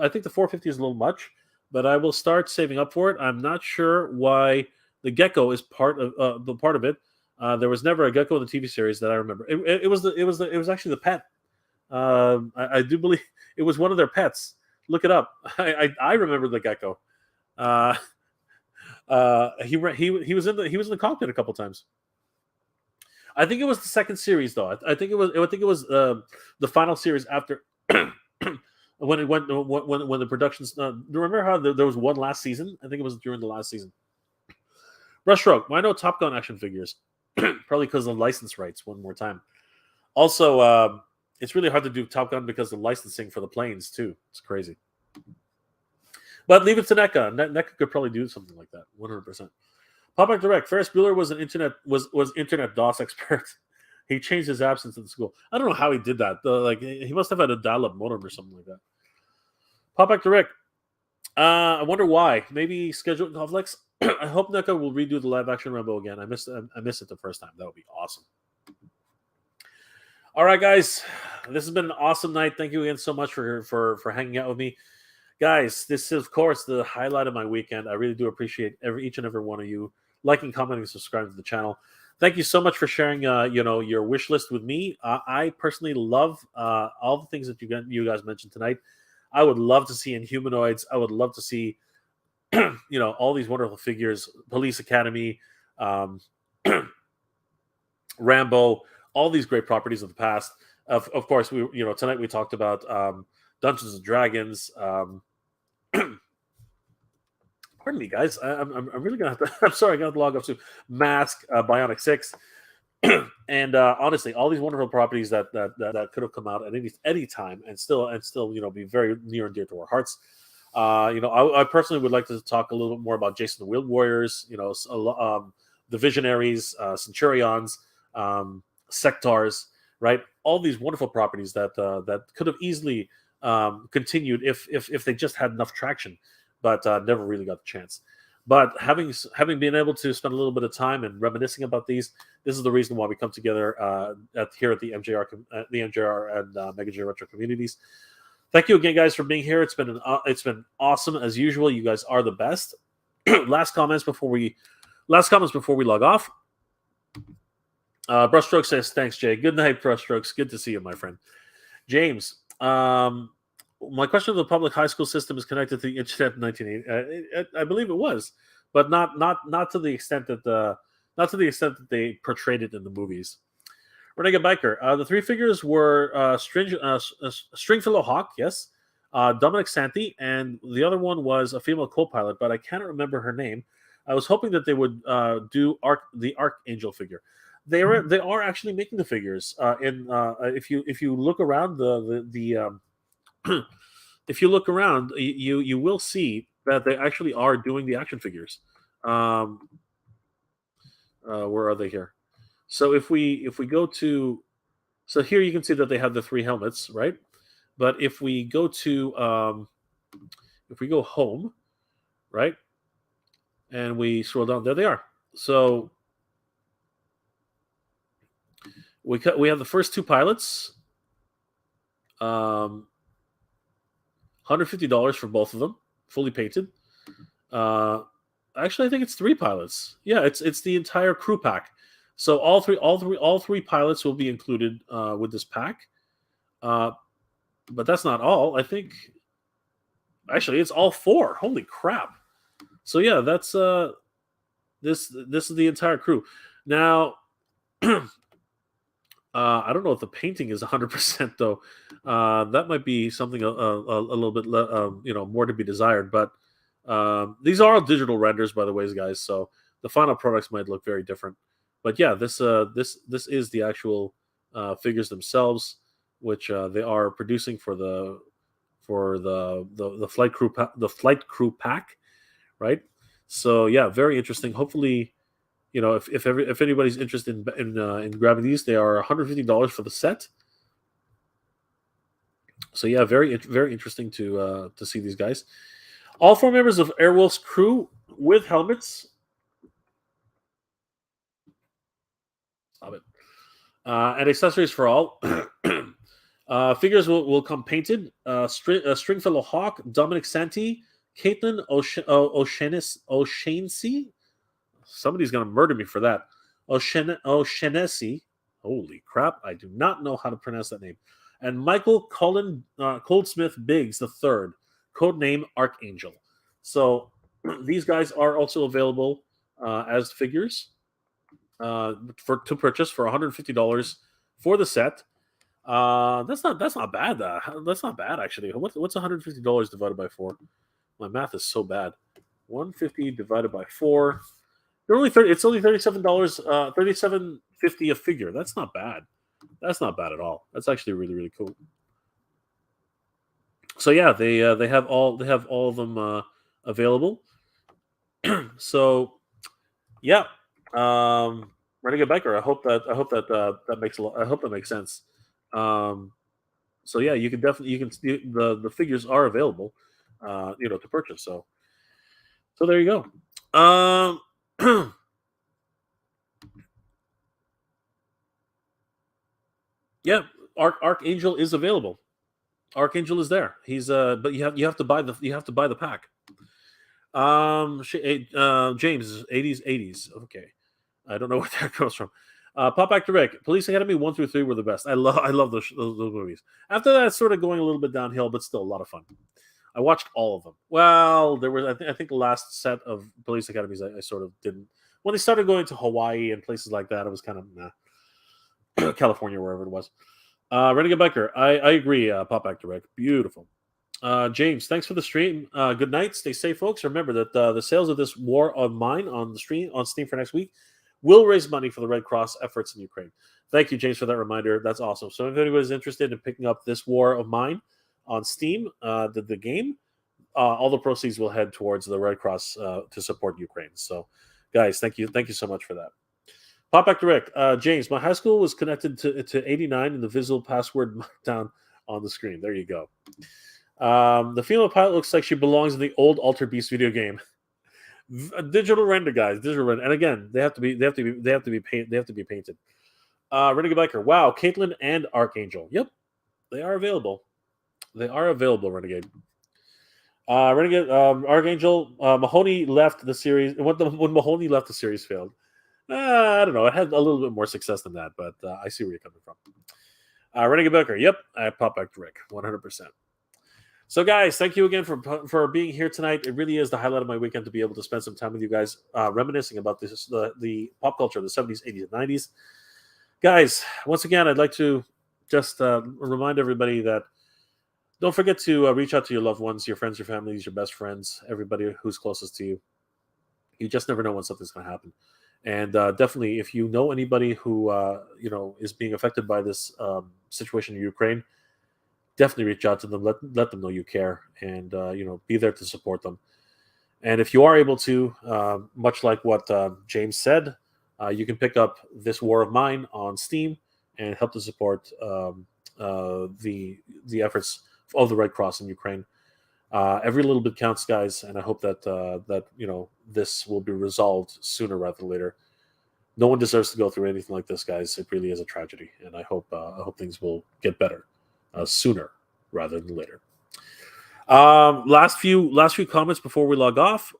I think the 450 is a little much, but I will start saving up for it. I'm not sure why the gecko is part of it. There was never a gecko in the TV series that I remember. It was actually the pet. I do believe it was one of their pets. Look it up. I remember the gecko. He was in the cockpit a couple times. I think it was the second series though. I think it was the final series after when it went when the productions. Remember how there was one last season? I think it was during the last season. Brushstroke. Why no Top Gun action figures? Probably because of the license rights. One more time. Also, it's really hard to do Top Gun because of the licensing for the planes too. It's crazy. But leave it to NECA. NECA could probably do something like that. 100%. Pop back direct. Ferris Bueller was an internet DOS expert. He changed his absence in the school. I don't know how he did that. He must have had a dial-up modem or something like that. Pop back direct. I wonder why. Maybe schedule conflicts. I hope NECA will redo the live-action Rambo again. I missed it the first time. That would be awesome. All right, guys. This has been an awesome night. Thank you again so much for hanging out with me. Guys, this is, of course, the highlight of my weekend. I really do appreciate each and every one of you liking, commenting, and subscribing to the channel. Thank you so much for sharing your wish list with me. I personally love all the things that you guys mentioned tonight. I would love to see Inhumanoids. I would love to see all these wonderful figures, Police Academy, Rambo, all these great properties of the past. Of course, tonight we talked about Dungeons and Dragons. Pardon me, guys. I'm really gonna have to. I'm sorry, I got to log off to Mask, Bionic Six, and honestly, all these wonderful properties that could have come out at any time and still be very near and dear to our hearts. I personally would like to talk a little bit more about Jayce and the Wheeled Warriors. The Visionaries, Centurions, Sectaurs, right? All these wonderful properties that could have easily continued if they just had enough traction, but never really got the chance. But having been able to spend a little bit of time and reminiscing about these, this is the reason why we come together here at the MJR and Mega J Retro communities. Thank you again, guys, for being here. It's been awesome as usual. You guys are the best. Last comments before we log off. Brushstroke says, "Thanks, Jay. Good night, Brushstrokes. Good to see you, my friend." James, my question of the public high school system is connected to the internet in 1980. I believe it was, but not to the extent that they portrayed it in the movies. Renegade Biker. The three figures were Stringfellow Hawk, yes, Dominic Santi, and the other one was a female co-pilot, but I cannot remember her name. I was hoping that they would do the Archangel figure. They are actually making the figures. If you look around if you look around, you will see that they actually are doing the action figures. Where are they here? So if we go to, so here you can see that they have the three helmets, right? But if we go to if we go home, right, and we scroll down, there they are. So we have the first two pilots. $150 for both of them, fully painted. Actually, I think it's three pilots. Yeah, it's the entire crew pack. So all three pilots will be included with this pack. But that's not all. I think actually it's all four. Holy crap! So yeah, that's this is the entire crew. Now, I don't know if the painting is 100% though. That might be something a little bit more to be desired. But these are all digital renders, by the way, guys. So the final products might look very different. But yeah, this is the actual figures themselves, which they are producing for the flight crew pack, right? So yeah, very interesting. Hopefully, if anybody's interested in grabbing these, they are $150 for the set. So yeah, very interesting to see these guys. All four members of Airwolf's crew with helmets. Stop it. And accessories for all. Figures will come painted. Stringfellow Hawk, Dominic Santi, Caitlin O'Shaughnessy. Somebody's going to murder me for that. O'Shaughnessy. Holy crap. I do not know how to pronounce that name. And Michael Goldsmith Biggs III, codename Archangel. So these guys are also available as figures to purchase for $150 for the set. That's not bad. That's not bad actually. What's $150 divided by 4? My math is so bad. 150 divided by 4. It's only $37. $37.50 a figure. That's not bad. That's not bad at all. That's actually really, really cool. So yeah, they have all of them available. So yeah, Renegade Biker. I hope that makes a lot. I hope that makes sense. So yeah, you can the figures are available, to purchase. So there you go. Yeah, Archangel is available. Archangel is there. He's but you have to buy the pack. James 80s. Okay, I don't know where that comes from. Pop Back to Rick. Police Academy 1 through 3 were the best. I love those movies. After that, it's sort of going a little bit downhill, but still a lot of fun. I watched all of them. Well, there was I think the last set of Police Academies I sort of didn't. When they started going to Hawaii and places like that, it was kind of nah. California, wherever it was. Renegade Biker. I agree. Pop Back to Rick. Beautiful. James, thanks for the stream. Good night. Stay safe, folks. Remember that the sales of this War of Mine on Steam for next week will raise money for the Red Cross efforts in Ukraine. Thank you, James, for that reminder. That's awesome. So if anybody's interested in picking up this War of Mine on Steam, the game, all the proceeds will head towards the Red Cross to support Ukraine. So, guys, thank you so much for that. Pop back to Rick. James, my high school was connected to 89 in the Visual Password down. on the screen. There you go. The female pilot looks like she belongs in the old Alter Beast video game. Digital render, guys. Digital render, and again, they have to be painted. Renegade Biker. Wow, Caitlyn and Archangel. Yep, they are available. They are available, Renegade. Renegade Archangel. Mahoney left the series. When Mahoney left, the series failed. I don't know. It had a little bit more success than that, but I see where you're coming from. Renegade Biker. Yep, I pop back to Rick. 100%. So, guys, thank you again for being here tonight. It really is the highlight of my weekend to be able to spend some time with you guys, reminiscing about the pop culture of the 70s, 80s, and 90s. Guys, once again, I'd like to just remind everybody that don't forget to reach out to your loved ones, your friends, your families, your best friends, everybody who's closest to you. You just never know when something's going to happen. And definitely, if you know anybody who is being affected by this situation in Ukraine, definitely reach out to them. Let them know you care, and be there to support them. And if you are able to, much like what James said, you can pick up This War of Mine on Steam and help to support the efforts of the Red Cross in Ukraine. Every little bit counts, guys, and I hope that this will be resolved sooner rather than later. No one deserves to go through anything like this, guys. It really is a tragedy, and I hope things will get better sooner rather than later. Last few comments before we log off.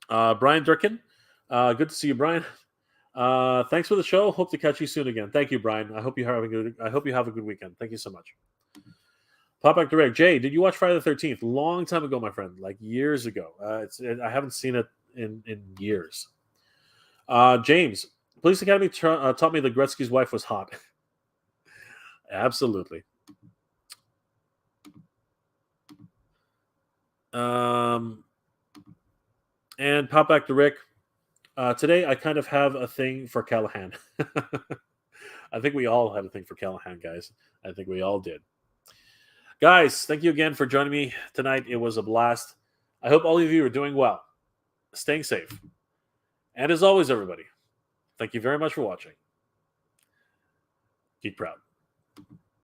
Brian Durkin, good to see you, Brian. Thanks for the show. Hope to catch you soon again. Thank you, Brian. I hope you have a good weekend. Thank you so much. Pop back direct. Jay, did you watch Friday the 13th? Long time ago, my friend, like years ago. I haven't seen it in years. James, Police Academy taught me that Gretzky's wife was hot. Absolutely. And pop back to Rick. Today, I kind of have a thing for Callahan. I think we all had a thing for Callahan, guys. I think we all did. Guys, thank you again for joining me tonight. It was a blast. I hope all of you are doing well, staying safe. And as always, everybody, thank you very much for watching. Geek proud.